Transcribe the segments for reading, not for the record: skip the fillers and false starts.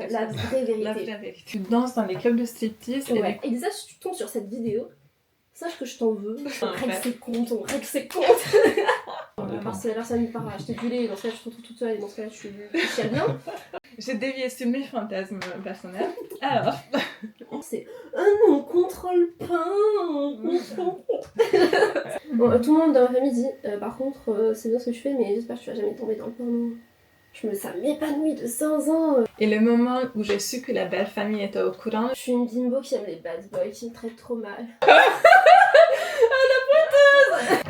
la vraie vérité. La vraie vérité. Tu danses dans les clubs de striptease. Ouais. Et déjà, si tu tombes sur cette vidéo, sache que je t'en veux. On règle ses comptes, on règle ses comptes. Alors si la personne part à acheter du lait, dans ce cas-là, je te retrouve toute seule et dans ce cas-là, je chiale bien. J'ai dévié sur mes fantasmes personnels. Alors, c'est non, on contrôle pas. Bon, tout le monde dans ma famille dit par contre, c'est bien ce que tu fais, mais j'espère que tu vas jamais tomber dans le porno. Ça m'épanouit de 100 ans. Et le moment où j'ai su que la belle famille était au courant, je suis une bimbo qui aime les bad boys, qui me traitent trop mal.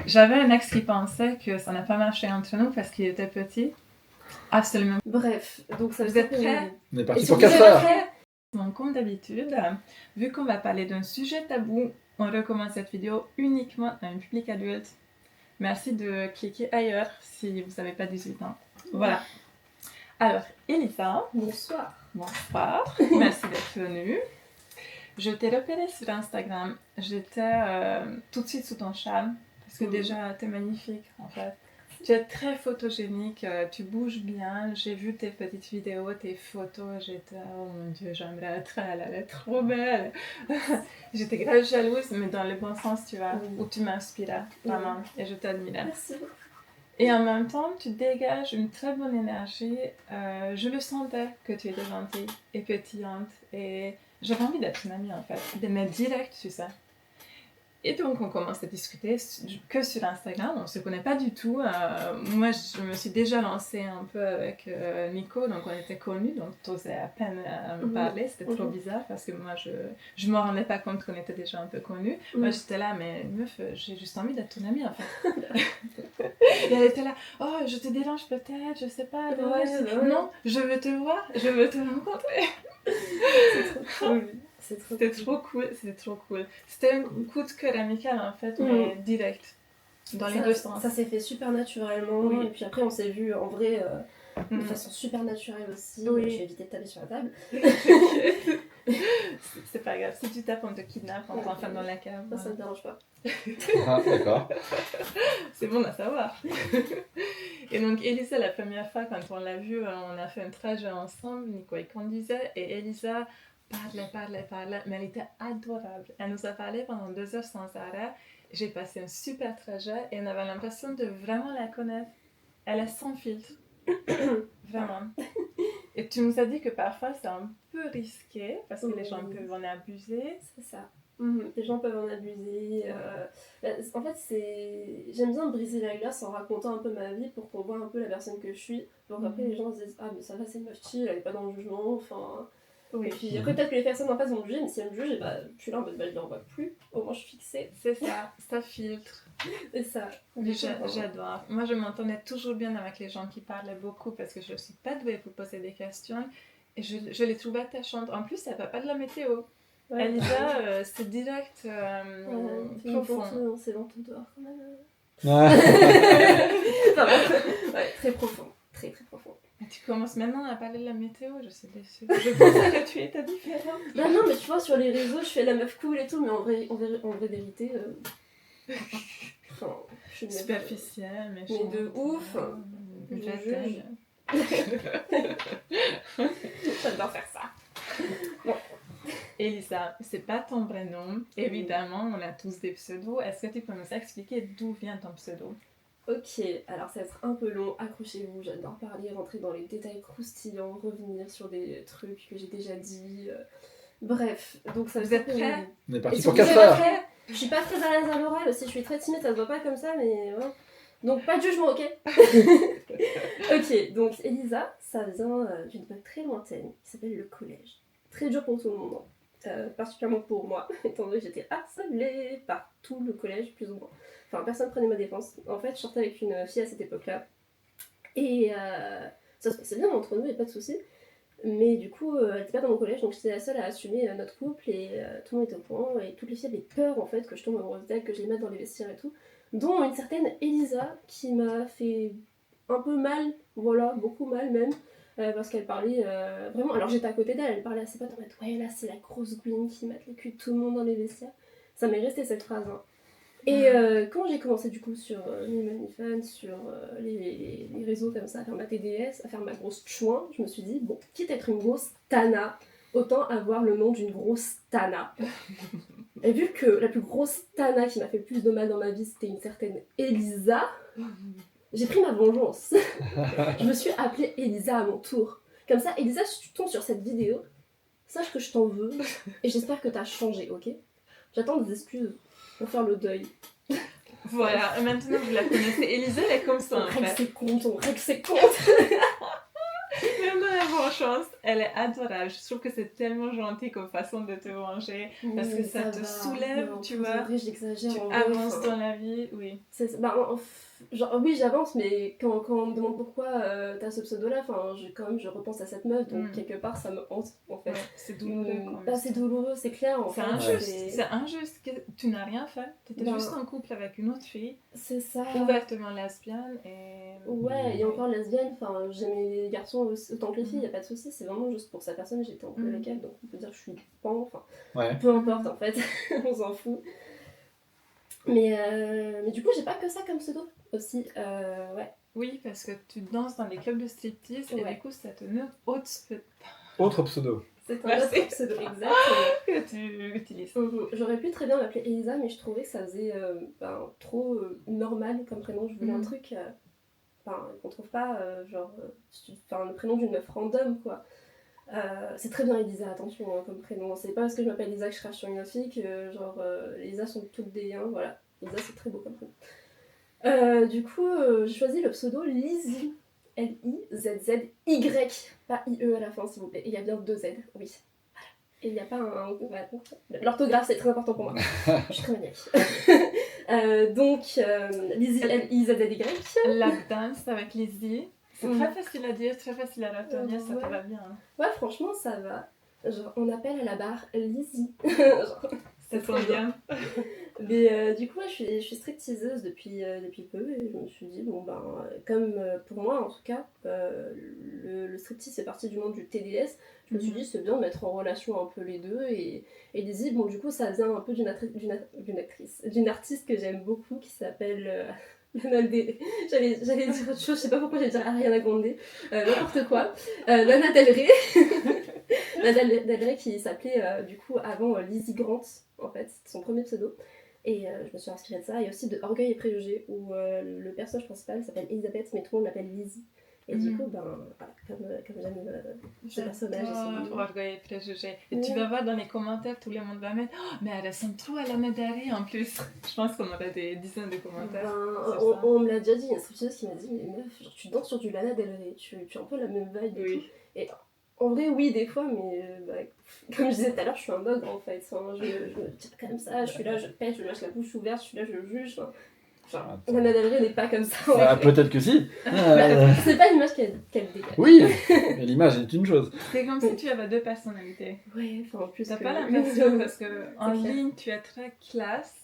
J'avais un ex qui pensait que ça n'a pas marché entre nous parce qu'il était petit. Absolument. Bref, donc ça Vous êtes prêts? On est parti pour 4 heures. Donc, comme d'habitude, vu qu'on va parler d'un sujet tabou, on recommence cette vidéo uniquement à un public adulte. Merci de cliquer ailleurs si vous n'avez pas 18 ans. Voilà. Alors, Elisa. Bonsoir. Bonsoir. Merci d'être venue. Je t'ai repérée sur Instagram. J'étais tout de suite sous ton charme. Parce que déjà, t'es magnifique, en fait. Tu es très photogénique, tu bouges bien. J'ai vu tes petites vidéos, tes photos. J'étais, oh mon Dieu, j'aimerais être elle. Elle est trop belle. J'étais grave jalouse, mais dans le bon sens, tu vois, où tu m'inspirais, vraiment. Et je t'admirais. Merci. Et en même temps, tu dégages une très bonne énergie. Je le sentais que tu étais gentille et pétillante. Et j'avais envie d'être une amie, en fait. De mettre direct, tu sais. Et donc, on commence à discuter que sur Instagram. On ne se connaît pas du tout. Moi, je me suis déjà lancée un peu avec Nico. Donc, on était connus. Donc, tu osais à peine me parler. C'était trop bizarre parce que moi, je ne me rendais pas compte qu'on était déjà un peu connus. Moi, j'étais là, mais meuf, j'ai juste envie d'être ton amie, en fait. Et elle était là, oh, je te dérange peut-être, je sais pas. Non, je veux te voir, je veux te rencontrer. C'est trop cool. C'était trop cool. C'était un coup de cœur amical en fait, mais direct. Dans les deux sens. Ça s'est fait super naturellement. Oui. Et puis après, on s'est vu en vrai de façon super naturelle aussi. Oui. J'ai évité de taper sur la table. C'est pas grave. Si tu tapes, on te kidnappe, on t'enferme dans la cave. Ça me dérange pas. Ah, d'accord. C'est bon à savoir. Et donc, Elisa, la première fois, quand on l'a vue, on a fait un trajet ensemble, Nico et conduisait, et Elisa parlait, mais elle était adorable. Elle nous a parlé pendant 2 heures sans arrêt. J'ai passé un super trajet et on avait l'impression de vraiment la connaître. Elle est sans filtre. Vraiment. Et tu nous as dit que parfois c'est un peu risqué parce que les gens peuvent en abuser. C'est ça. Les gens peuvent en abuser. En fait, j'aime bien briser la glace en racontant un peu ma vie pour qu'on voit un peu la personne que je suis. Donc après, les gens se disent, ah, mais ça va, c'est une meuf chill, elle est pas dans le jugement. Enfin. Oui. Et puis après, peut-être que les personnes en face vont me juger, mais si elles me jugent, je suis là en mode, elle n'en voit plus. Au moins, je suis fixée. C'est ça, ça filtre. C'est ça. J'adore. Moi, je m'entendais toujours bien avec les gens qui parlaient beaucoup parce que je ne suis pas douée pour poser des questions. Et je les trouvais attachantes. En plus, ça ne va pas de la météo. Ouais. Elisa, c'est direct profond. C'est lent tout dehors quand même. Ouais. Ouais, très profond. Très profond. Et tu commences maintenant à parler de la météo, je suis déçue. Je pensais que tu étais différente. Bah non, mais tu vois, sur les réseaux, je fais la meuf cool et tout, mais en vraie vérité... Enfin, je suis superficielle, mais de ouf. Je juge. J'adore faire ça. Bon. Elisa, c'est pas ton vrai nom. Évidemment, on a tous des pseudos. Est-ce que tu peux nous expliquer d'où vient ton pseudo? Ok, alors ça va être un peu long, accrochez-vous, j'adore parler, rentrer dans les détails croustillants, revenir sur des trucs que j'ai déjà dit. Bref, donc ça vous êtes prêts? On est parti pour 4 heures. Je suis pas très à l'aise à l'oral aussi, je suis très timide, ça se voit pas comme ça, mais voilà. Donc pas de jugement, ok? Ok, donc Elisa, ça vient d'une époque très lointaine qui s'appelle le collège. Très dur pour tout le monde, particulièrement pour moi, étant donné que j'étais harcelée par tout le collège, plus ou moins. Enfin, personne prenait ma défense. En fait, je sortais avec une fille à cette époque-là. Et ça se passait bien entre nous, il n'y a pas de soucis. Mais du coup, elle n'était pas dans mon collège, donc j'étais la seule à assumer notre couple. Et tout le monde était au courant. Et toutes les filles avaient peur, en fait, que je tombe amoureuse d'elle, que je les mette dans les vestiaires et tout. Dont une certaine Elisa, qui m'a fait un peu mal, voilà, beaucoup mal même. Parce qu'elle parlait vraiment... Alors j'étais à côté d'elle, elle parlait à ses potes en mode « Ouais, là, c'est la grosse Gwyn qui mate le cul de tout le monde dans les vestiaires. » Ça m'est resté cette phrase, hein. Et quand j'ai commencé du coup sur les OnlyFans, sur les réseaux comme ça, à faire ma TDS, à faire ma grosse chouin, je me suis dit, bon, quitte à être une grosse tana, autant avoir le nom d'une grosse tana. Et vu que la plus grosse tana qui m'a fait le plus de mal dans ma vie, c'était une certaine Elisa, j'ai pris ma vengeance. Je me suis appelée Elisa à mon tour. Comme ça, Elisa, si tu tombes sur cette vidéo, sache que je t'en veux et j'espère que t'as changé, ok? J'attends des excuses pour faire le deuil. Voilà, maintenant vous la connaissez. Elisa, elle est comme ça en Règle fait. ses comptes, on règle ses comptes. Même dans la vengeance, elle est adorable. Je trouve que c'est tellement gentil comme façon de te venger. Parce que ça te soulève, Non, tu en vois. vrai, j'exagère Tu en vrai, avances enfin, dans la vie, oui. genre, oui, j'avance, mais quand on me demande pourquoi t'as ce pseudo-là, enfin, je repense à cette meuf, donc quelque part, ça me hante, en fait. Ouais, c'est douloureux quand même. C'est douloureux, c'est clair, en C'est fait. injuste. C'est injuste que tu n'as rien fait. Tu étais Ben, juste en couple avec une autre fille, c'est ça. ouvertement lesbienne et... Ouais, et encore lesbienne, enfin, j'aimais les garçons autant que les filles, y a pas de souci, c'est vraiment juste pour sa personne, j'étais en couple avec elle, donc on peut dire que je suis pan, enfin, Ouais. peu importe en fait, on s'en fout. Mais du coup, j'ai pas que ça comme pseudo aussi, ouais. Oui, parce que tu danses dans les clubs de striptease et Ouais. du coup, ça te donne autre Autre pseudo. C'est un Ouais, autre c'est- pseudo, exactement. que tu utilises. J'aurais pu très bien m'appeler Elisa, mais je trouvais que ça faisait trop normal comme prénom, je voulais un truc qu'on trouve pas, le prénom d'une meuf random, quoi. C'est très bien Elisa, attention comme prénom. C'est pas parce que je m'appelle Elisa que je crache sur une autre fille que Elisa sont toutes des voilà. Elisa c'est très beau comme prénom. Du coup, j'ai choisi le pseudo Lizzy. Lizzzy. Pas IE à la fin s'il vous plaît. Et il y a bien 2 Z, oui. Et il n'y a pas un. Voilà, donc, l'orthographe c'est très important pour moi. Je suis très maniaque. Lizzy, Lizzzy. Lap dance avec Lizzie. C'est très facile à dire, très facile à retenir, ça te va bien. Hein. Ouais, franchement, ça va. Genre, on appelle à la barre Lizzy. Ça tombe bien. Mais du coup, ouais, je suis stripteaseuse depuis peu et je me suis dit, bon ben, comme pour moi en tout cas, le striptease c'est parti du monde du TDS, je me suis dit c'est bien de mettre en relation un peu les deux et Lizzy, bon du coup ça vient un peu d'une artiste que j'aime beaucoup qui s'appelle Lana Del j'allais dire autre chose, je sais pas pourquoi j'allais dire Ariana Grande, n'importe quoi, Lana Del Rey. Lana Del Rey qui s'appelait du coup avant Lizzy Grant en fait, c'était son premier pseudo. Et je me suis inspirée de ça, et aussi de Orgueil et Préjugés, où le personnage principal s'appelle Elisabeth, mais tout le monde l'appelle Lizzy. Et du coup, ben, voilà, comme j'aime ce personnage. Orgueil et Préjugés. Et tu vas voir dans les commentaires, tout le monde va mettre oh, mais elle ressemble trop à Lana Del Rey en plus. Je pense qu'on aura des dizaines de commentaires. On me l'a déjà dit, il y a une stripteaseuse qui m'a dit mais meuf, genre, tu danses sur du Lana Del Rey, tu as un peu la même vibe et tout. Et en vrai, oui, des fois, mais comme je disais tout à l'heure, je suis un ogre en fait. Enfin, je me tire comme ça, je suis là, je pète, je lâche la bouche ouverte, je suis là, je juge. Lana Del Rey n'est pas comme ça. Peut-être que si. C'est pas l'image qu'elle dégage. Oui, mais l'image est une chose. C'est comme si tu avais 2 personnalités. Ouais, enfin en plus. T'as pas l'impression parce qu'en ligne, tu es très classe.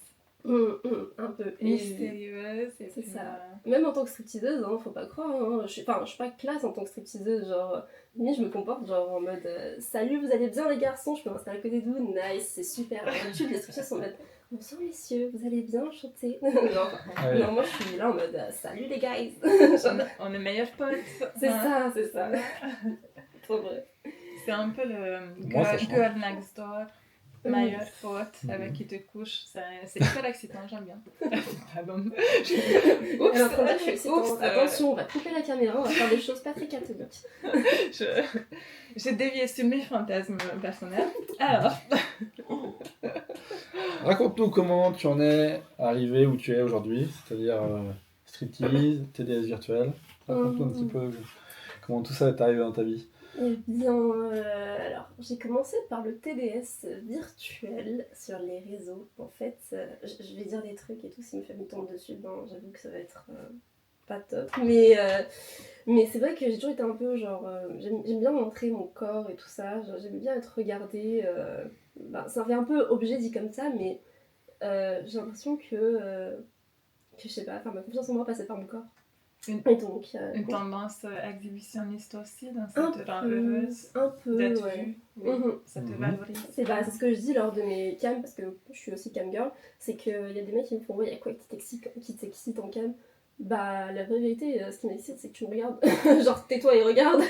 Un peu. Mystérieuse. C'est ça. Même en tant que stripteaseuse, hein, faut pas croire. Hein. Je suis pas classe en tant que stripteaseuse. Genre, limite, je me comporte genre en mode salut, vous allez bien les garçons, je peux m'installer à côté de vous, nice, c'est super. D'habitude, les stripteaseuses sont en mode bonsoir messieurs, vous allez bien chanter. Non, moi je suis là en mode salut les guys. On est meilleurs potes. C'est ça, c'est ça. Trop vrai. C'est un peu le girl next door. Meilleur pote avec qui te couches, c'est hyper excitant, j'aime bien. Pardon. Oups, attention, on va couper la caméra, on va faire des choses pas très catholiques. J'ai dévié sur mes fantasmes personnels. Alors. Raconte-nous comment tu en es arrivé où tu es aujourd'hui, c'est-à-dire striptease, TDS virtuel. Raconte-nous un petit peu comment tout ça est arrivé dans ta vie. Eh bien, alors, j'ai commencé par le TDS virtuel sur les réseaux. En fait, je vais dire des trucs et tout, si me tombe dessus, ben, j'avoue que ça va être pas top. Mais c'est vrai que j'ai toujours été un peu genre... j'aime bien montrer mon corps et tout ça, j'aime bien être regardée. Ça fait un peu objet dit comme ça, mais j'ai l'impression que je sais pas, ma confiance en moi passait par mon corps. Et donc, Une tendance exhibitionniste aussi, donc un ça te rend peu, heureuse un peu, d'être ouais. vue, oui, ça te Mhm. valorise. C'est ce que je dis lors de mes cams, parce que je suis aussi cam girl, c'est qu'il y a des mecs qui me font, ouais, il y a quoi qui t'excite en cam? Bah, la vraie vérité, ce qui m'excite, c'est que tu me regardes. Genre, tais-toi et regarde.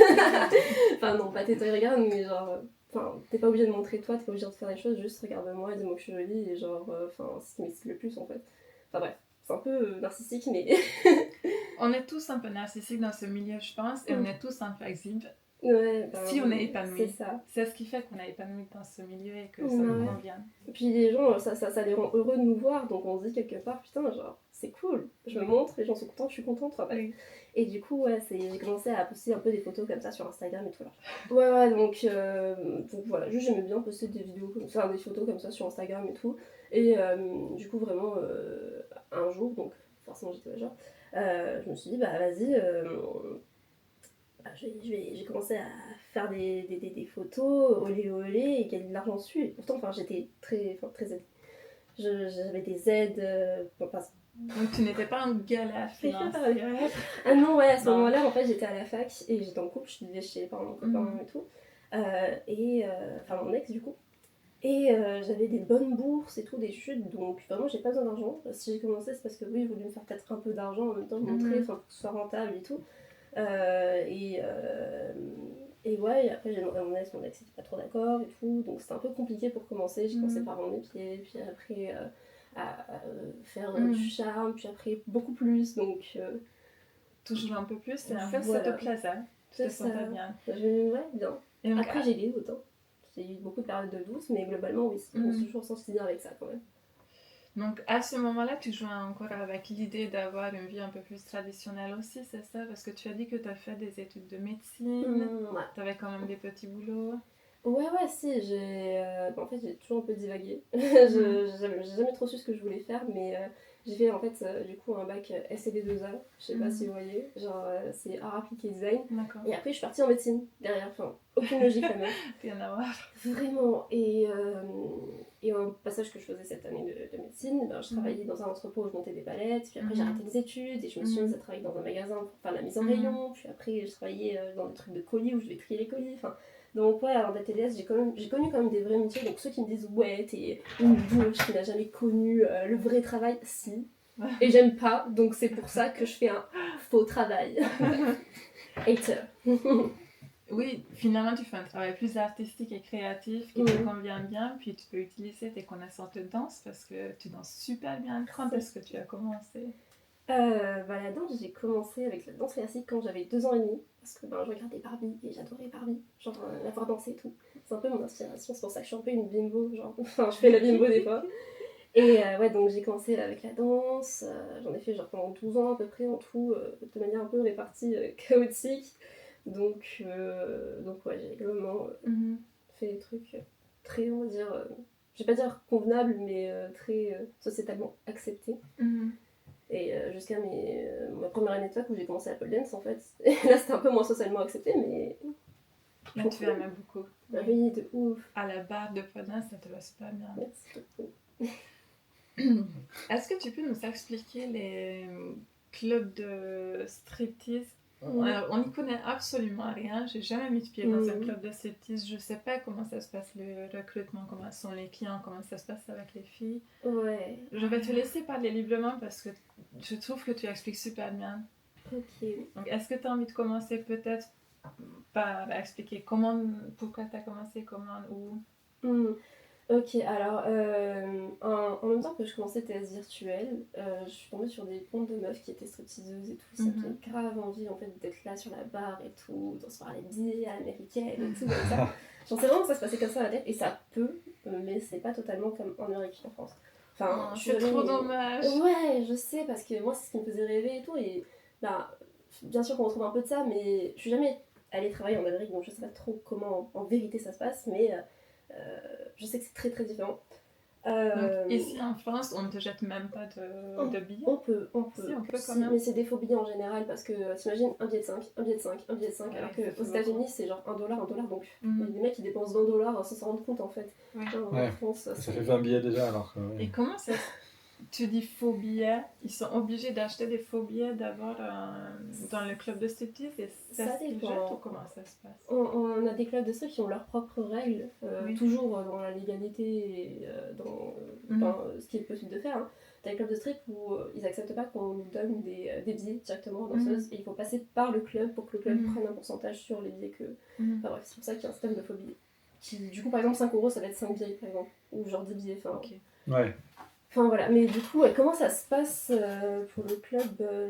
Enfin, non, pas tais-toi et regarde, mais genre, enfin, t'es pas obligé de montrer toi, t'es pas obligé de faire des choses, juste regarde-moi et dis-moi que je suis jolie, et genre, enfin, c'est ce qui m'excite le plus en fait. Enfin, bref, c'est un peu narcissique, mais. On est tous un peu narcissiques dans ce milieu, je pense, et on est tous un peu exhibibles. Ouais, Si on est c'est épanoui. ça. C'est ce qui fait qu'on est épanoui dans ce milieu et que ça Ouais. nous convient. Et puis les gens, ça les rend heureux de nous voir, donc on se dit quelque part, putain, genre, c'est cool, je me montre, les gens sont contents, je suis contente, enfin bref. Oui. Et du coup, ouais, j'ai commencé à poster un peu des photos comme ça sur Instagram et tout là. Ouais, donc voilà, juste j'aimais bien poster des vidéos, faire des photos comme ça sur Instagram et tout. Et du coup, vraiment, un jour, donc forcément j'étais major, je me suis dit, bah vas-y, j'ai commencé à faire des photos, olé olé, et gagner de l'argent dessus. Et pourtant, enfin, j'étais très aidée. J'avais des aides. Donc tu n'étais pas en galère financière. Ah non, ouais, à ce Non. moment-là, en fait, j'étais à la fac et j'étais en couple, je vivais chez les parents de mon copain et tout. Enfin, mon ex, du coup. Et j'avais des bonnes bourses et tout, des chutes, donc vraiment, j'ai pas besoin d'argent. Si j'ai commencé, c'est parce que oui, je voulais me faire peut-être un peu d'argent en même temps, montrer, enfin, pour que ce soit rentable et tout. Et ouais, et après j'ai demandé à mon ex était pas trop d'accord et tout, donc c'était un peu compliqué pour commencer. J'ai commencé par vendre mes pieds, puis après à faire du charme, puis après beaucoup plus, donc Toujours un peu plus, et en fait voilà. ça te plaisait, tu te Ça, sentais bien. ouais, bien. Et donc, Après j'ai eu autant. J'ai eu beaucoup de périodes de douce, mais globalement, oui, je me suis toujours sentie bien avec ça quand même. donc à ce moment-là, tu jouais encore avec l'idée d'avoir une vie un peu plus traditionnelle aussi, c'est ça? Parce que tu as dit que tu as fait des études de médecine, Ouais. tu avais quand même des petits boulots. Ouais, si, en fait, j'ai toujours un peu divagué. J'ai jamais trop su ce que je voulais faire, mais j'ai fait en fait, du coup, un bac SCD2A, je sais pas si vous voyez, genre c'est art appliqué design. D'accord. Et après, je suis partie en médecine derrière, enfin, aucune logique la meuf. Rien à voir. Vraiment. Et au passage que je faisais cette année de médecine, ben, je travaillais dans un entrepôt où je montais des palettes, puis après j'ai arrêté mes études et je me suis mise à travailler dans un magasin pour faire la mise en rayon, puis après je travaillais dans des trucs de colis où je devais trier les colis, enfin. Donc ouais, avant d'être TDS, j'ai connu quand même des vrais métiers, donc ceux qui me disent ouais, t'es une bouche qui n'a jamais connu le vrai travail, si. Et j'aime pas, donc c'est pour ça que je fais un faux travail. Hater. Oui, finalement, tu fais un travail plus artistique et créatif qui te convient bien, puis tu peux utiliser tes connaissances de danse parce que tu danses super bien. Quand est-ce que tu as commencé? La danse, j'ai commencé avec la danse classique quand j'avais 2 ans et demi, parce que je regardais Barbie et j'adorais Barbie, genre la voir danser et tout. C'est un peu mon inspiration, c'est pour ça que je suis un peu une bimbo, genre, enfin je fais la bimbo des fois. Et ouais, donc j'ai commencé avec la danse, j'en ai fait genre pendant 12 ans à peu près en tout, de manière un peu répartie, chaotique. Donc ouais, j'ai globalement fait des trucs très, on va dire, je vais pas dire convenables, mais très sociétalement acceptés. Et jusqu'à ma première année de fac où j'ai commencé la pole dance en fait. Et là c'était un peu moins socialement accepté, mais. Mais tu aimais beaucoup. Oui, de ouf. À la barre de pole dance, ça te va super bien. Merci beaucoup. Est-ce que tu peux nous expliquer les clubs de striptease? Alors, on n'y connaît absolument rien. J'ai jamais mis de pied dans un club de striptease. Je sais pas comment ça se passe le recrutement, comment sont les clients, comment ça se passe avec les filles. Ouais. Je vais te laisser parler librement parce que je trouve que tu expliques super bien. Ok. Donc, est-ce que tu as envie de commencer peut-être par expliquer pourquoi tu as commencé, comment, où? Ok, alors en même temps que je commençais TS virtuelle, je suis tombée sur des comptes de meufs qui étaient stripteaseuses et tout. Ça me fait grave envie en fait d'être là sur la barre et tout, d'en se parler bien américaine et tout comme ça. J'en sais vraiment que ça se passait comme ça à la tête et ça peut, mais c'est pas totalement comme en Amérique en France. Enfin, c'est trop dommage. Ouais, je sais parce que moi c'est ce qui me faisait rêver et tout et bah bien sûr qu'on retrouve un peu de ça, mais je suis jamais allée travailler en Amérique donc je sais pas trop comment en vérité ça se passe, mais je sais que c'est très très différent. Donc ici en France, on ne te jette même pas de billets. On peut. Si, on peut quand même. Mais c'est des faux billets en général parce que t'imagines un billet de 5, un billet de 5, un billet de 5, Ouais, alors qu'aux États-Unis c'est genre $1, donc il y a des mecs qui dépensent $20 sans s'en rendre compte en fait. Ouais. En France, ça fait 20 billets déjà alors que. Et comment ça tu dis faux billets, ils sont obligés d'acheter des faux billets d'abord dans le club de striptease et Ça ça se dépend. jette ou comment ça se passe? On a des clubs de strip qui ont leurs propres règles, Oui. toujours dans la légalité et dans ce qui est possible de faire. Hein. T'as des clubs de strip où ils acceptent pas qu'on nous donne des billets directement aux danseuses et il faut passer par le club pour que le club prenne un pourcentage sur les billets que. Enfin bref, c'est pour ça qu'il y a un système de faux billets. Qui, du coup, par exemple, 5 euros, ça va être 5 billets par exemple, ou genre 10 billets. Enfin, Ok. Ouais. Enfin voilà, mais du coup, comment ça se passe pour le club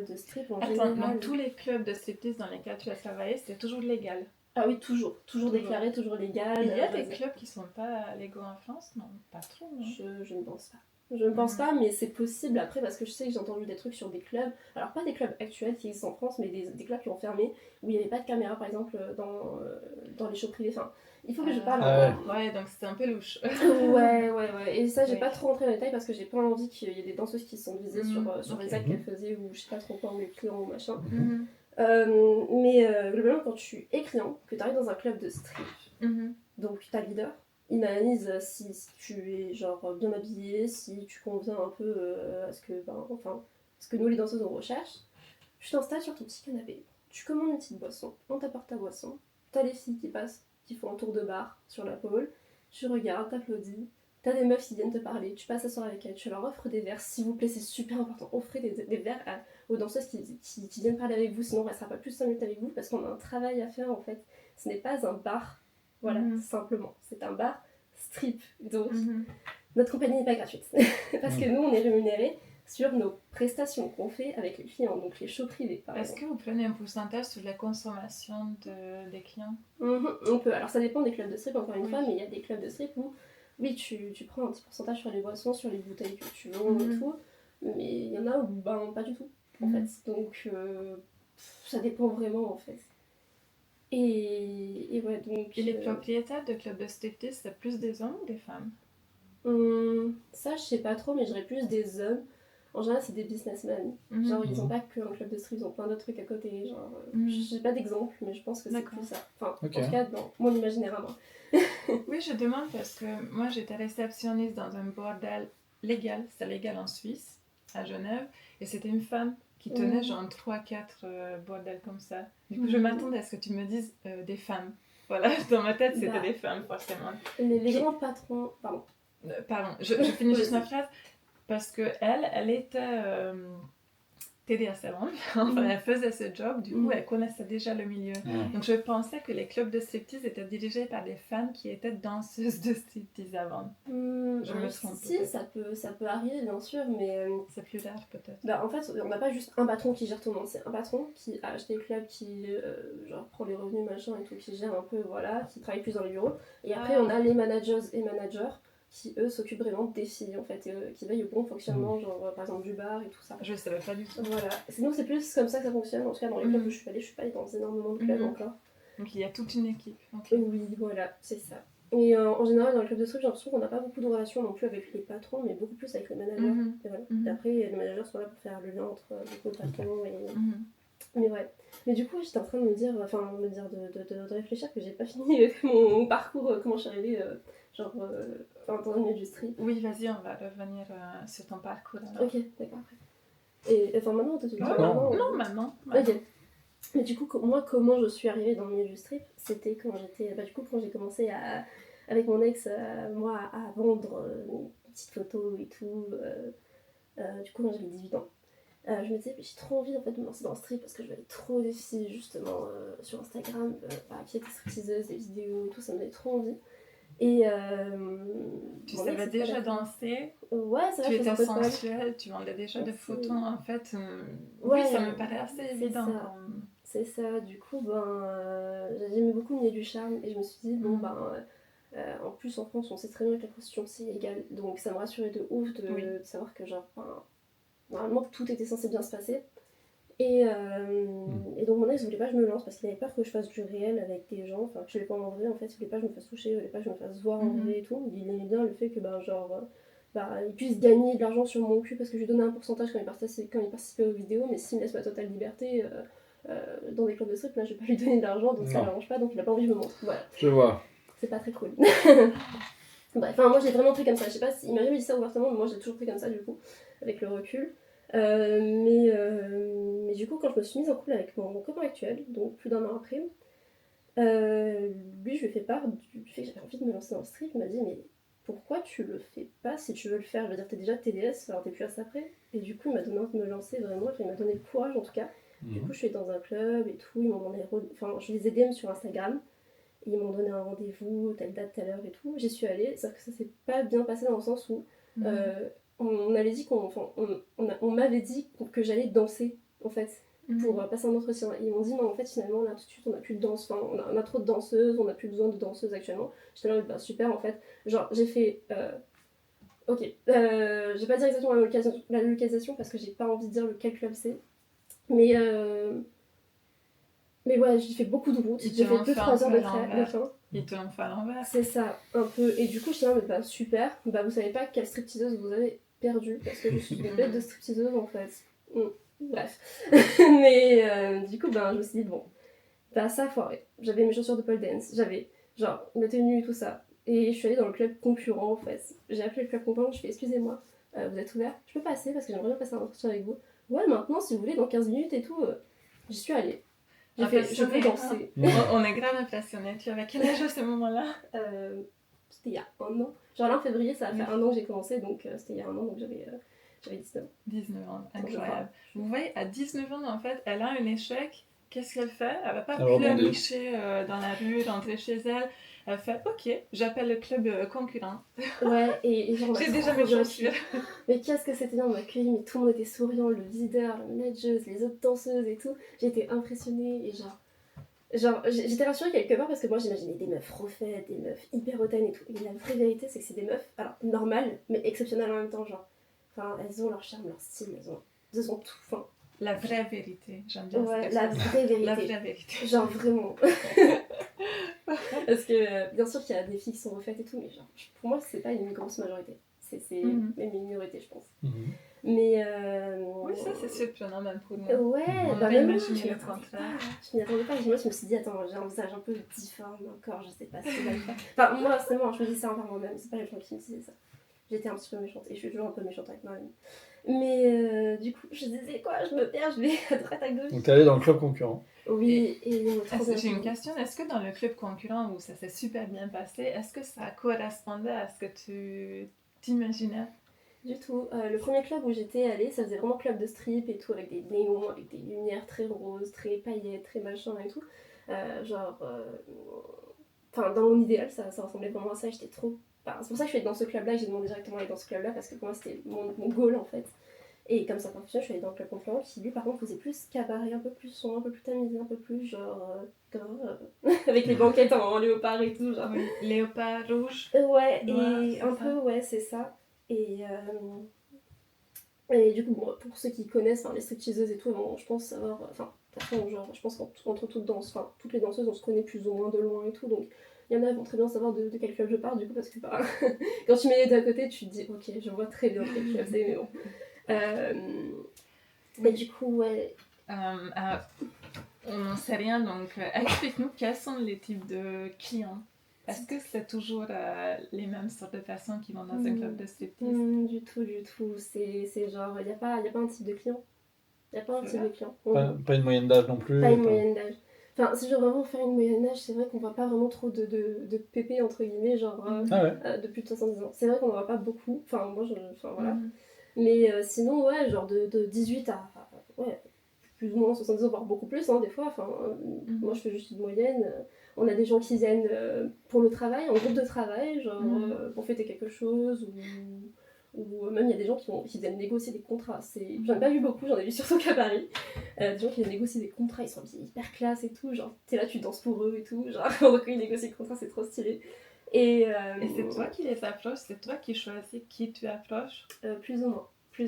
de strip en Attends, général? dans tous les clubs de striptease dans lesquels tu as travaillé, c'était toujours légal. Ah oui, toujours déclaré, toujours légal. Il y a des clubs qui sont pas légaux en France? Non, pas trop, non? Je ne pense pas. Je ne pense pas, mais c'est possible après parce que je sais que j'ai entendu des trucs sur des clubs, alors pas des clubs actuels qui existent en France, mais des clubs qui ont fermé, où il n'y avait pas de caméra par exemple dans les shows privés. Enfin, il faut que je parle. Ouais, donc c'était un peu louche. ouais. Et ça, j'ai pas trop rentré dans les détails parce que j'ai pas envie qu'il y ait des danseuses qui se sont visées sur les actes qu'elles faisaient ou je sais pas trop quoi, ou les clients ou machin. Mais globalement, quand tu es client, que tu arrives dans un club de strip, donc ta leader, il analyse si tu es genre bien habillé, si tu conviens un peu à ce que nous les danseuses on recherche. Tu t'installes sur ton petit canapé, tu commandes une petite boisson, on t'apporte ta boisson, t'as les filles qui passent, qui font un tour de bar sur la pole, tu regardes, t'applaudis, t'as des meufs qui viennent te parler, tu passes à soir avec elles, tu leur offres des verres, s'il vous plaît, c'est super important, offrez des verres aux danseuses qui viennent parler avec vous, sinon on ne restera pas plus de 5 minutes avec vous parce qu'on a un travail à faire en fait. Ce n'est pas un bar, voilà, simplement, c'est un bar strip, donc notre compagnie n'est pas gratuite parce que nous on est rémunérés sur nos prestations qu'on fait avec les clients, donc les shows privés par exemple. Est-ce que vous prenez un pourcentage sur la consommation des clients? On peut, alors ça dépend des clubs de strip encore une fois, mais il y a des clubs de strip où oui tu prends un petit pourcentage sur les boissons, sur les bouteilles que tu vends et tout, mais il y en a où pas du tout en fait, donc ça dépend vraiment en fait. Et ouais, donc. Et les propriétaires de clubs de striptease, c'est plus des hommes ou des femmes? Ça, je sais pas trop, mais je dirais plus des hommes. En général, c'est des businessmen. Genre, ils ont pas qu'un club de strip, ils ont plein d'autres trucs à côté. Genre, j'ai pas d'exemple, mais je pense que c'est plus ça. Enfin, en tout cas, dans mon imaginaire à moi. Oui, je demande parce que moi, j'étais réceptionniste dans un bordel légal. C'était légal en Suisse, à Genève. Et c'était une femme qui tenait genre 3-4 bordels comme ça. Du coup, je m'attendais à ce que tu me dises des femmes. Voilà, dans ma tête, c'était des femmes, forcément. Les grands patrons... Pardon, je finis juste ma phrase. Parce que elle était TDA-savante. Enfin, elle faisait ce job. Du coup, elle connaissait déjà le milieu. Donc, je pensais que les clubs de striptease étaient dirigés par des femmes qui étaient danseuses de striptease avant. Je me trompe. Si, ça peut arriver, bien sûr, mais... c'est plus rare, peut-être. En fait, on n'a pas juste un patron qui gère tout le monde. C'est un patron qui a acheté le club, qui genre, prend les revenus, machin et tout, qui gère un peu, voilà, qui travaille plus dans les bureaux. Et après, on a les managers et managers qui eux s'occupent vraiment des filles en fait, qui veillent au bon fonctionnement, genre par exemple du bar et tout ça. Je savais pas du tout. Voilà, sinon c'est plus comme ça que ça fonctionne, en tout cas dans les clubs où je suis pas allée dans énormément de clubs encore. Donc il y a toute une équipe. Oui, voilà, c'est ça. Et en général dans les clubs de strip, j'ai l'impression qu'on n'a pas beaucoup de relations non plus avec les patrons, mais beaucoup plus avec les managers. Et, voilà. Et après les managers sont là pour faire le lien entre le patron et... Mais ouais. Mais du coup, j'étais en train de de réfléchir que j'ai pas fini mon parcours, comment je suis arrivée dans le milieu du strip. Oui, vas-y, on va revenir sur ton parcours. Alors. Ok, d'accord. Et enfin, maintenant, Non, maintenant. Ok. Mais du coup, moi, comment je suis arrivée dans le milieu du strip, c'était quand j'ai commencé avec mon ex, moi, à vendre des petites photos et tout. Du coup, quand j'avais 18 ans. Je me disais, j'ai trop envie en fait, de me lancer dans le strip parce que je voyais trop des filles justement sur Instagram qui étaient stripteaseuses, des vidéos et tout, ça me donnait trop envie. Et tu savais déjà danser, ouais, c'est vrai, tu étais sensuelle, tu vendais déjà des photos en fait. Oui, ça me paraît assez évident. C'est ça, du coup, j'aimais beaucoup le milieu du charme et je me suis dit, en plus en France, on sait très bien que la prostitution c'est illégal, donc ça me rassurait de ouf de savoir que genre. Normalement, tout était censé bien se passer. Et donc, mon ex voulait pas que je me lance parce qu'il avait peur que je fasse du réel avec des gens. Enfin, que je l'ai pas en vrai en fait. Il voulait pas que je me fasse toucher, il voulait pas que je me fasse voir en vrai et tout. Il aimait bien le fait que, il puisse gagner de l'argent sur mon cul parce que je lui donnais un pourcentage quand il participait aux vidéos. Mais s'il me laisse ma totale liberté dans des clubs de strip, là, je vais pas lui donner de l'argent donc ça l'arrange pas. Donc, il a pas envie que je me montre. Voilà. Je vois. C'est pas très cool. Bref, moi j'ai vraiment pris comme ça. Je sais pas s'il m'a jamais dit ça ouvertement, mais moi j'ai toujours pris comme ça du coup. avec le recul. Mais du coup, quand je me suis mise en couple avec mon copain actuel, donc plus d'1 an après, lui, je lui ai fait part du fait que j'avais envie de me lancer dans le strip. Il m'a dit, mais pourquoi tu le fais pas si tu veux le faire? Je veux dire, t'es déjà TDS, alors t'es plus à ça après. Et du coup, il m'a donné envie de me lancer vraiment, enfin, il m'a donné le courage en tout cas. Du coup, je suis dans un club et tout, ils m'ont demandé, enfin, je les ai DM sur Instagram. Ils m'ont donné un rendez-vous, telle date, telle heure et tout. J'y suis allée, sauf que ça s'est pas bien passé dans le sens où on avait dit on m'avait dit que j'allais danser en fait pour passer un entretien. Et ils m'ont dit non, en fait finalement là tout de suite on a plus de danse, enfin on a trop de danseuses, on n'a plus besoin de danseuses actuellement. J'étais là bah super en fait. Genre j'ai fait ok, je vais pas dire exactement la localisation parce que j'ai pas envie de dire lequel club c'est, mais ouais, j'ai fait beaucoup de routes, j'ai fait 2-3 heures de train. Ils te l'ont fait à l'envers. C'est ça, un peu. Et du coup, je suis là, mais bah super, bah vous savez pas quelle stripteaseuse vous avez perdue, parce que je suis une bête de stripteaseuse en fait. Bref. Mais du coup, ben je me suis dit, bon, bah ça a foiré. J'avais mes chaussures de pole dance, j'avais genre ma tenue et tout ça. Et je suis allée dans le club concurrent en fait. J'ai appelé le club concurrent, je fais excusez-moi, vous êtes ouvert? Je peux passer parce que j'aimerais bien passer un entretien avec vous. Ouais, maintenant si vous voulez, dans 15 minutes et tout, j'y suis allée. J'ai fait, je peux danser. On est grave impressionnés. Tu avais quel âge à ce moment-là? C'était il y a 1 an. Genre là en février, ça va faire 1 an que j'ai commencé, donc c'était il y a 1 an, donc j'avais 19 ans. 19 ans, incroyable. Vous voyez, à 19 ans, en fait, elle a un échec. Qu'est-ce qu'elle fait? Elle va pas pleurnicher dans la rue, rentrer chez elle. Elle fait ok, j'appelle le club concurrent. Ouais, et genre, j'ai déjà mes chaussures. Mais qu'est-ce que c'était bien, on m'a accueilli, mais tout le monde était souriant, le leader, la manageuse, les autres danseuses et tout. J'ai été impressionnée et genre j'étais rassurée quelque part parce que moi j'imaginais des meufs refaites, des meufs hyper hautaines et tout. Et la vraie vérité, c'est que c'est des meufs, alors normales, mais exceptionnelles en même temps, genre. Enfin, elles ont leur charme, leur style, elles ont tout. Enfin, la vraie vérité, j'aime bien ouais, la vraie vérité. La vraie vérité. Genre vraiment. Parce que bien sûr qu'il y a des filles qui sont refaites et tout, mais genre, pour moi, c'est pas une grosse majorité. C'est même une minorité, je pense. Mais oui, ça c'est surprenant même pour nous. Ouais, bah même moi, je m'y attendais pas. Moi, je me suis dit, attends, j'ai un visage un peu difforme encore, je sais pas si ça va le faire. Enfin, moi, c'est moi, je me dis ça envers moi-même, c'est pas les gens qui me disaient ça. J'étais un petit peu méchante, et je suis toujours un peu méchante avec moi-même. Mais du coup, je disais quoi, je me perds, je vais à droite, à gauche. Donc t'es allée dans le club concurrent. Oui, et j'ai une question, est-ce que dans le club concurrent où ça s'est super bien passé, est-ce que ça correspondait à ce que tu t'imaginais? Du tout. Le premier club où j'étais allée, ça faisait vraiment club de strip et tout, avec des néons, avec des lumières très roses, très paillettes, très machin et tout. Enfin, dans mon idéal, ça ressemblait vraiment à ça et j'étais trop... Enfin, c'est pour ça que je suis allée dans ce club-là et j'ai demandé directement d'aller dans ce club-là parce que pour moi, c'était mon goal en fait. Et comme ça fonctionne, je suis allée dans le club concurrent qui lui, par contre, faisait plus cabaret, un peu plus sombre, un peu plus tamisé, un peu plus genre... avec les banquettes en léopard et tout, genre... Oui, léopard rouge. Ouais, noir, et un peu, ouais, c'est ça. Et du coup, bon, pour ceux qui connaissent les stripteaseuses et tout, bon, je pense savoir. Enfin, de toute façon, genre, je pense qu'entre toutes les danseuses, on se connaît plus ou moins de loin et tout. Donc, il y en a qui vont très bien savoir de quel club je parle, du coup, parce que bah, quand tu mets les deux à côté, tu te dis, ok, je vois très bien quel club c'est, mais bon. Mais du coup, ouais. On n'en sait rien, donc explique-nous quels sont les types de clients. Est-ce que c'est toujours les mêmes sortes de personnes qui vont dans un club de striptease? Du tout. C'est genre, il n'y a pas un type de client. Il n'y a pas un type de client. Pas une moyenne d'âge non plus. Pas une moyenne d'âge. Enfin, si je veux vraiment faire une moyenne d'âge, c'est vrai qu'on voit pas vraiment trop de pépés, entre guillemets, genre de plus de 70 ans. C'est vrai qu'on n'en voit pas beaucoup. Enfin, moi, voilà. Mais sinon, ouais, genre de 18 à ouais, plus ou moins 70 ans, voire beaucoup plus, hein, des fois. Enfin, moi, je fais juste une moyenne. On a des gens qui viennent pour le travail, en groupe de travail, genre pour fêter quelque chose, ou même il y a des gens qui viennent négocier des contrats. J'en ai pas vu beaucoup, j'en ai vu surtout qu'à Paris. Des gens qui viennent négocier des contrats, ils sont hyper classe et tout, genre t'es là, tu danses pour eux et tout, genre quand ils négocient des contrats, c'est trop stylé. Et c'est toi qui les approches, c'est toi qui choisis qui tu approches? Plus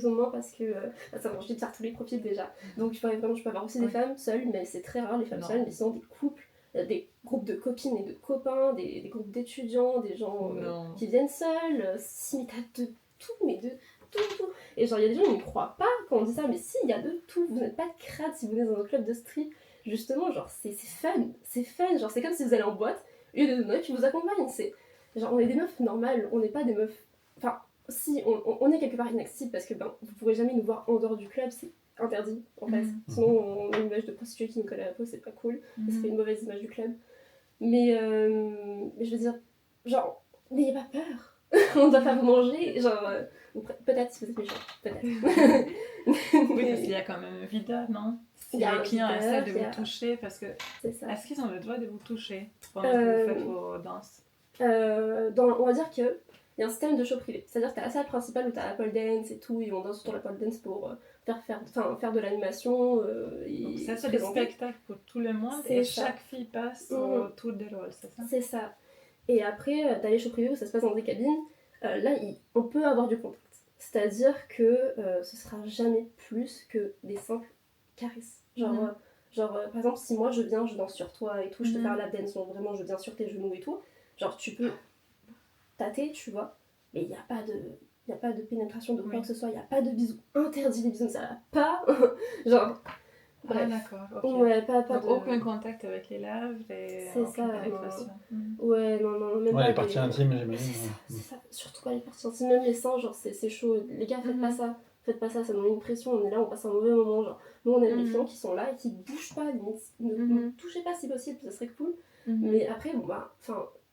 ou moins parce que ça m'envie de faire tous les profils déjà. Donc je peux avoir aussi des femmes seules, mais c'est très rare les femmes seules, mais sinon des couples, des groupes de copines et de copains, des groupes d'étudiants, des gens qui viennent seuls, si t'as de tout, mais de tout. Et genre il y a des gens qui ne croient pas quand on dit ça, mais si, il y a de tout, vous n'êtes pas crade si vous venez dans un club de street, justement, genre c'est fun, genre c'est comme si vous allez en boîte, et il y a des meufs qui vous accompagnent, genre on est des meufs normales, on n'est pas des meufs, enfin si on est quelque part inaccessible parce que vous pourrez jamais nous voir en dehors du club, c'est interdit en fait. Sinon on a une image de prostituée qui nous colle à la peau, c'est pas cool, et ça fait une mauvaise image du club. Mais je veux dire, genre, n'ayez pas peur, on ne doit pas vous manger, genre, ou peut-être si vous êtes méchant, peut-être. Oui, parce qu'il y a quand même un videur, non? Si Il y a les un clients videur, essaient de il y a- vous toucher, parce que C'est ça. est-ce qu'ils ont le droit de vous toucher pendant que vous faites vos danses? On va dire qu'il y a un système de show privé. C'est-à-dire que tu as la salle principale où tu as la pole dance et tout, ils vont danser sur la pole dance pour faire de l'animation. Donc ça, c'est des spectacles pour tout le monde C'est et ça. chaque fille passe au tour de rôle, c'est ça? C'est ça. Et après, tu as les shows privés où ça se passe dans des cabines. Là, on peut avoir du contact. C'est-à-dire que ce sera jamais plus que des simples caresses. Genre, par exemple, si moi je viens, je danse sur toi et tout, je te fais un lap dance, donc vraiment je viens sur tes genoux et tout, genre tu peux tâter, tu vois, mais il n'y a pas de pénétration de quoi que ce soit, il n'y a pas de bisous. Interdit les bisous, ça va pas. Genre, bref. Ah d'accord, ok. Ouais, pas Donc de... aucun contact avec les lèvres et C'est aucune ça, pénétration. Ouais, non, même Ouais, pas les parties intimes, j'imagine. C'est ça, surtout pas les parties intimes, même les seins, genre c'est chaud. Les gars, faites pas ça. Faites pas ça, ça nous met une pression, on est là, on passe un mauvais moment. Genre, nous on aime les clients qui sont là et qui bougent pas, ne touchez pas si possible, ça serait cool. Mais après,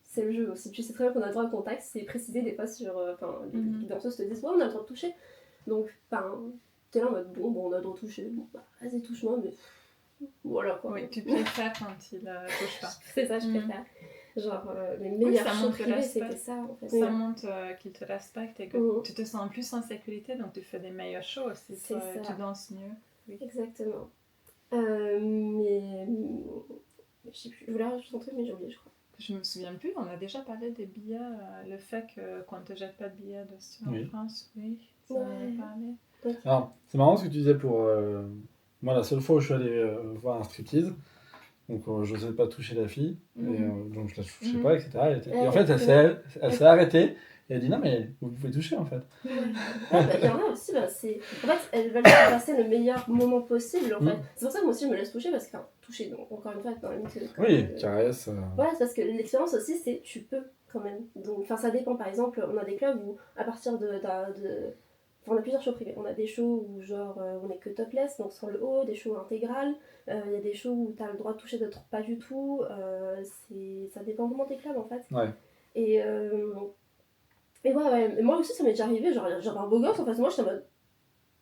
c'est le jeu aussi. Tu sais très bien qu'on a le droit au contact, c'est précisé des fois sur. Les danseuses te disent, ouais, on a le droit de toucher. Donc, t'es là en mode, bon, on a le droit de toucher, bon, vas-y, touche-moi, mais voilà quoi. Oui, tu préfères quand il touche pas. C'est ça, je préfère. Genre, les meilleurs shows privés, c'était ça en fait. Ça montre qu'ils te respectent et que tu te sens plus en sécurité, donc tu fais des meilleurs shows aussi. C'est ça. Tu danses mieux. Oui. Exactement. Mais. Je sais plus, je voulais rajouter un truc, mais j'ai oublié, je crois. Je me souviens plus, on a déjà parlé des billets, le fait qu'on ne te jette pas de billets dessus en France. Oui, ça en a parlé. Alors, c'est marrant ce que tu disais pour. Moi, la seule fois où je suis allé voir un striptease, donc je n'osais pas toucher la fille, et, donc je la touchais pas, etc. Et en fait, elle s'est arrêtée, et elle dit non, mais vous pouvez toucher en fait. Il y en a aussi, c'est. En fait, elles veulent faire passer le meilleur moment possible en fait. C'est pour ça que moi aussi je me laisse toucher, parce que, toucher, donc, encore une fois, dans la limite. Oui, caresse. Voilà, c'est parce que l'expérience aussi, c'est tu peux quand même. Donc, ça dépend, par exemple, on a des clubs où à partir de on a plusieurs shows privés. On a des shows où genre on est que topless, donc sur le haut, des shows intégrales. Il y a des shows où t'as le droit de toucher, d'autres pas du tout. Ça dépend vraiment des clubs en fait. Ouais. Et ouais. Et moi aussi ça m'est déjà arrivé, genre j'avais un beau gosse en face de moi, j'étais en mode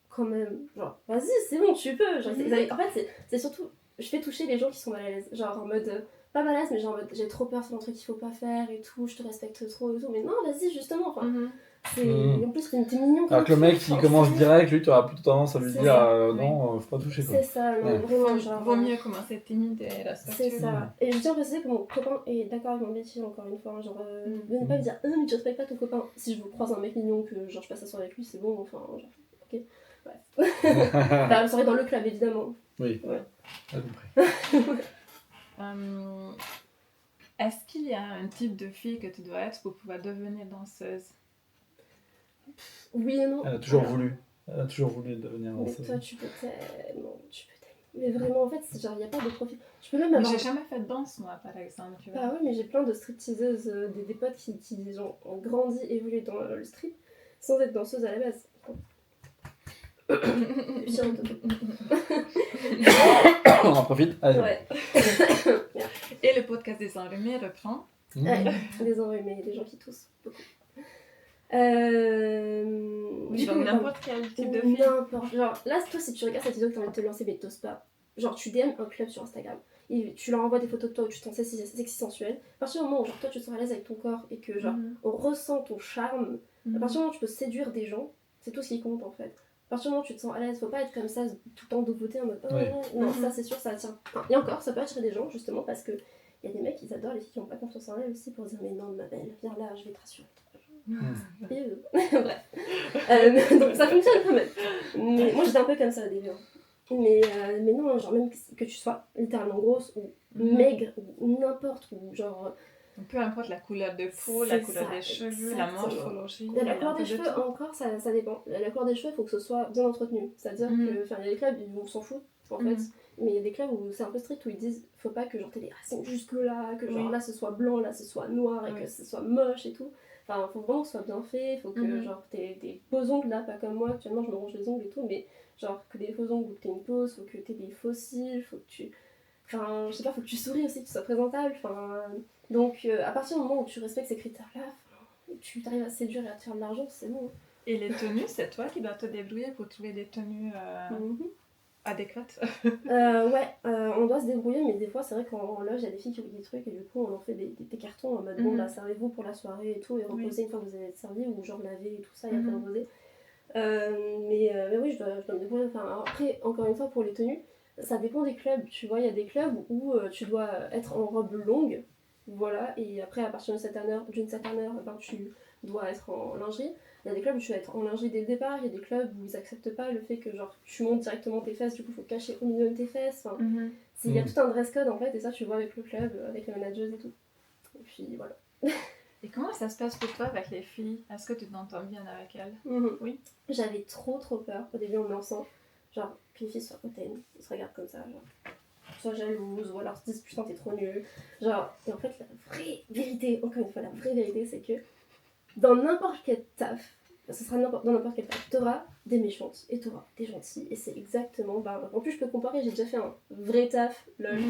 quand même, genre vas-y c'est bon tu peux. Genre, en fait c'est surtout, je fais toucher les gens qui sont mal à l'aise. Genre en mode, pas mal à l'aise mais genre en mode j'ai trop peur, c'est un truc qu'il faut pas faire et tout, je te respecte trop et tout. Mais non vas-y justement, enfin. En plus, t'es mignon. Alors que le mec, s'il commence direct, lui, tu auras plutôt tendance à lui dire non, faut pas toucher quoi. C'est ça, vraiment. Genre, vaut mieux commencer timide et respectueux. C'est ça. Et je tiens à préciser que mon copain est d'accord avec mon métier, encore une fois. Genre, venez pas me dire, mais tu respectes pas ton copain. Si je vous croise un mec mignon, que genre je passe la soirée avec lui, c'est bon, enfin, genre, ok. Bref. Enfin, la soirée dans le club, évidemment. Oui, ouais. J'ai compris. Est-ce qu'il y a un type de fille que tu dois être pour pouvoir devenir danseuse? Oui et non. Elle a toujours voulu devenir danseuse. Mais toi, tu peux tellement. Mais vraiment, en fait, c'est genre, il n'y a pas de profil. Tu peux même avoir. J'ai jamais fait de danse, moi, par exemple. Tu vois. Bah ouais, mais j'ai plein de stripteaseuses, des potes qui ont grandi, évolué dans le strip, sans être danseuses à la base. On en profite. Allez. Ouais. Et le podcast des enrhumés reprend. Ouais, des enrhumés, des gens qui toussent beaucoup. Donc n'importe quel type de fille. N'importe. Genre, là, toi, si tu regardes cette vidéo que t'as envie de te lancer, mais t'oses pas. Genre, tu DM un club sur Instagram. Et tu leur envoies des photos de toi où tu te sens sexy sensuel. À partir du moment où genre, toi tu te sens à l'aise avec ton corps et que genre on ressent ton charme, à partir du moment où tu peux séduire des gens, c'est tout ce qui compte en fait. À partir du moment où tu te sens à l'aise, faut pas être comme ça tout le temps de beauté en mode non, ça c'est sûr, ça attire. Enfin, et encore, ça peut attirer des gens justement parce que y a des mecs, ils adorent les filles qui ont pas confiance en elles aussi pour dire mais non, ma belle, viens là, je vais te rassurer. Bref. Donc ça fonctionne quand même. Mais moi j'étais un peu comme ça au début. Mais non, genre même que tu sois littéralement grosse ou maigre ou n'importe, ou genre. Peu importe la couleur de peau, la couleur des cheveux, la morphologie. La couleur des cheveux, encore, ça dépend. La couleur des cheveux, il faut que ce soit bien entretenu. C'est-à-dire que, il y a des clubs où on s'en fout, en fait. Mais il y a des clubs où c'est un peu strict, où ils disent faut pas que genre t'aies des racines jusque là, que genre là ce soit blanc, là ce soit noir, et que ce soit moche et tout. Enfin, faut vraiment que ce soit bien fait, faut que genre t'aies des beaux ongles là, pas comme moi, actuellement je me ronge les ongles et tout, mais genre que des faux ongles ou que t'aies une pose, faut que t'aies des faux cils, faut que tu. Enfin, je sais pas, faut que tu souris aussi, que tu sois présentable. Enfin, donc à partir du moment où tu respectes ces critères-là, tu arrives à séduire et à te faire de l'argent, c'est bon. Et les tenues, c'est toi qui dois te débrouiller pour trouver des tenues adéquates. Ouais, on doit se débrouiller, mais des fois, c'est vrai qu'en loge, il y a des filles qui ont des trucs et du coup, on en fait des cartons en mode bon, bah, servez-vous pour la soirée et tout, et reposez une fois que vous avez servi, ou genre laver et tout ça, et après reposer. Mais oui, je dois me débrouiller. Enfin, après, encore une fois, pour les tenues, ça dépend des clubs. Tu vois, il y a des clubs où tu dois être en robe longue, voilà, et après, à partir d'une certaine heure, ben, tu dois être en lingerie. Il y a des clubs où tu vas être en lingerie dès le départ, il y a des clubs où ils acceptent pas le fait que genre tu montes directement tes fesses, du coup, il faut cacher au minimum tes fesses. Enfin, il y a tout un dress code en fait, et ça, tu vois avec le club, avec les managers et tout. Et puis voilà. Et comment ça se passe pour toi avec les filles? Est-ce que tu t'entends bien avec elles? Oui. J'avais trop peur au début en me lançant. Genre, que les filles soient hautaines, ils se regardent comme ça, genre, soient jalouses, ou alors se disent putain t'es trop nul. Genre, et en fait, la vraie vérité, encore une fois, la vraie vérité, c'est que dans n'importe quel taf, ce sera dans n'importe quel taf, t'auras des méchantes et t'auras des gentils, et c'est exactement. Bah, en plus, je peux comparer, j'ai déjà fait un vrai taf, lol.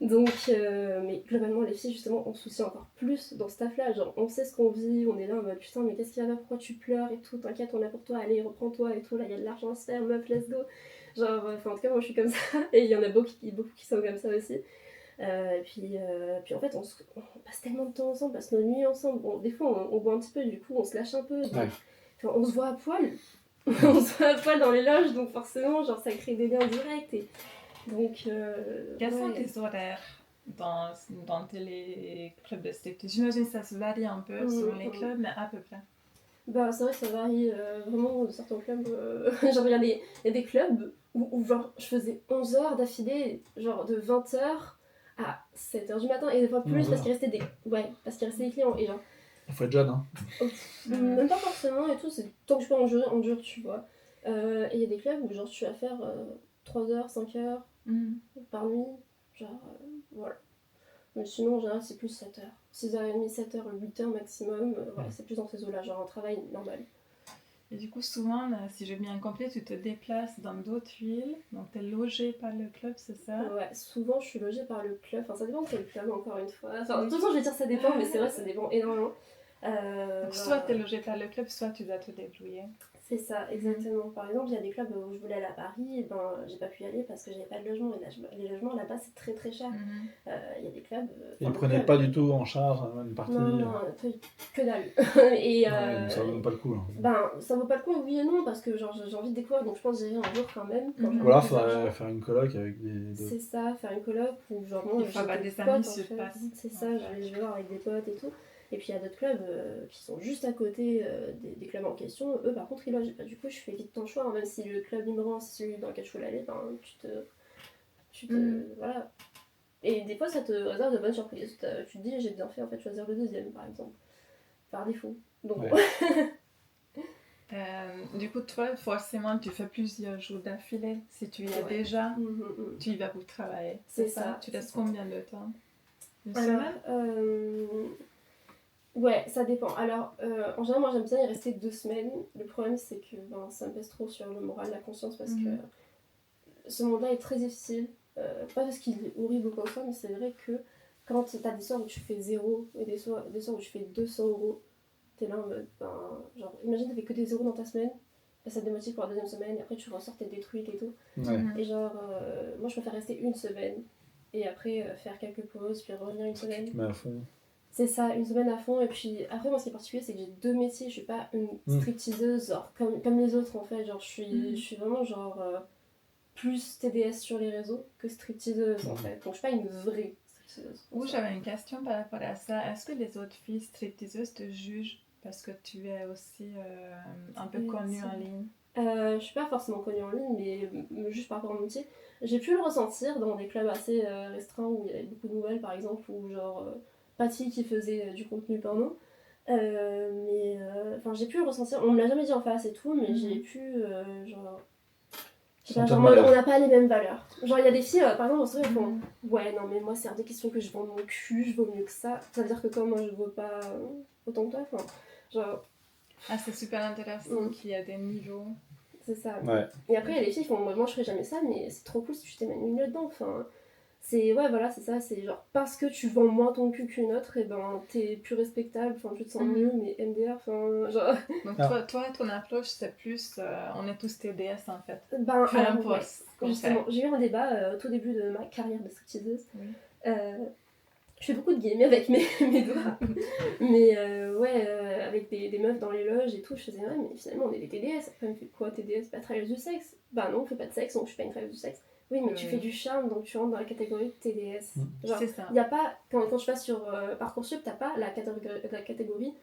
Donc, mais globalement, les filles, justement, on se soucie encore plus dans ce taf-là. Genre, on sait ce qu'on vit, on est là en mode putain, mais qu'est-ce qu'il y a, pourquoi tu pleures et tout, t'inquiète, on est là pour toi, allez, reprends-toi et tout, là, il y a de l'argent à se faire, meuf, let's go. Genre, enfin, en tout cas, moi, je suis comme ça, et il y en a beaucoup qui sont comme ça aussi. Puis en fait, on passe tellement de temps ensemble, on passe nos nuits ensemble. Bon, des fois, on boit un petit peu, du coup, on se lâche un peu. Donc, enfin, on se voit à poil. On se voit à poil dans les loges, donc forcément, genre, ça crée des liens directs. Et donc, quels sont tes horaires dans les clubs de striptease? J'imagine que ça se varie un peu selon les clubs, mais à peu près. Bah, c'est vrai que ça varie vraiment de certains clubs. Genre, il y a des clubs où genre, je faisais 11 heures d'affilée, genre de 20h à 7h du matin, et des fois plus parce qu'il restait des clients. Et genre, il faut être jeune, hein. Même pas forcément et tout, c'est tant que je peux en dur, tu vois. Et il y a des clubs où genre tu vas faire 3h, 5h par nuit, genre voilà. Mais sinon en général c'est plus 7h. 6h30, 7h, 8h maximum, voilà, c'est plus dans ces eaux-là, genre un travail normal. Et du coup, souvent, si j'ai bien compris, tu te déplaces dans d'autres villes, donc tu es logé par le club, c'est ça? Ouais, souvent je suis logée par le club, enfin ça dépend de quel club encore une fois. Enfin, de toute façon je vais dire ça dépend, mais c'est vrai ça dépend énormément. Donc, soit tu es logé par le club, soit tu dois te débrouiller. C'est ça, exactement. Par exemple, il y a des clubs où je voulais aller à Paris, et ben j'ai pas pu y aller parce que j'avais pas de logement. Et les logements là-bas c'est très très cher. Il y a des clubs. Ils prenaient pas du tout en charge une partie. Non, que dalle. Et ça vaut pas le coup. Hein. Ben ça vaut pas le coup, oui et non, parce que genre j'ai envie de découvrir, donc je pense que j'irai un jour quand même. Ou alors faudrait faire une coloc avec des. C'est ça, faire une coloc ou genre il faut avoir des amis sur place. C'est ça, je vais voir avec des potes et tout. Et puis il y a d'autres clubs qui sont juste à côté des clubs en question. Eux par contre ils logent. Du coup je fais vite ton choix, hein. Même si le club numéro 1 c'est celui dans lequel je voulais aller, ben tu te voilà. Et des fois ça te réserve de bonnes surprises. Tu te dis j'ai bien fait en fait choisir le deuxième par exemple. Par défaut. Donc du coup toi forcément tu fais plusieurs jours d'affilée. Si tu y es déjà, tu y vas pour travailler. C'est ça. Tu restes combien de temps? Une semaine? Ouais, ça dépend. Alors, en général, moi j'aime bien y rester 2 semaines. Le problème, c'est que ça me pèse trop sur le moral, la conscience, parce que ce monde-là est très difficile. Pas parce qu'il est horrible ou quoi que ce soit, mais c'est vrai que quand t'as des soirs où tu fais 0 et des soirs où tu fais 200€, t'es là en mode, genre, imagine t'as fait que des 0 dans ta semaine, ça te démotive pour la deuxième semaine, et après tu ressors, t'es détruite et tout. Et genre, moi je préfère rester une semaine, et après faire quelques pauses, puis revenir une semaine. Mais à fond. C'est ça, une semaine à fond. Et puis après, moi, ce qui est particulier, c'est que j'ai 2 métiers. Je suis pas une stripteaseuse, genre comme les autres en fait. Genre, je suis vraiment genre plus TDS sur les réseaux que stripteaseuse en fait. Donc, je suis pas une vraie stripteaseuse. J'avais une question par rapport à ça. Est-ce que les autres filles stripteaseuses te jugent parce que tu es aussi un peu connue en ligne? Je suis pas forcément connue en ligne, mais juste par rapport à mon métier. J'ai pu le ressentir dans des clubs assez restreints où il y avait beaucoup de nouvelles, par exemple, ou genre. Patty qui faisait du contenu porno. J'ai pu le ressentir, on me l'a jamais dit en face et tout, mais j'ai Genre, tellement on l'air. n'a pas les mêmes valeurs. Genre, il y a des filles, par exemple, en story, elles font ouais, non, mais moi, c'est hors des questions que je vends mon cul, je vaux mieux que ça. Ça veut dire que comme moi, je vaux pas autant que toi, enfin, genre, Ah, c'est super intéressant qu'il y a des niveaux. c'est ça. Ouais. Et après, il y a des filles qui font moi, je ferais jamais ça, mais c'est trop cool si tu t'émanues là-dedans. Enfin, c'est, ouais, voilà, c'est ça, c'est genre, parce que tu vends moins ton cul qu'une autre, et ben, t'es plus respectable, enfin, tu te sens mieux, mais MDR, enfin, genre. Donc, Ah. toi, ton approche, c'est plus. On est tous TDS en fait. Ben, Peu alors, importe ouais, ce qu'on justement, fait. j'ai eu un débat au tout début de ma carrière de stripteaseuse. Oui. Je fais beaucoup de gaming avec mes doigts, mais ouais, avec des meufs dans les loges et tout, je faisais ouais, mais finalement on est des TDS. Après, on fait quoi TDS? Pas travailleuse du sexe? Bah non, on fait pas de sexe, donc je suis pas une travailleuse du sexe. Oui, mais tu fais du charme, donc tu rentres dans la catégorie de TDS. Genre, c'est ça. y a pas, quand je passe sur Parcoursup, t'as pas la catégorie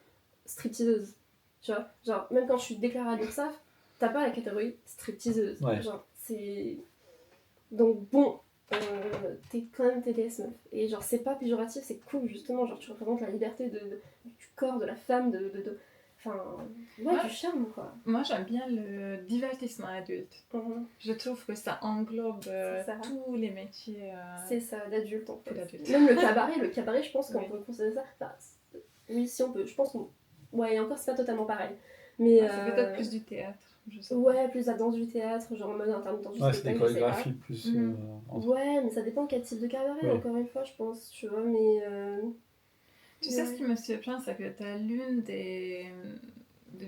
stripteaseuse. Tu vois, genre, même quand je suis déclarée à l'URSSAF, t'as pas la catégorie stripteaseuse. Ouais. Genre, c'est. Donc bon, t'es quand même TDS meuf. Et genre, c'est pas péjoratif, c'est cool justement. Genre, tu représentes la liberté du corps, de la femme, Enfin, ouais, du charme quoi. Moi, j'aime bien le divertissement adulte. Mhm. Je trouve que ça englobe C'est ça. tous les métiers. C'est ça, d'adulte en fait. D'adulte. Même le cabaret, je pense qu'on Oui. peut considérer ça. Enfin, oui, si on peut, je pense qu'on. Ouais, et encore, c'est pas totalement pareil. Mais. C'est peut-être plus du théâtre. Je sais Ouais, plus la danse du théâtre, genre en mode intermittent du Ouais, c'est spectacle. des je sais pas. chorégraphies plus. Ouais, mais ça dépend quel type de cabaret, Oui. encore une fois, je pense, tu vois, mais. Tu sais, ce qui me surprend, c'est que tu as l'une des.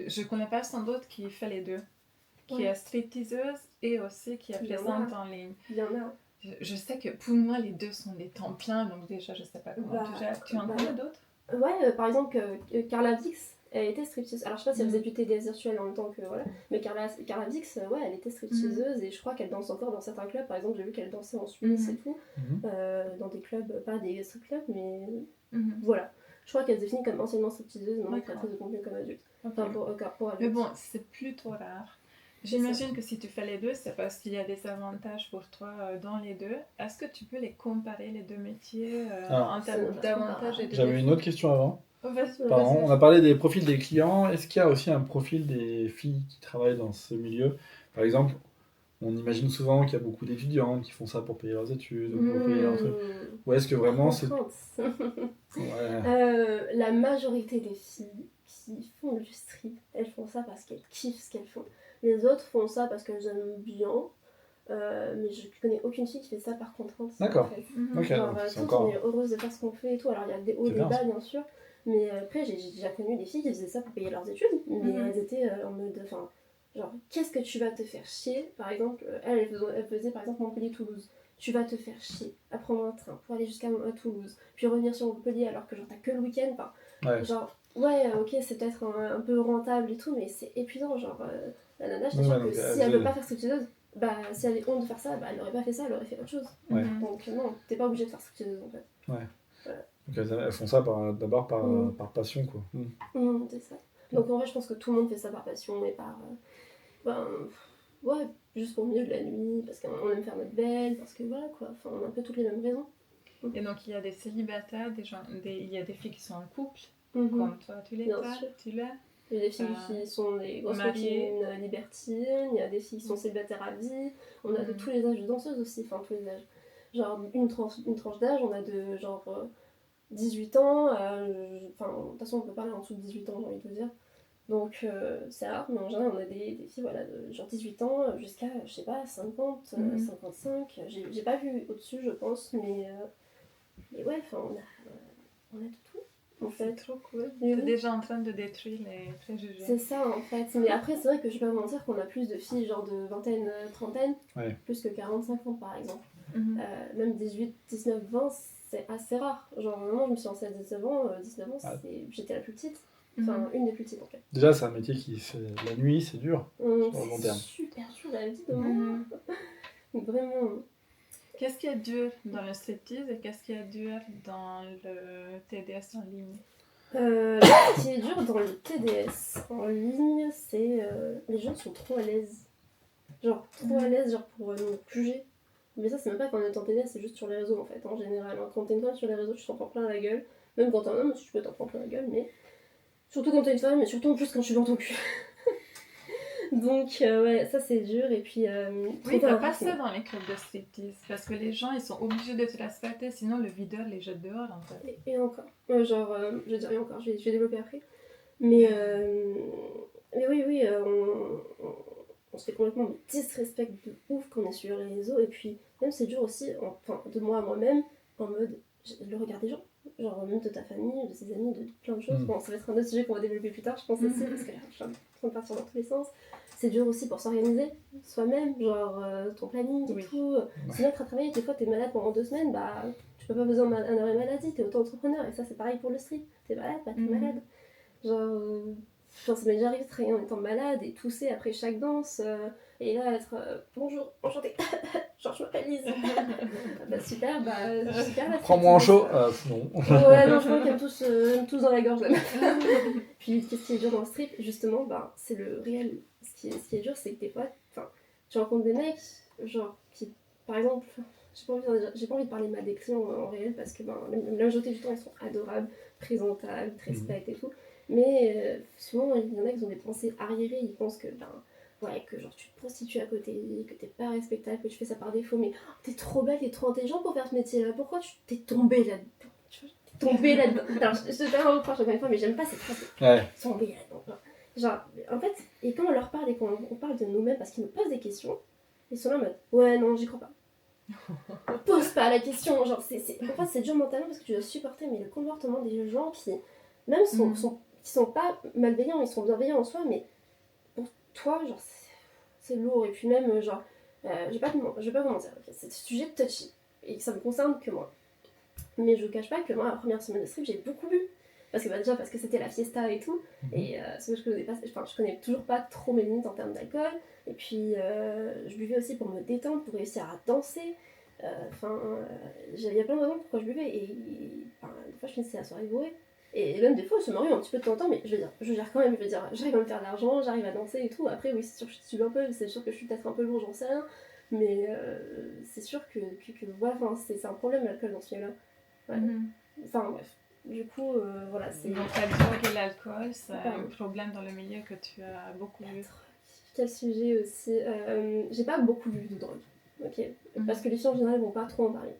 Je connais personne d'autre qui fait les deux. Qui est stripteaseuse et aussi qui est Il y en a. présente en ligne. Il y en a. Je sais que pour moi, les deux sont des temps pleins, donc déjà, je sais pas comment tu gères. Tu en connais d'autres? Ouais, par exemple, Carla Vix, elle était stripteaseuse. Alors, je sais pas si elle faisait du TDS virtuel en même temps que. Voilà. Mais Carla Vix, ouais, elle était stripteaseuse et je crois qu'elle danse encore dans certains clubs. Par exemple, j'ai vu qu'elle dansait en Suisse et tout. Dans des clubs, pas des strip clubs, mais. Voilà. Je crois qu'elle se définit comme anciennement stripteaseuse, maintenant créatrice de contenu comme adulte. Enfin, pour adulte. Mais bon, c'est plutôt rare. J'imagine que si tu fais les deux, c'est parce qu'il y a des avantages pour toi dans les deux. Est-ce que tu peux les comparer, les deux métiers, en termes d'avantages et de J'avais défauts? une autre question avant. Vas-y. Pardon, on a parlé des profils des clients. Est-ce qu'il y a aussi un profil des filles qui travaillent dans ce milieu? Par exemple, on imagine souvent qu'il y a beaucoup d'étudiantes qui font ça pour payer leurs études, ou pour payer leurs trucs. Ou est-ce que vraiment c'est... Ouais. La majorité des filles qui font du strip, elles font ça parce qu'elles kiffent ce qu'elles font. Les autres font ça parce qu'elles aiment bien. Mais je connais aucune fille qui fait ça par contrainte. D'accord. En fait. Ok, Genre, c'est toutes, encore... on est heureuse de faire ce qu'on fait et tout. Alors il y a des hauts, C'est des bien, bas ça. bien sûr. Mais après j'ai déjà connu des filles qui faisaient ça pour payer leurs études. Mais elles étaient en mode... Enfin, genre, qu'est-ce que tu vas te faire chier? Par exemple, elle faisait par exemple Montpellier-Toulouse. Tu vas te faire chier à prendre un train pour aller jusqu'à Toulouse, puis revenir sur Montpellier alors que genre t'as que le week-end. Enfin, Ouais. genre, ouais, ok, c'est peut-être un peu rentable et tout, mais c'est épuisant. Genre, la nana, je t'assure que si elle veut pas faire stripteaseuse, bah si elle est honte de faire ça, bah elle aurait pas fait ça, elle aurait fait autre chose. Ouais. Donc non, t'es pas obligé de faire stripteaseuse en fait. Ouais. Voilà. Donc elles font ça d'abord par passion, quoi. C'est ça. Donc en vrai, je pense que tout le monde fait ça par passion et par... ouais, juste pour le milieu de la nuit, parce qu'on aime faire notre belle, parce que voilà quoi, enfin on a un peu toutes les mêmes raisons. Et donc il y a des célibataires, il y a des filles qui sont en couple, comme toi, tu l'es. Il y a des filles qui sont des grosses copines libertines, il y a des filles qui sont célibataires à vie, on a de tous les âges de danseuses aussi, enfin tous les âges. Genre une tranche d'âge, on a de genre 18 ans, enfin de toute façon on peut parler en dessous de 18 ans, j'ai envie de te dire. Donc c'est rare, mais en général on a des filles voilà, de genre 18 ans jusqu'à, je sais pas, 50, 55. J'ai pas vu au-dessus, je pense, mais ouais, enfin on a de tout. En fait. C'est trop cool. T'es déjà en train de détruire les préjugés. C'est ça en fait. Mais après, c'est vrai que je vais pas vous mentir qu'on a plus de filles genre de vingtaine, trentaine, plus que 40-50 par exemple. Même 18, 19, 20, c'est assez rare. Genre, vraiment, je me suis lancée à 19 ans, j'étais la plus petite. Enfin, une des plus petites en fait. Déjà, c'est un métier qui fait la nuit, c'est dur. C'est super dur la vie de moi. Vraiment. Qu'est-ce qui est dur dans le striptease et qu'est-ce qui est dur dans le TDS en ligne? Ce qui est dur dans le TDS en ligne, c'est les gens sont trop à l'aise. Genre, trop à l'aise, genre pour nous juger. Mais ça, c'est même pas quand on est en TDS, c'est juste sur les réseaux en fait, en général. Quand t'es une femme sur les réseaux, tu t'en prends plein la gueule. Même quand t'es un homme, tu peux t'en prendre plein la gueule, mais surtout quand t'es une femme, mais surtout en plus quand je suis dans ton cul. Donc, ouais, ça c'est dur. Et puis, Oui, t'as pas ça dans les clubs de striptease, parce que les gens, ils sont obligés de te respecter, sinon le videur les jette dehors, en fait. Et encore. Genre, je dirais encore, je vais développer après. Mais oui, oui, on se fait complètement disrespect de ouf quand on est sur les réseaux. Et puis, même c'est dur aussi, enfin, de moi à moi-même, en mode le regard des gens. Genre, même de ta famille, de ses amis, de plein de choses. Bon, ça va être un autre sujet qu'on va développer plus tard, je pense aussi, parce que là, je suis en train de partir dans tous les sens. C'est dur aussi pour s'organiser soi-même, genre ton planning et tout. Se mettre à travailler, des fois t'es malade pendant 2 semaines, bah tu peux pas besoin d'un arrêt maladie, t'es auto-entrepreneur. Et ça, c'est pareil pour le strip. T'es malade, bah t'es malade. Genre, ça m'est déjà arrivé de travailler en étant malade et tousser après chaque danse. Et là, être bonjour, enchantée, genre je m'appelle Lise. Bah super, bah super. Prends-moi en chaud. Non. Ouais, non, je vois qu'ils aiment tous dans la gorge là. Puis qu'est-ce qui est dur dans le strip, justement, bah c'est le réel. Ce qui est dur, c'est que des fois, tu rencontres des mecs, genre, qui, par exemple, j'ai pas envie de parler mal des clients en réel parce que la majorité du temps, ils sont adorables, présentables, ils te respectent et tout. Mais souvent, il y en a qui ont des pensées arriérées, ils pensent que, ouais, que genre tu te prostitues à côté, que t'es pas respectable, que tu fais ça par défaut, mais t'es trop belle, t'es trop intelligente pour faire ce métier-là, pourquoi t'es tombée là-dedans? T'es tombée là-dedans. Alors, je te fais un reproche encore une fois, mais j'aime pas cette phrase. Ouais. Tombée là-dedans. Genre, en fait, et quand on leur parle et qu'on parle de nous-mêmes parce qu'ils nous posent des questions, ils sont là en mode, ouais, non, j'y crois pas. Pose pas la question, genre, en fait, c'est dur mentalement parce que tu dois supporter, mais le comportement des gens qui, même, qui sont pas malveillants, ils sont bienveillants en soi, mais pour toi, genre, c'est lourd. Et puis même, genre, je vais pas vous mentir, okay, c'est un sujet touchy, et que ça me concerne que moi. Mais je vous cache pas que moi, la première semaine de strip, j'ai beaucoup bu. Parce que déjà, parce que c'était la fiesta et tout, et c'est parce que je connais toujours pas trop mes limites en termes d'alcool, et puis je buvais aussi pour me détendre, pour réussir à danser. Il y a plein de raisons pourquoi je buvais, et des fois je finissais la soirée bourrée. Et même des fois, je me m'arrive un petit peu de temps en temps, mais je veux dire, je gère quand même, j'arrive à me faire de l'argent, j'arrive à danser et tout. Après, oui, c'est sûr que je suis un peu, c'est sûr que je suis peut-être un peu lourd, j'en sais rien, mais c'est sûr que ouais, c'est un problème l'alcool dans ce milieu-là. Ouais. Enfin, bref. Du coup, voilà, c'est... Donc la drogue et l'alcool, c'est un problème dans le milieu que tu as beaucoup vu. Quel sujet aussi. J'ai pas beaucoup vu de drogue, ok, parce que les filles en général vont pas trop en parler.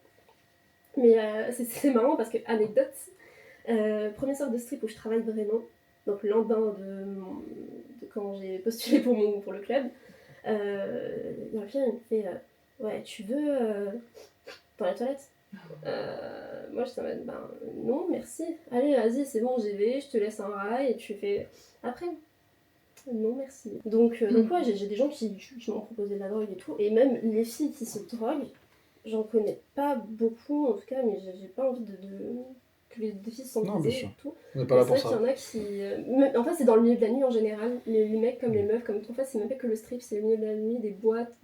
Mais c'est marrant parce que, anecdote, premier soir de strip où je travaille vraiment, donc le lendemain de quand j'ai postulé pour le club, il y a un fille, elle me fait ouais, tu veux dans la toilette? Moi je t'en non merci, allez vas-y c'est bon j'y vais, je te laisse un rail et tu fais après. Non merci. Donc ouais, j'ai des gens qui m'ont proposé de la drogue et tout, et même les filles qui se droguent, j'en connais pas beaucoup en tout cas, mais j'ai pas envie que les filles se sentent visées et tout. On n'est pas là pour ça. C'est vrai qu'il y en a qui... en fait c'est dans le milieu de la nuit en général, les mecs comme les meufs, comme en fait c'est même pas que le strip, c'est le milieu de la nuit, des boîtes,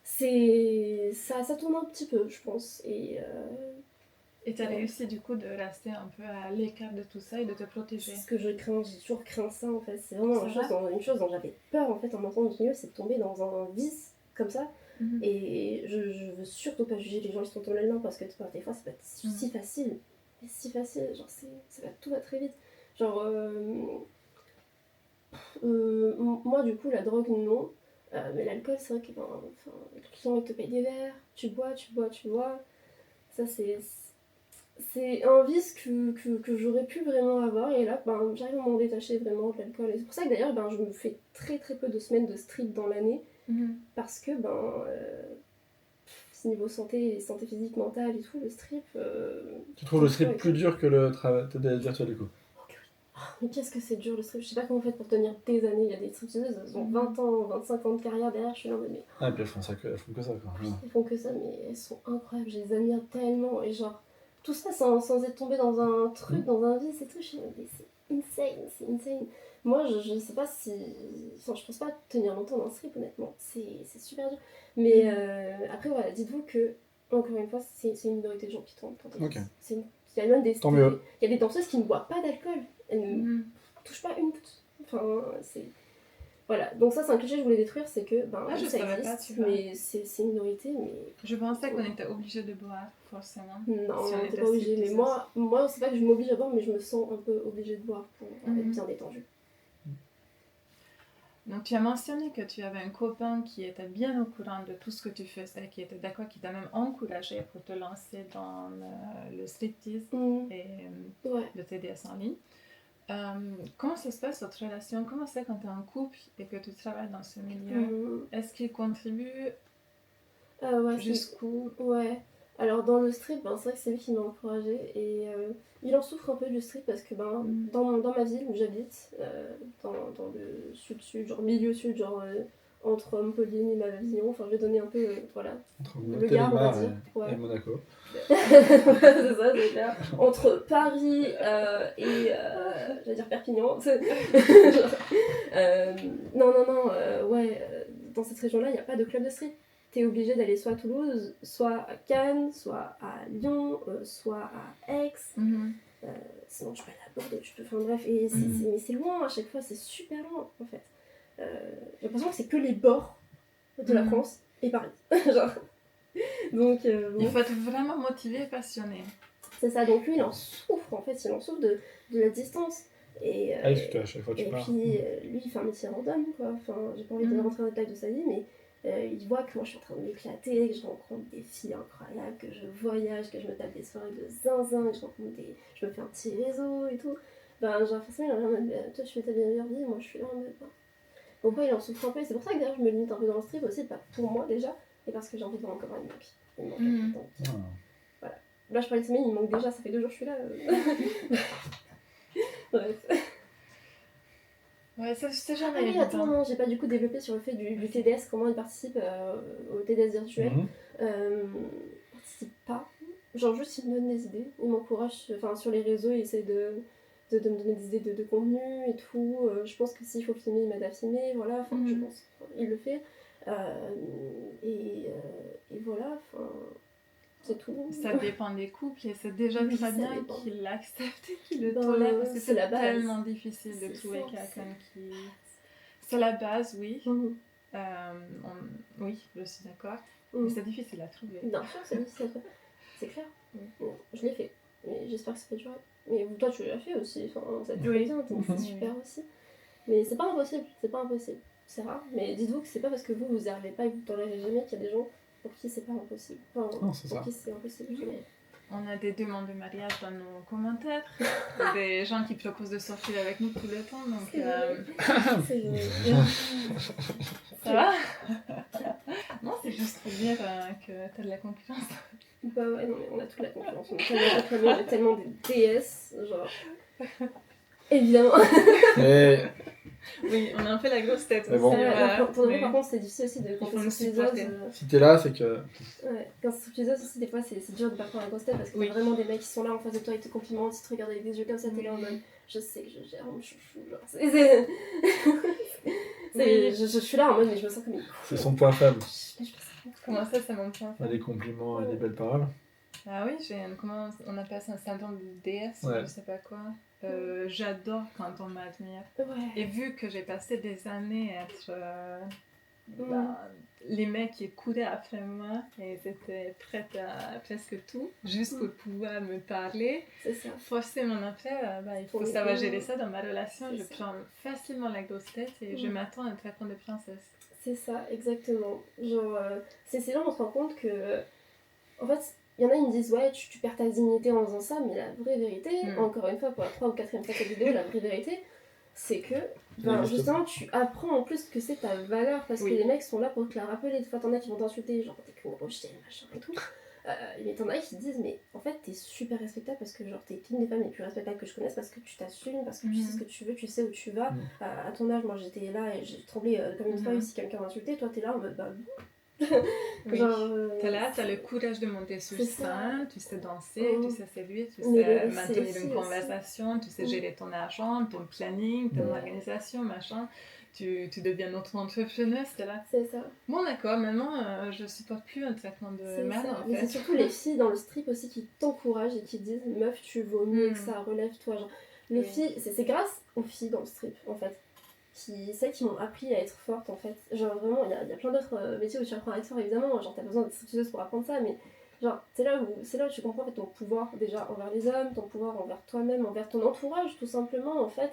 ça tourne un petit peu je pense, et t'as réussi du coup de rester un peu à l'écart de tout ça et de te protéger. C'est ce que je crains, j'ai toujours craint ça en fait, c'est vraiment une chose dont j'avais peur en fait en entrant dans ce milieu, c'est de tomber dans un vice comme ça. Et je veux surtout pas juger les gens qui sont tombés là-dedans parce que des fois ça peut être si facile, mais si facile, genre tout va très vite. Genre moi du coup la drogue non, mais l'alcool c'est vrai que les clients ils te payent des verres, tu bois, ça c'est un vice que j'aurais pu vraiment avoir, et là j'arrive à m'en détacher vraiment de l'alcool, et c'est pour ça que d'ailleurs je me fais très très peu de semaines de strip dans l'année, parce que niveau santé physique, mentale et tout, le strip... Tu trouves le strip plus dur que le travail virtuel du coup? Mais qu'est-ce que c'est dur le strip, je sais pas comment on fait pour tenir des années, il y a des stripteaseuses, elles ont 20 ans, 25 ans de carrière derrière, je suis là en mode mais... Ah et puis elles font que ça quoi. Elles font que ça, mais elles sont incroyables, je les admire tellement, et genre, tout ça sans être tombé dans un truc, dans un vice et tout, je suis là, mais c'est insane. Moi je sais pas si... Enfin je pense pas tenir longtemps dans un strip honnêtement, c'est super dur. Mais après voilà, dites-vous que, encore une fois, c'est une minorité de gens qui tombent. Ok. Il y a même il y a des danseuses qui ne boivent pas d'alcool, elles ne touchent pas une goutte. Enfin, c'est... Voilà, donc ça c'est un cliché que je voulais détruire, c'est que je ça savais existe, pas, mais c'est une minorité, mais... Je pensais qu'on était obligé de boire, forcément. Non, si on n'était pas obligé, mais moi c'est pas que je m'oblige à boire, mais je me sens un peu obligée de boire pour être bien détendue. Donc tu as mentionné que tu avais un copain qui était bien au courant de tout ce que tu faisais, qui était d'accord, qui t'a même encouragé pour te lancer dans le striptease et le TDS en ligne. Comment ça se passe votre relation? Comment c'est quand tu es en couple et que tu travailles dans ce milieu? Est-ce qu'il contribue jusqu'où? Ouais. Alors dans le strip, c'est vrai que c'est lui qui m'a encouragée et il en souffre un peu du strip parce que dans ma ville où j'habite, dans le sud-sud, genre milieu sud, genre entre Montpellier et Malavignon, enfin je vais donner un peu, voilà, entre le Gard on va dire. Et Monaco. C'est ça, c'est clair. Entre Paris et j'allais dire Perpignan. Dans cette région-là, il n'y a pas de club de street. T'es obligé d'aller soit à Toulouse, soit à Cannes, soit à Lyon, soit à Aix. Sinon, tu peux aller à Bordeaux, tu peux. Enfin bref, et mais c'est loin à chaque fois, c'est super loin en fait. J'ai l'impression que c'est que les bords de la France et Paris. Genre. Donc, il faut être vraiment motivé et passionné. C'est ça, donc lui il en souffre en fait, il en souffre de la distance. Et, parce qu'à chaque fois tu pars. Puis lui il fait un métier random quoi, enfin j'ai pas envie de rentrer dans le détail de sa vie, mais il voit que moi je suis en train de m'éclater, que je rencontre des filles incroyables, que je voyage, que je me tape des soirées de zinzin, que je me fais un petit réseau et tout. Genre forcément il est en mode, toi tu fais ta meilleure vie, moi je suis là en mode, donc ouais il en souffre un peu, et c'est pour ça que d'ailleurs je me limite un peu dans le strip aussi, pas pour moi déjà, et parce que j'ai envie de voir encore un manque. Il me manque voilà. Là je parlais de semaine, il me manque déjà, ça fait 2 jours que je suis là. Bref. Ouais, ça c'est jamais évident. Attends, non, j'ai pas du coup développé sur le fait du TDS, comment il participe au TDS virtuel. Participe pas. Genre juste il me donne des idées, il m'encourage, enfin sur les réseaux, il essaie de me donner des idées de contenu et tout. Je pense que s'il faut filmer, il m'aide à filmer, voilà, enfin je pense, il le fait. Et voilà, enfin... C'est tout. Ça dépend des couples et c'est déjà très bien qu'il l'accepte et qu'il le tolère parce que c'est tellement difficile de trouver quelqu'un qui... C'est la base, oui. Oui, je suis d'accord. Mais c'est difficile à trouver. Bien sûr, c'est difficile à trouver. C'est clair. Je l'ai fait. Mais j'espère que ça peut durer. Mais toi, tu l'as fait aussi. Enfin, ça te fait bien, c'est super aussi. Mais c'est pas impossible. C'est pas impossible. C'est rare. Mais dites-vous que c'est pas parce que vous n'y arrivez pas et que vous tolérez jamais qu'il y a des gens pour qui c'est pas impossible. Enfin, non, c'est pour ça. qui c'est impossible. On a des demandes de mariage dans nos commentaires, des gens qui proposent de sortir avec nous tout le temps, donc... C'est vrai. Ça va? Non, c'est juste pour dire que t'as de la concurrence. Bah ouais, non mais on a toute la concurrence, on a tellement des DS, genre... Évidemment. Oui, on a un peu la grosse tête. Mais bon. Pour par contre, c'est difficile aussi de... Quand on si t'es là, c'est que... Ouais, quand c'est stripteaseuse aussi, des fois, c'est dur de pas prendre la grosse tête parce que t'as vraiment des mecs qui sont là en face de toi, ils te complimentent, ils te regardent avec des yeux comme ça, t'es là en mode... Je sais que je gère mon chouchou, genre... Je suis là en mode, mais je me sens comme une... C'est son point faible. Comment ça, c'est mon point faible? Des compliments et des belles paroles. Ah oui, comment on appelle ça, un syndrome de DS, je sais pas quoi. J'adore quand on m'admire. Et vu que j'ai passé des années à être les mecs qui couraient après moi et ils étaient prêts à presque tout, juste pour pouvoir me parler, forcément après, il faut savoir gérer ça dans ma relation. Je prends facilement la grosse tête et je m'attends à un traitement de princesse. C'est ça, exactement. Genre, c'est là où on se rend compte que, en fait, il y en a qui me disent, ouais, tu perds ta dignité en faisant ça, mais la vraie vérité, encore une fois, pour la 3 ou 4e fois cette vidéo, la vraie vérité, c'est que, justement, tu apprends en plus que c'est ta valeur, parce que les mecs sont là pour te la rappeler. Des fois, t'en as qui vont t'insulter, genre, t'es qu'une grosse chienne, machin et tout. Mais t'en as qui te disent, mais en fait, t'es super respectable parce que, genre, t'es l'une des femmes les plus respectables que je connaisse, parce que tu t'assumes, parce que tu sais ce que tu veux, tu sais où tu vas. À ton âge, moi, j'étais là et j'ai tremblé comme une feuille si quelqu'un m'insultait. Toi, t'es là en mode, t'es là, t'as le courage de monter sur scène, tu sais danser, tu sais séduire, tu sais maintenir une conversation, tu sais gérer ton argent, ton planning, ton organisation, machin. Tu deviens notre entrepreneuse, t'es là. C'est ça. Bon d'accord, maintenant je supporte plus un traitement de merde en fait. Mais c'est surtout les filles dans le strip aussi qui t'encouragent et qui disent meuf tu vaux mieux que ça, relève-toi. Genre. Les filles, c'est grâce aux filles dans le strip en fait. Celles qui m'ont appris à être forte en fait. Genre vraiment, il y a plein d'autres métiers où tu apprends à être forte évidemment, genre t'as besoin d'être stripteaseuse pour apprendre ça, mais genre c'est là où tu comprends en fait ton pouvoir déjà envers les hommes, ton pouvoir envers toi-même, envers ton entourage tout simplement en fait.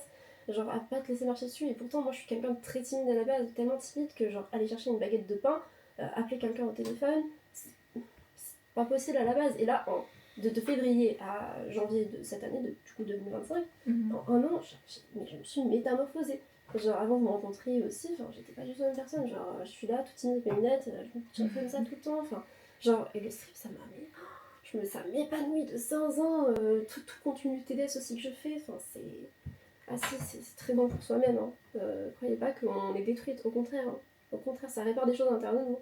genre à pas te laisser marcher dessus. Et pourtant, moi je suis quelqu'un de très timide à la base, tellement timide que genre aller chercher une baguette de pain, appeler quelqu'un au téléphone, c'est pas possible à la base. Et là, de février à janvier de cette année, du coup 2025, en un an, je me suis métamorphosée. Genre avant de me rencontrer aussi, j'étais pas du tout la même personne. Genre je suis là, toute timide avec mes lunettes, je me tiens comme ça tout le temps. Enfin, genre, et le strip, ça m'a mis. Ça m'épanouit de 15 ans, tout contenu TDS aussi que je fais, enfin c'est très bon pour soi-même. Hein. Croyez pas qu'on est détruite, au contraire. Hein. Au contraire, ça répare des choses intérieurement.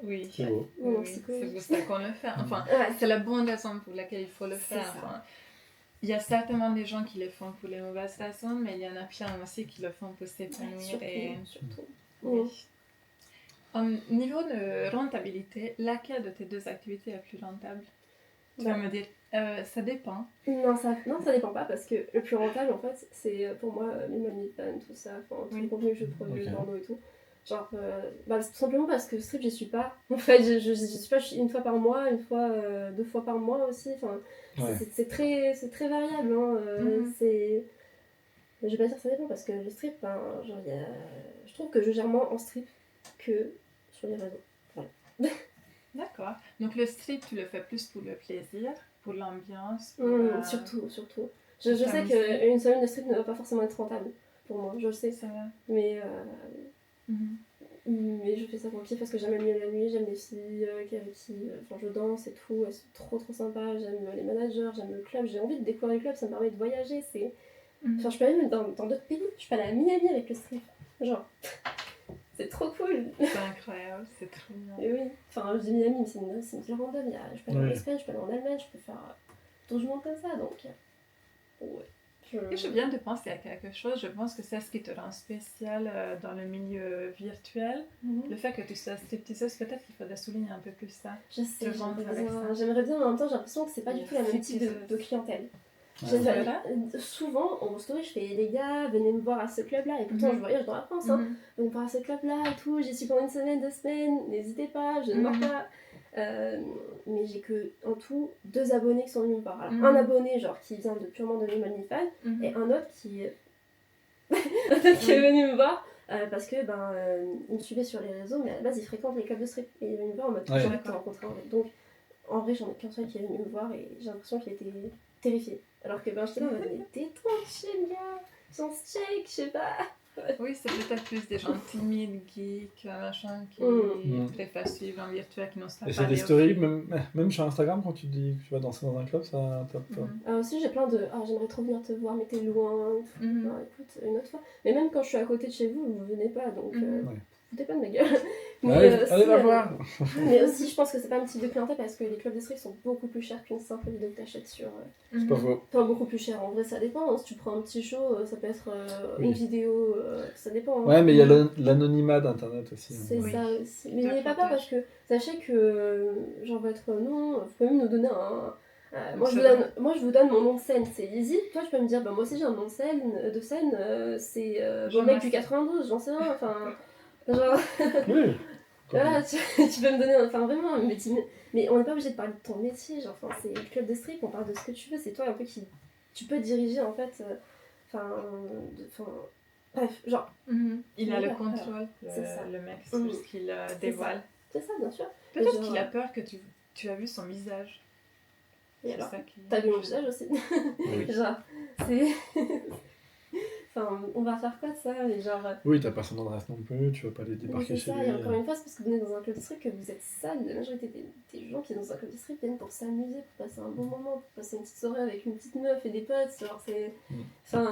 Oui, C'est beau. oui, c'est pour ça qu'on le fait. Enfin, c'est la bonne raison pour laquelle il faut le faire. Enfin, il y a certainement des gens qui le font pour les mauvaises raisons, mais il y en a plein aussi qui le font pour s'épanouir. Surtout. Oui. Au niveau de rentabilité, laquelle de tes deux activités est plus rentable? Tu vas me dire, ça dépend. Non, ça dépend pas, parce que le plus rentable, en fait, c'est pour moi mes OnlyFans, tout ça, tout le contenu que je produis, le porno et tout. Genre, tout simplement parce que strip, j'y suis pas. En fait, je suis pas une fois par mois, une fois, 2 fois par mois aussi. Enfin, c'est très variable. Hein. Je vais pas dire que ça dépend, parce que le strip, genre, je trouve que je gère moins en strip que sur les réseaux. Voilà. D'accord. Donc le strip, tu le fais plus pour le plaisir, pour l'ambiance. Surtout. Je sais qu'une semaine de strip ne va pas forcément être rentable pour moi, je le sais. Ça va. Mais je fais ça pour le kiff parce que j'aime le milieu de la nuit, j'aime les filles avec qui je danse et tout, elles sont trop sympas, j'aime les managers, j'aime le club, j'ai envie de découvrir le club, ça me permet de voyager. Enfin, je peux aller dans d'autres pays, je peux aller à Miami avec le strip. Genre, c'est trop cool. C'est incroyable, c'est trop bien. Et oui, enfin je dis Miami, mais c'est une ville random, je peux aller en Espagne, je peux aller en Allemagne, je peux faire tout le monde comme ça, donc ouais. Et je viens de penser à quelque chose, je pense que c'est ce qui te rend spécial dans le milieu virtuel. Le fait que tu sois stripteaseuse, peut-être qu'il faudrait souligner un peu plus ça. Je sais, j'aimerais bien, mais en même temps j'ai l'impression que c'est pas du tout la même type de clientèle. Souvent, en story, je fais les gars, venez me voir à ce club-là, et pourtant je voyage dans la France, hein. Venez me voir à ce club-là et tout, j'y suis pendant 1 semaine, 2 semaines, n'hésitez pas, je ne mors pas. Mais j'ai que en tout 2 abonnés qui sont venus me voir. Alors, un abonné genre qui vient purement de OnlyFans et un autre qui est venu me voir parce que il me suivait sur les réseaux, mais à la base il fréquente les clubs de strip et il est venu me voir en mode j'ai envie de te rencontrer en fait. Donc en vrai j'en ai qu'un seul qui est venu me voir et j'ai l'impression qu'il était terrifié. Alors que j'étais là en mode mais détends-toi gars, j'en check, je sais pas. Oui, c'est peut-être plus des gens timides, geeks, machin, qui préfèrent suivre en virtuel, qui n'osent pas parler. Et c'est des stories, même sur Instagram, quand tu dis que tu vas danser dans un club, ça tape pas. Aussi, j'ai plein de j'aimerais trop venir te voir, mais t'es loin. Écoute, une autre fois. Mais même quand je suis à côté de chez vous, vous venez pas, donc foutez pas de ma gueule. Mais, allez la voir. Mais aussi, je pense que c'est pas un type de clientèle parce que les clubs de strip sont beaucoup plus chers qu'une simple vidéo que t'achètes sur. C'est pas faux. Enfin, beaucoup plus cher. En vrai, ça dépend. Hein. Si tu prends un petit show, ça peut être une vidéo, ça dépend. Hein. Ouais, mais il y a l'anonymat d'internet aussi. C'est ça aussi. Mais n'ayez pas peur parce que sachez que, genre, votre nom, vous pouvez même nous donner un. Moi je vous donne mon nom de scène, c'est Easy. Toi tu peux me dire, moi aussi j'ai un nom de scène, c'est le mec du 92, j'en sais rien, enfin. Genre. Oui. Voilà, tu peux me donner, enfin vraiment, mais on n'est pas obligé de parler de ton métier, genre, c'est le club de strip, on parle de ce que tu veux, c'est toi un peu qui. Tu peux diriger en fait, bref, genre. Il a le contrôle, le mec, sur ce qu'il dévoile. C'est ça, bien sûr. Peut-être qu'il a peur que tu as vu son visage. Et alors, t'as vu mon visage aussi. Genre, c'est. Enfin, on va faire quoi de ça, mais genre. Oui, t'as pas son adresse non plus, tu vas pas les débarquer chez lui. Et encore une fois, c'est parce que vous venez dans un club de strip que vous êtes sale. La majorité des gens qui sont dans un club de strip viennent pour s'amuser, pour passer un bon moment, pour passer une petite soirée avec une petite meuf et des potes. Genre, c'est. Enfin.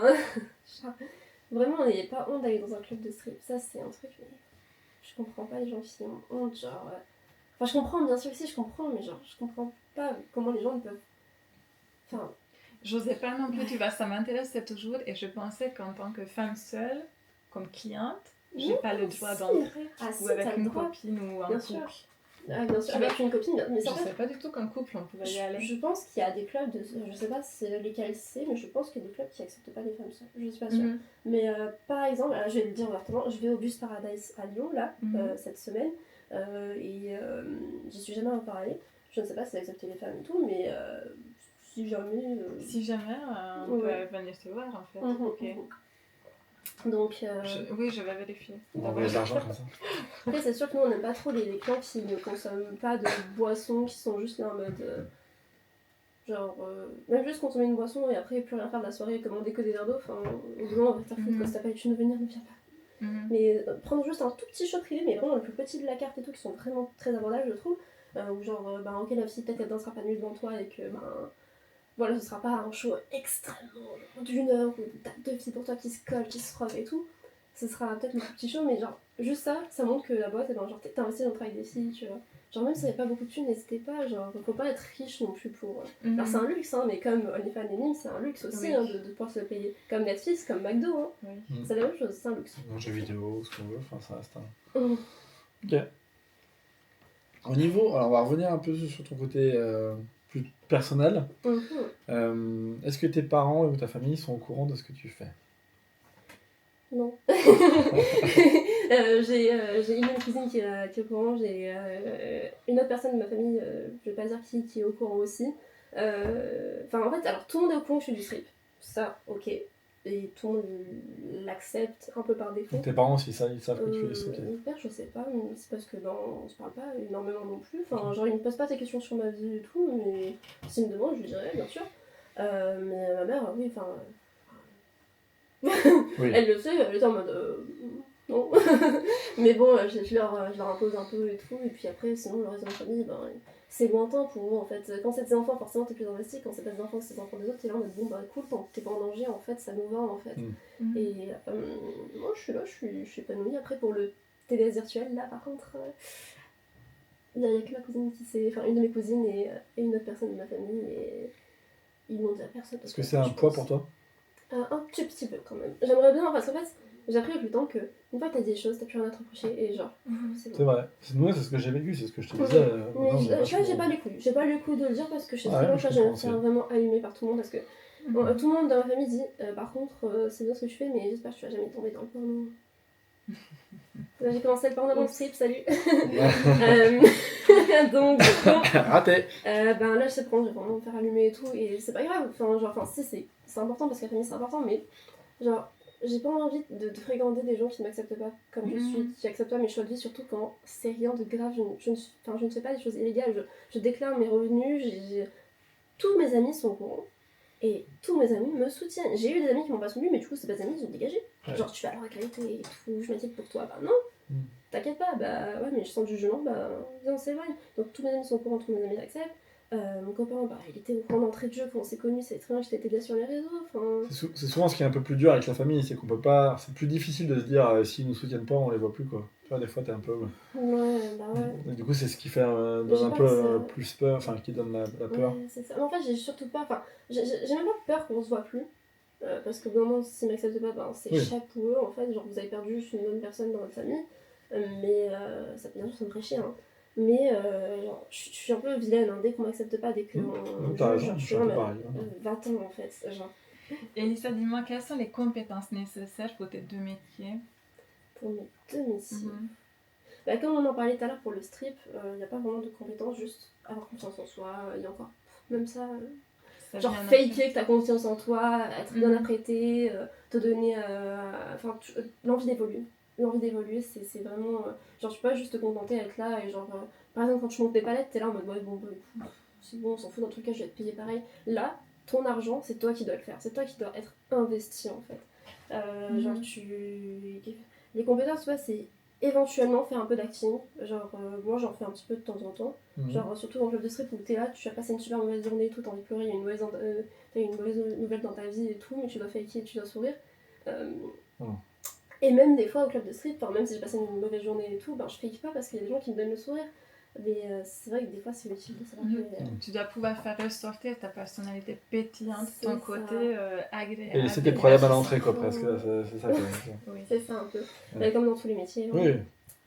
Vraiment, n'ayez pas honte d'aller dans un club de strip. Ça, c'est un truc. Mais je comprends pas les gens qui ont honte, genre. Enfin, je comprends, bien sûr que si, je comprends, mais genre, je comprends pas comment les gens peuvent. Enfin. J'osais pas non plus, tu vois, ça m'intéressait toujours et je pensais qu'en tant que femme seule, comme cliente, j'ai pas le droit d'entrer. Ou avec une copine ou un couple. Bien sûr, avec une copine, mais je sais pas du tout qu'un couple on pouvait y aller. Je pense qu'il y a des clubs, je sais pas lesquels c'est, mais je pense qu'il y a des clubs qui acceptent pas les femmes seules, je suis pas sûre. Mais par exemple, je vais le dire ouvertement, je vais au Bus Paradise à Lyon, là, cette semaine, et j'y suis jamais encore allée. Je ne sais pas si ça accepte les femmes et tout, mais si jamais... Si jamais, on peut venir te voir en fait. Donc, Oui, je vais vérifier. On va envoyer de l'argent comme ça. après, c'est sûr que nous, on n'aime pas trop les clients qui ne consomment pas de boissons, qui sont juste là en mode. Même juste consommer une boisson et après plus rien faire de la soirée, commander que des verres d'eau, enfin, au bout on va faire foutre, quoi. Si t'as pas eu de venir, ne viens pas. Mais prendre juste un tout petit shot privé, mais vraiment le plus petit de la carte et tout, qui sont vraiment très abordables, je trouve. Ou genre, ok, la fille, peut-être elle dansera pas nulle devant toi et que, voilà, ce sera pas un show extrêmement d'une heure où t'as deux filles pour toi qui se collent, qui se rockent et tout. Ce sera peut-être le plus petit show, mais genre, juste ça montre que la boîte, genre, t'as investi dans le travail des filles, tu vois. Genre, même s'il n'y a pas beaucoup de thunes, n'hésitez pas, genre, faut pas être riche non plus pour. Alors, c'est un luxe, hein, mais comme OnlyFans et Mime, c'est un luxe aussi, hein, de pouvoir se le payer. Comme Netflix, comme McDo, hein. C'est la même chose, c'est un luxe. Un jeu vidéo, ce qu'on veut, enfin, ça reste un. Ok. Au niveau, alors on va revenir un peu sur ton côté plus personnel. Est-ce que tes parents ou ta famille sont au courant de ce que tu fais? Non. J'ai une cousine qui est au courant, j'ai une autre personne de ma famille, je vais pas dire qui est au courant aussi. Enfin, en fait, alors tout le monde est au courant que je fais du strip. Ça, ok. Et tout le monde l'accepte un peu par défaut. Tes parents aussi, ça, ils savent que tu fais des striptease? Mon père, je sais pas, mais c'est parce que on se parle pas énormément non plus. Enfin, genre, il me pose pas des questions sur ma vie et tout, mais s'il me demande, je lui dirais, bien sûr. Mais ma mère, oui, enfin. Oui. Elle le sait, elle est en mode non. Mais bon, je leur impose un peu et tout. Et puis après, sinon, le reste de ma famille, c'est lointain pour eux en fait. Quand c'est tes enfants, forcément, t'es plus investi. Quand c'est pas des enfants, c'est des enfants des autres, t'es là en mode bon, cool, tant que t'es pas en danger, en fait, ça nous va en fait. Et moi, je suis là, je suis épanouie. Après, pour le TDS virtuel, là, par contre, il y a que ma cousine qui sait, enfin, une de mes cousines et une autre personne de ma famille. Et ils m'ont dit à personne. Est-ce que c'est un poids pour toi? Un petit peu quand même. J'aimerais bien, parce qu'en fait, j'ai appris avec le temps que une fois que t'as dit des choses, t'as plus rien à te reprocher et genre, c'est bon. C'est vrai. Moi, c'est ce que j'ai vécu, c'est ce que je te disais. Mais j'ai pas les couilles. J'ai pas le coup de le dire parce que je sais très bien que je vais me faire vraiment allumer par tout le monde parce que tout le monde dans ma famille dit par contre, c'est bien ce que tu fais, mais j'espère que tu vas jamais tomber dans le porno. Là, j'ai commencé le porno dans le strip, salut. Donc, raté. Là, je sais pas, je vais vraiment me faire allumer et tout, et c'est pas grave. Si, c'est important parce que la famille c'est important, mais genre, j'ai pas envie de fréquenter des gens qui ne m'acceptent pas comme je suis, qui acceptent pas mes choix de vie, surtout quand c'est rien de grave. Je ne fais pas des choses illégales, je déclare mes revenus, tous mes amis sont au courant. Et tous mes amis me soutiennent. J'ai eu des amis qui m'ont pas soutenu, mais du coup, c'est pas des amis, ils ont dégagé. Ouais. Genre, tu vas à leur qualité et tout, je m'inquiète pour toi. Non, t'inquiète pas, ouais, mais je sens du jugement, non, c'est vrai. Donc, tous mes amis sont au courant, tous mes amis l'acceptent. Mon copain, il était au courant d'entrée de jeu quand on s'est connus, c'est très bien, j'étais bien sur les réseaux. C'est souvent ce qui est un peu plus dur avec la famille, c'est qu'on peut pas. C'est plus difficile de se dire s'ils nous soutiennent pas, on les voit plus quoi. Tu vois, des fois t'es un peu. Ouais. Et du coup, c'est ce qui fait donne un peu plus peur, enfin qui donne la peur. Ouais, c'est ça. Mais en fait, j'ai surtout pas. Enfin, j'ai même pas peur qu'on se voit plus. Parce que vraiment, s'ils m'acceptent pas, c'est chapeau en fait. Genre, vous avez perdu juste une bonne personne dans votre famille. Mais ça, bien sûr, ça me ferait chier. Hein. Mais genre, je suis un peu vilaine. Hein. Dès qu'on m'accepte pas, dès que. T'as raison, je suis un peu pareil. Va-t'en en fait. Genre. Elissa, dis-moi, quelles sont les compétences nécessaires pour tes deux métiers? Pour mes deux métiers. Comme on en parlait tout à l'heure pour le strip, il n'y a pas vraiment de compétences, juste avoir confiance en soi. Il y a encore. Même ça. Genre faker que t'as confiance en toi, être bien apprêté, te donner l'envie d'évoluer. L'envie d'évoluer, c'est vraiment. Genre, je peux pas juste te contenter d'être là et genre. Par exemple, quand tu montes des palettes, t'es là en mode ouais, bon, c'est bon, on s'en fout dans tout cas, je vais être payé pareil. Là, ton argent, c'est toi qui dois le faire, c'est toi qui dois être investi en fait. Genre, les compétences, ouais, c'est éventuellement faire un peu d'acting. Genre, moi j'en fais un petit peu de temps en temps. Genre, surtout dans le club de strip où t'es là, tu as passé une super mauvaise journée et tout, t'as envie de pleurer, il y a une mauvaise nouvelle dans ta vie et tout, mais tu dois faker, tu dois sourire. Et même des fois au club de strip, même si j'ai passé une mauvaise journée et tout, je fake pas parce qu'il y a des gens qui me donnent le sourire. Mais c'est vrai que des fois c'est utile de savoir que... Tu dois pouvoir faire ressortir ta personnalité pétillante, ton côté agréable. Et laisser tes problèmes à l'entrée quoi, presque, c'est ça. Oui. C'est ça un peu. Comme dans tous les métiers. Oui.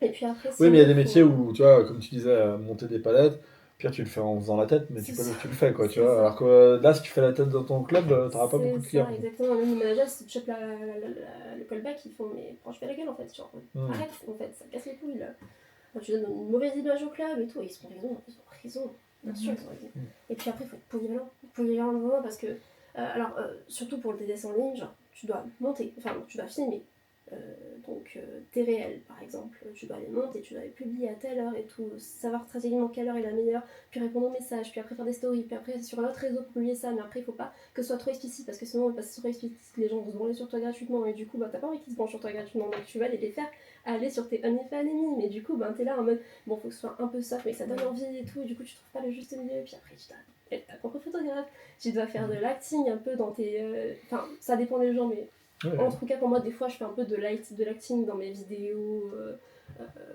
Et puis après, oui, mais il y a des métiers où, tu vois, comme tu disais, monter des palettes, pire tu le fais en faisant la tête, mais tu le fais quoi, tu vois. Alors que là, si tu fais la tête dans ton club, t'auras pas beaucoup de clients. Exactement, même les managers, si tu chopes le callback, ils font mais franchement la gueule en fait, genre arrête en fait, ça casse les couilles là. Enfin, tu donnes une mauvaise image au club et tout, et ils ont raison, bien sûr ils ont raison. Et puis après, il faut être polyvalent vraiment parce que, surtout pour le TDS en ligne, genre tu dois monter, tu dois filmer, Donc tes réels par exemple, tu dois les monter, tu dois les publier à telle heure et tout, savoir stratégiquement quelle heure est la meilleure, puis répondre aux messages, puis après faire des stories, puis après sur un autre réseau publier ça, mais après il faut pas que ce soit trop explicite parce que sinon parce que c'est trop explicite les gens vont se branler sur toi gratuitement et du coup bah t'as pas envie qu'ils se branchent sur toi gratuitement donc tu vas les faire aller sur tes OnlyFans mais du coup bah t'es là en mode bon faut que ce soit un peu soft mais que ça donne envie et tout et du coup tu trouves pas le juste milieu et puis après tu dois être ta propre photographe, tu dois faire de l'acting un peu dans tes... Enfin ça dépend des gens mais en tout cas pour moi des fois je fais un peu de l'acting dans mes vidéos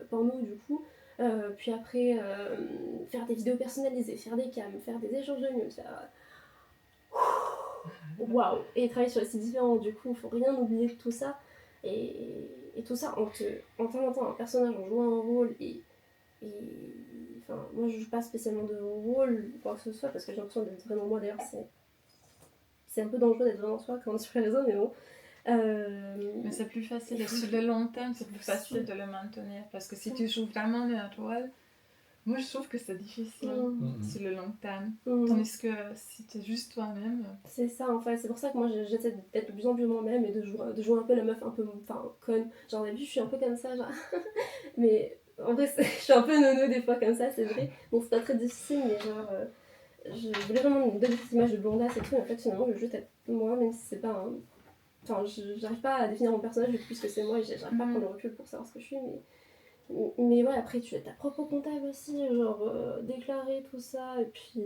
porno du coup. Puis après faire des vidéos personnalisées, faire des cams, faire des échanges de news, faire... Waouh. Et travailler sur les sites différents du coup, faut rien oublier de tout ça. Et tout ça en t'inventant un personnage, en jouant un rôle et enfin moi je joue pas spécialement de rôle ou quoi que ce soit parce que j'ai l'impression d'être vraiment moi d'ailleurs c'est un peu dangereux d'être vraiment soi quand on est sur les réseaux mais bon. Mais c'est plus facile, et sur le long terme, c'est plus facile de le maintenir. Parce que si tu joues vraiment un rôle, moi je trouve que c'est difficile sur le long terme. Tandis que si tu es juste toi-même. C'est ça en fait, c'est pour ça que moi j'essaie d'être de plus en plus moi-même et de jouer un peu la meuf un peu conne. Genre d'habitude je suis un peu comme ça, genre. Mais en vrai je suis un peu nono des fois comme ça, c'est vrai. Bon, c'est pas très difficile, mais genre. Je voulais vraiment me donner cette image de blondasse et tout, mais en fait finalement je veux juste être moi, même si c'est pas un. Enfin, j'arrive pas à définir mon personnage puisque c'est moi et j'arrive pas à prendre le recul pour savoir ce que je suis, mais ouais, après tu as ta propre comptable aussi, genre déclarer tout ça, et puis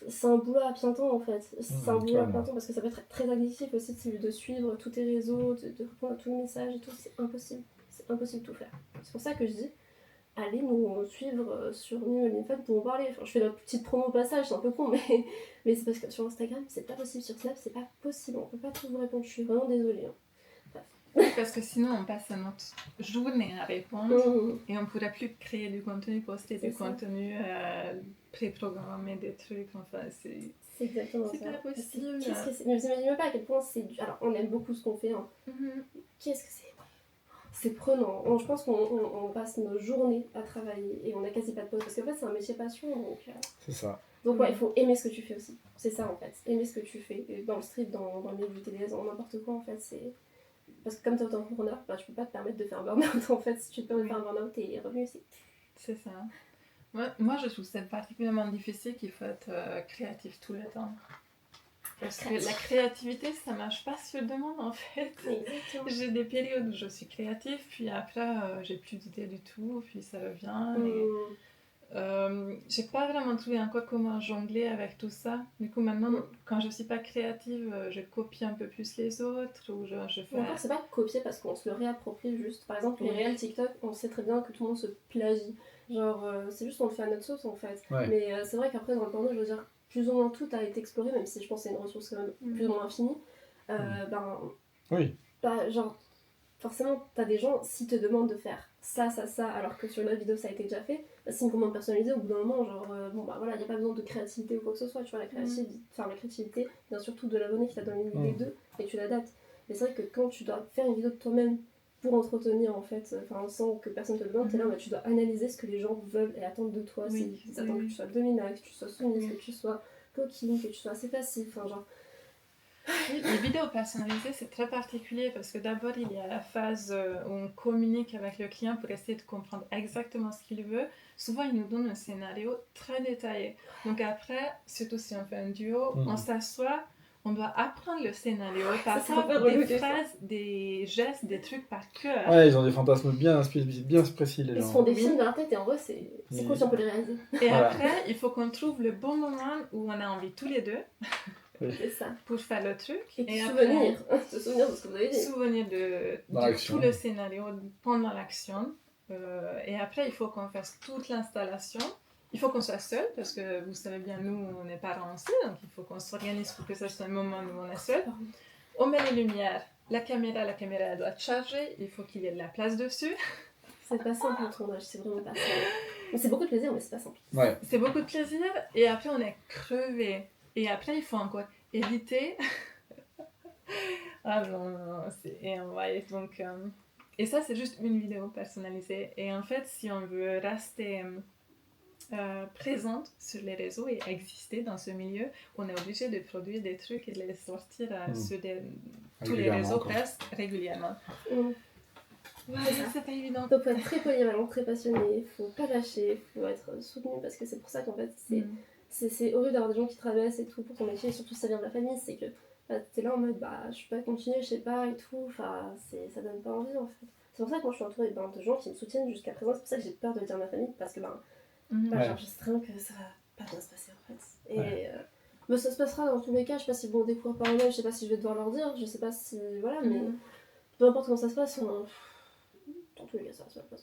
c'est un boulot à plein temps en fait. C'est un boulot à plein temps parce que ça peut être très addictif aussi de suivre tous tes réseaux, de répondre à tous les messages et tout, c'est impossible. C'est impossible de tout faire. C'est pour ça que je dis, allez nous suivre sur New OnlyFans pour en parler. Enfin, je fais notre petite promo au passage, c'est un peu con, mais c'est parce que sur Instagram, c'est pas possible, sur Snap, c'est pas possible, on peut pas tout vous répondre, je suis vraiment désolée. Hein. Parce que sinon on passe notre journée à répondre et on pourrait plus créer du contenu, poster du contenu pré-programmer des trucs, enfin c'est exactement ça. C'est pas possible. Mais vous imaginez pas à quel point c'est dur. Alors on aime beaucoup ce qu'on fait, hein. Qu'est-ce que c'est prenant. Je pense qu'on passe nos journées à travailler et on a quasi pas de pause parce qu'en fait c'est un métier passion donc... C'est ça. Donc ouais, il faut aimer ce que tu fais aussi. C'est ça en fait, aimer ce que tu fais. Et dans le street, dans le milieu du TDS, dans n'importe quoi en fait, c'est... Parce que comme tu es auto-entrepreneur, bah, tu peux pas te permettre de faire un burn-out en fait. Si tu te permets de faire un burn-out, tes revenus c'est ça. Moi je trouve ça particulièrement difficile qu'il faut être créatif tout le temps. Parce que la créativité, ça marche pas sur demande en fait. Exactement. J'ai des périodes où je suis créative, puis après j'ai plus d'idées du tout, puis ça revient. J'ai pas vraiment trouvé encore comment jongler avec tout ça. Du coup maintenant, quand je suis pas créative, je copie un peu plus les autres ou je fais... Encore c'est pas copier parce qu'on se le réapproprie juste. Par exemple les réels TikTok, on sait très bien que tout le monde se plagie. Genre c'est juste on le fait à notre sauce en fait. Ouais. Mais c'est vrai qu'après dans le porno, je veux dire, plus ou moins tout a été exploré, même si je pense que c'est une ressource quand même plus ou moins infinie. Oui. Bah, genre, forcément, t'as des gens, s'ils te demandent de faire ça, alors que sur une autre vidéo ça a été déjà fait, bah, c'est une commande personnalisée au bout d'un moment, genre, bon bah voilà, il n'y a pas besoin de créativité ou quoi que ce soit, tu vois, la créativité vient surtout de l'abonné qui t'a donné une idée d'eux et tu l'adaptes. Mais c'est vrai que quand tu dois faire une vidéo de toi-même pour entretenir en fait, sans que personne te le demande, t'es là, bah, tu dois analyser ce que les gens veulent et attendent de toi, s'ils attendent que tu sois dominax, que tu sois soumise, que tu sois coquine, que tu sois assez passive, enfin genre... Les vidéos personnalisées, c'est très particulier parce que d'abord, il y a la phase où on communique avec le client pour essayer de comprendre exactement ce qu'il veut. Souvent, il nous donne un scénario très détaillé. Donc après, surtout si on fait un duo, on s'assoit, on doit apprendre le scénario, parfois des phrases, des gestes, des trucs par cœur. Ouais, ils ont des fantasmes bien précis, les gens. Ils se font des films dans la tête et en vrai, c'est cool si on peut les réaliser. Et après, il faut qu'on trouve le bon moment où on a envie tous les deux. C'est ça. Pour faire le truc. Et souvenir. Se souvenir de ce que vous avez dit. Souvenir de tout le scénario pendant l'action. Et après, il faut qu'on fasse toute l'installation. Il faut qu'on soit seul, parce que vous savez bien, nous, on est parents aussi, donc il faut qu'on s'organise pour que ça soit un moment où on est seul. On met les lumières. La caméra elle doit être chargée. Il faut qu'il y ait de la place dessus. C'est pas simple le tournage, c'est vraiment pas simple. Mais c'est beaucoup de plaisir, mais c'est pas simple. Ouais. C'est beaucoup de plaisir, et après, on est crevé. Et après, il faut encore éviter. Ah non, et on va donc. Et ça, c'est juste une vidéo personnalisée. Et en fait, si on veut rester présente sur les réseaux et exister dans ce milieu, on est obligé de produire des trucs et de les sortir sur tous les réseaux quoi. presque régulièrement. Ouais, c'est pas évident. Donc, faut être très polyvalent, très passionné, faut pas lâcher, faut être soutenu parce que c'est pour ça qu'en fait, c'est horrible d'avoir des gens qui traversent et tout pour ton métier, et surtout si ça vient de la famille, c'est que t'es là en mode je peux pas continuer, je sais pas et tout, enfin, ça donne pas envie en fait. C'est pour ça que moi je suis entourée de gens qui me soutiennent jusqu'à présent, c'est pour ça que j'ai peur de le dire à ma famille parce que genre, je sais très bien que ça va pas bien se passer en fait. Et mais ça se passera dans tous les cas, je sais pas s'ils vont découvrir par eux-mêmes, je sais pas si je vais devoir leur dire, je sais pas si. Voilà, mais peu importe comment ça se passe, dans tous les cas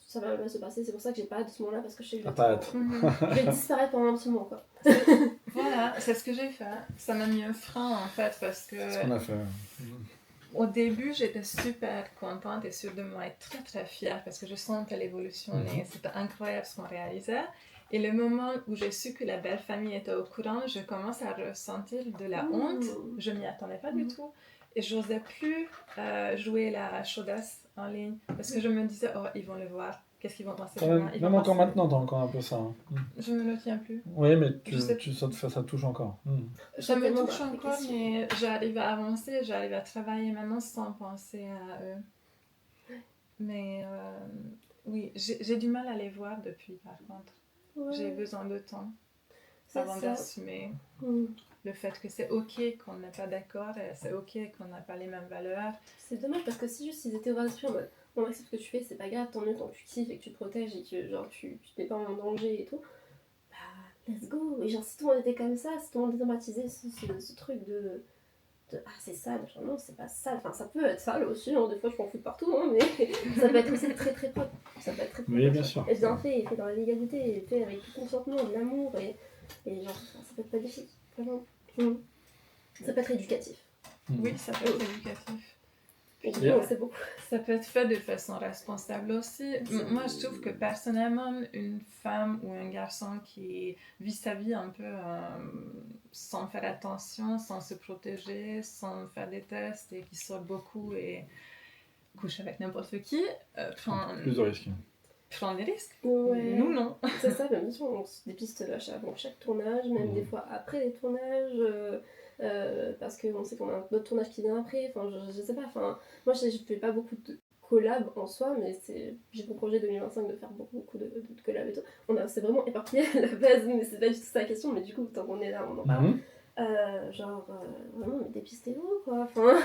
ça va bien se passer. C'est pour ça que j'ai pas hâte de ce moment-là parce que je sais que je vais disparaître pendant un petit moment quoi. Voilà, c'est ce que j'ai fait. Ça m'a mis un frein en fait parce que. C'est ce qu'on a fait. Au début, j'étais super contente et sûre de moi et très très fière parce que je sentais l'évolution et c'était incroyable ce qu'on réalisait. Et le moment où j'ai su que la belle famille était au courant, je commence à ressentir de la honte. Je m'y attendais pas du tout. Et j'osais plus jouer la chaudasse en ligne parce que je me disais, oh, ils vont le voir. Qu'est-ce qu'ils vont penser de moi? Même encore maintenant, t'as encore un peu ça. Je ne le tiens plus. Oui, mais ça touche encore. Ça me touche encore, mais j'arrive à avancer, j'arrive à travailler maintenant sans penser à eux. Mais oui, j'ai du mal à les voir depuis, par contre. Ouais. J'ai besoin de temps avant d'assumer le fait que c'est ok qu'on n'est pas d'accord, et c'est ok qu'on n'a pas les mêmes valeurs. C'est dommage parce que si juste ils étaient ouverts d'esprit en mode on accepte ce que tu fais, c'est pas grave, tant mieux tant que tu kiffes et que tu te protèges et que genre tu te mets pas en danger et tout, bah let's go. Et genre si tout le monde était comme ça, si tout le monde dédramatisait ce truc de c'est sale, genre non c'est pas sale, enfin ça peut être sale aussi, hein, des fois je m'en fous de partout, hein, mais ça peut être aussi très très propre, ça peut être très propre. Oui bien sûr. Et bien fait dans la légalité, fait avec du consentement, de l'amour et genre ça peut être magnifique, vraiment. Ça peut être éducatif. Oui ça peut être éducatif. Et c'est beaucoup. Ça peut être fait de façon responsable aussi. Moi, je trouve que personnellement, une femme ou un garçon qui vit sa vie un peu sans faire attention, sans se protéger, sans faire des tests et qui sort beaucoup et couche avec n'importe qui, prend plus de risques. Prend des risques. Ouais. Nous, non. C'est ça, bien sûr, on se dépiste avant chaque tournage, même des fois après les tournages. Parce qu'on sait qu'on a un autre tournage qui vient après, enfin je sais pas, enfin moi je fais pas beaucoup de collabs en soi, mais j'ai pour projet 2025 de faire beaucoup de collabs et tout. C'est vraiment éparpillé à la base, mais c'est pas du tout ça la question, mais du coup tant qu'on est là on en parle. Vraiment mais dépistez-vous quoi, enfin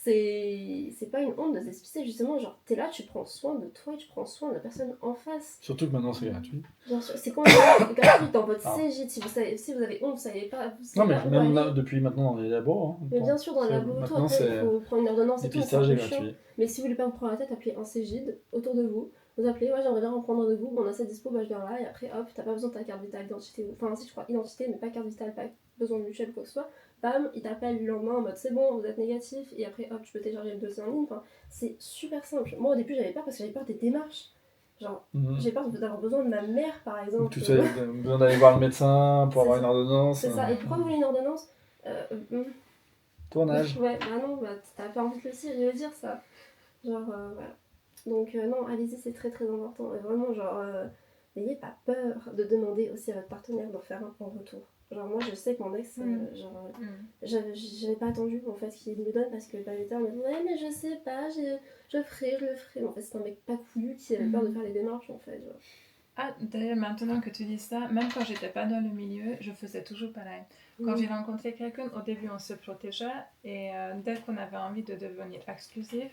c'est pas une honte de se dépister justement, genre t'es là, tu prends soin de toi et tu prends soin de la personne en face. Surtout que maintenant c'est gratuit. Genre, c'est gratuit dans votre CJ, si vous avez honte, vous savez pas. Non mais même là, depuis maintenant dans les labos. Mais bien sûr dans le labo, après il faut prendre une ordonnance et tout, c'est gratuit. Chiant. Mais si vous voulez pas vous prendre la tête, appelez un CJ autour de vous. Vous appelez, ouais j'aimerais bien en prendre un de vous, on a cette dispo, bah je viens là et après hop, t'as pas besoin de ta carte vitale, identité, enfin si je crois identité mais pas carte vitale, pas besoin de mutuelle quoi que ce soit. Bam, il t'appelle le lendemain en mode c'est bon, vous êtes négatif et après hop, tu peux télécharger le dossier en ligne, enfin c'est super simple. Moi au début j'avais peur parce que j'avais peur des démarches. Genre, j'ai peur d'avoir besoin de ma mère par exemple. Tu sais, besoin d'aller voir le médecin pour avoir une ordonnance. C'est ça, et pourquoi vous voulez une ordonnance Tournage. Ouais, bah non, t'as pas envie de le dire ça. Genre, voilà. Donc, non, allez-y, c'est très très important. Et vraiment, genre, n'ayez pas peur de demander aussi à votre partenaire d'en faire un en retour. Genre, moi, je sais que mon ex, j'avais pas attendu en fait qu'il me donne parce que pas l'état, mais ouais, mais je sais pas, je le ferai. Mais en fait, c'est un mec pas couillu qui avait peur de faire les démarches en fait. Genre. Ah, d'ailleurs, maintenant que tu dis ça, même quand j'étais pas dans le milieu, je faisais toujours pareil. Quand j'ai rencontré quelqu'un, au début, on se protégeait et dès qu'on avait envie de devenir exclusif,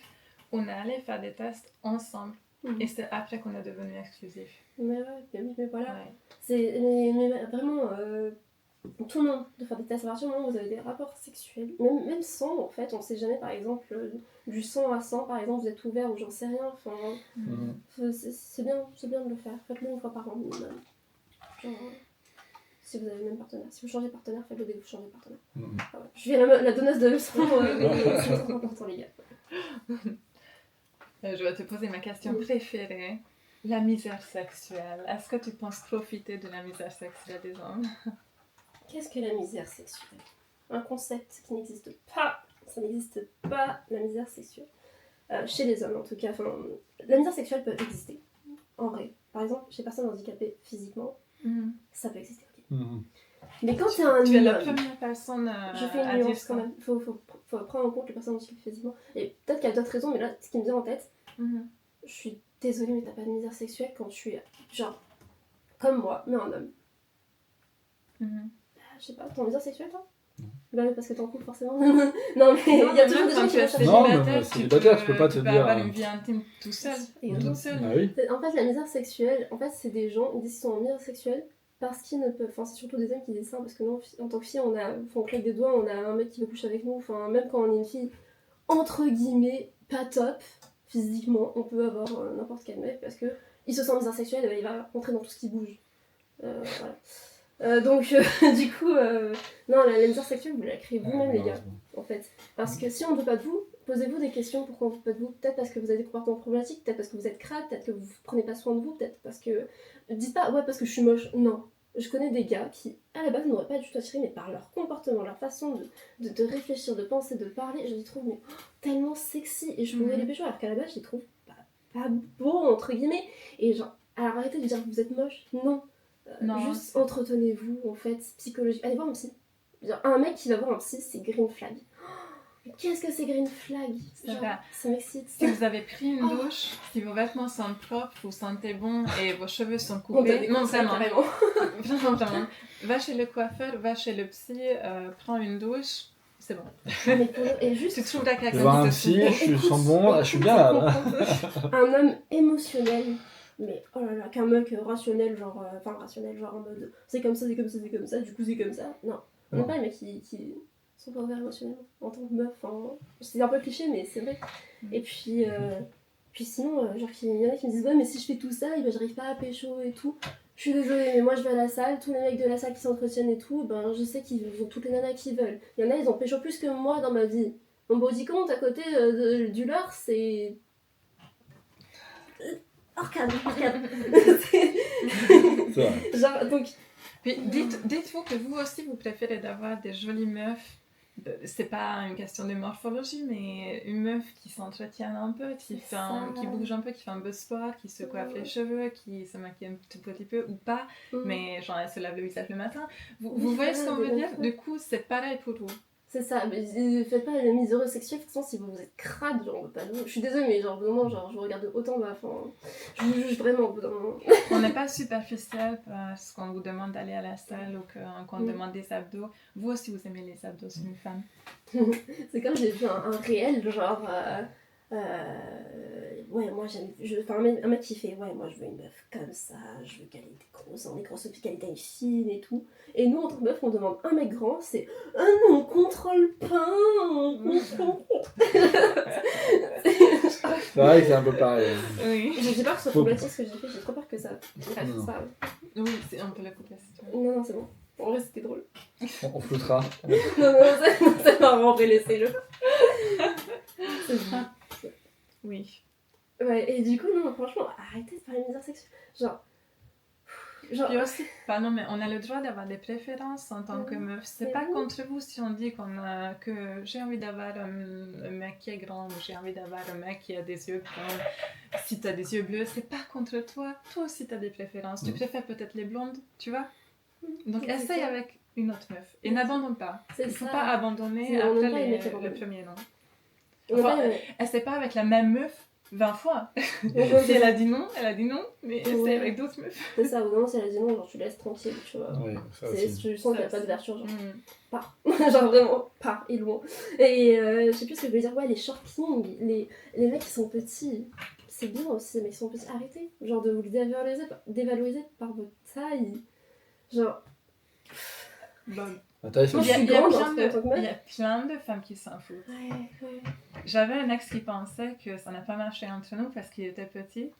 on allait faire des tests ensemble. Et c'est après qu'on est devenu exclusif. Mais ouais, mais voilà. Ouais. Mais vraiment, tout le monde de faire des tests à partir du moment où vous avez des rapports sexuels, même sans en fait, on sait jamais par exemple du 100 à 100 par exemple vous êtes ouvert ou j'en sais rien, enfin c'est bien de le faire, faites-le une fois par an minimum. Genre, si vous avez le même partenaire, si vous changez de partenaire, faites-le dès que vous changez de partenaire. Ah ouais. Je suis la donneuse de leçons, c'est trop important les gars. Je vais te poser ma question préférée. La misère sexuelle. Est-ce que tu penses profiter de la misère sexuelle des hommes? Qu'est-ce que la misère sexuelle? Un concept qui n'existe pas. Ça n'existe pas, la misère sexuelle. Chez les hommes, en tout cas. La misère sexuelle peut exister, en vrai. Par exemple, chez personnes handicapées physiquement, ça peut exister. Ok. Mhm. Mais quand t'es un Tu es la homme, première personne je fais à une dire nuance ça. quand même. Faut prendre en compte les personnes handicapées physiquement. Et peut-être qu'il y a d'autres raisons, mais là, ce qui me vient en tête, je suis désolée, mais t'as pas de misère sexuelle quand tu es, genre, comme moi, mais un homme. Je sais pas, t'as une misère sexuelle, toi? Bah oui, parce que t'es en couple, forcément. Non, mais il y a toujours des gens qui vont chercher. Non, mais célibataire, tu peux pas te tu peux dire, avoir une vie intime tout seul. Exactement. Toute seule. Ah oui. En fait, la misère sexuelle, en fait, c'est des gens, ils disent qu'ils sont en misère sexuelle parce qu'ils ne peuvent. Enfin, c'est surtout des hommes qui disent ça, parce que nous, en tant que fille, on claque des doigts, on a un mec qui veut coucher avec nous. Enfin, même quand on est une fille, entre guillemets, pas top, physiquement, on peut avoir n'importe quel mec parce que il se sent en misère sexuelle, et ben, il va rentrer dans tout ce qui bouge. Voilà. Donc, du coup, non, la misère sexuelle, vous la créez vous-même, les gars, en fait. Parce que si on ne veut pas de vous, posez-vous des questions pourquoi on ne veut pas de vous. Peut-être parce que vous avez des comportements problématiques, peut-être parce que vous êtes crade, peut-être que vous ne prenez pas soin de vous, peut-être parce que. Dites pas, ouais, parce que je suis moche. Non. Je connais des gars qui, à la base, n'auraient pas du tout attiré, mais par leur comportement, leur façon de réfléchir, de penser, de parler, je les trouve mais, tellement sexy. Et je pouvais les pécho, alors qu'à la base, je les trouve pas beaux, entre guillemets. Et genre, alors arrêtez de dire que vous êtes moche. Non. Juste entretenez-vous, en fait, psychologique. Allez voir un psy. Genre, un mec qui va voir un psy, c'est green flag. Mais qu'est-ce que c'est green flag? Genre, ça m'excite. Si vous avez pris une douche, si vos vêtements sont propres, vous sentez bon et vos cheveux sont coupés, non, vraiment. Vraiment. Va chez le coiffeur, va chez le psy, prends une douche, c'est bon. Et juste, tu trouves la Je vais voir un psy, je sens bon, je suis bien là. Un homme émotionnel, mais oh là là, qu'un mec rationnel, genre, rationnel, genre en mode c'est comme ça, c'est comme ça, c'est comme ça, du coup c'est comme ça. Non, on n'est pas les mecs qui sont pas ouverts émotionnellement en tant que meuf. C'est un peu cliché, mais c'est vrai. Et puis sinon, genre, il y en a qui me disent ouais, mais si je fais tout ça, j'arrive pas à pécho et tout. Je suis désolée, mais moi je vais à la salle, tous les mecs de la salle qui s'entretiennent et tout, ben je sais qu'ils ont toutes les nanas qu'ils veulent. Il y en a, ils ont pécho plus que moi dans ma vie. Mon body count à côté du leur, c'est. Arcade. C'est vrai. Genre, donc. Puis dites-vous que vous aussi vous préférez d'avoir des jolies meufs. C'est pas une question de morphologie, mais une meuf qui s'entretient un peu, qui bouge un peu, qui fait un peu de sport, qui se coiffe les cheveux, qui se maquille un tout petit peu ou pas, mais genre elle se lave le visage le matin. Vous voyez ce qu'on veut dire? Du coup, c'est pareil pour vous. C'est ça, mais faites pas la mise heureuse sexuelle, de toute façon, si vous êtes crade, genre, on veut pas de vous. Je suis désolée, mais genre, vraiment, genre, je vous regarde autant, je vous juge vraiment au bout d'un moment. On n'est pas superficiel parce qu'on vous demande d'aller à la salle ou qu'on demande des abdos. Vous aussi, vous aimez les abdos, c'est une femme. C'est comme j'ai vu un réel, genre, ouais, moi j'aime, un mec qui fait, ouais, moi je veux une meuf comme ça, je veux qu'elle ait des grosses filles, qu'elle ait des fines et tout. Et nous, en tant que meuf, on demande un mec grand, c'est, ah non, on contrôle pas, C'est vrai que c'est un peu pareil. Oui. J'ai peur que ce soit problématique ce que j'ai fait, j'ai trop peur que ça. Bref, c'est pas grave. Oui, c'est un peu la coupe là, si tu veux. Non, c'est bon. En vrai, c'était drôle. On floutera. Non, c'est marrant, en vrai, laissez-le. C'est vrai. Oui. Ouais, et du coup, non, franchement, arrêtez de parler de misère sexuelle. Genre. Puis aussi, pardon, mais on a le droit d'avoir des préférences en tant que meuf. C'est pas contre vous si on dit que j'ai envie d'avoir un mec qui est grand ou j'ai envie d'avoir un mec qui a des yeux bruns. Si t'as des yeux bleus, c'est pas contre toi. Toi aussi t'as des préférences. Tu préfères peut-être les blondes, tu vois. Donc essaye avec une autre meuf. Et n'abandonne pas. Il faut pas abandonner après le premier nom. Enfin, essaye pas avec la même meuf 20 fois. Si elle a dit non, mais essaye avec d'autres meufs. C'est ça, au moment si elle a dit non, genre tu laisses tranquille, tu vois. Oui, ça tu sens qu'il n'y a pas d'ouverture, genre pars. Genre vraiment, pars, et loin. Et je sais plus ce que je veux dire, ouais, les shortings, les mecs qui sont petits, c'est bien aussi, les mecs qui sont petits, arrêtez. Genre de vous dévaloriser par votre taille. Genre. La taille, c'est il y a plein de femmes qui s'en foutent. Ouais. J'avais un ex qui pensait que ça n'a pas marché entre nous parce qu'il était petit.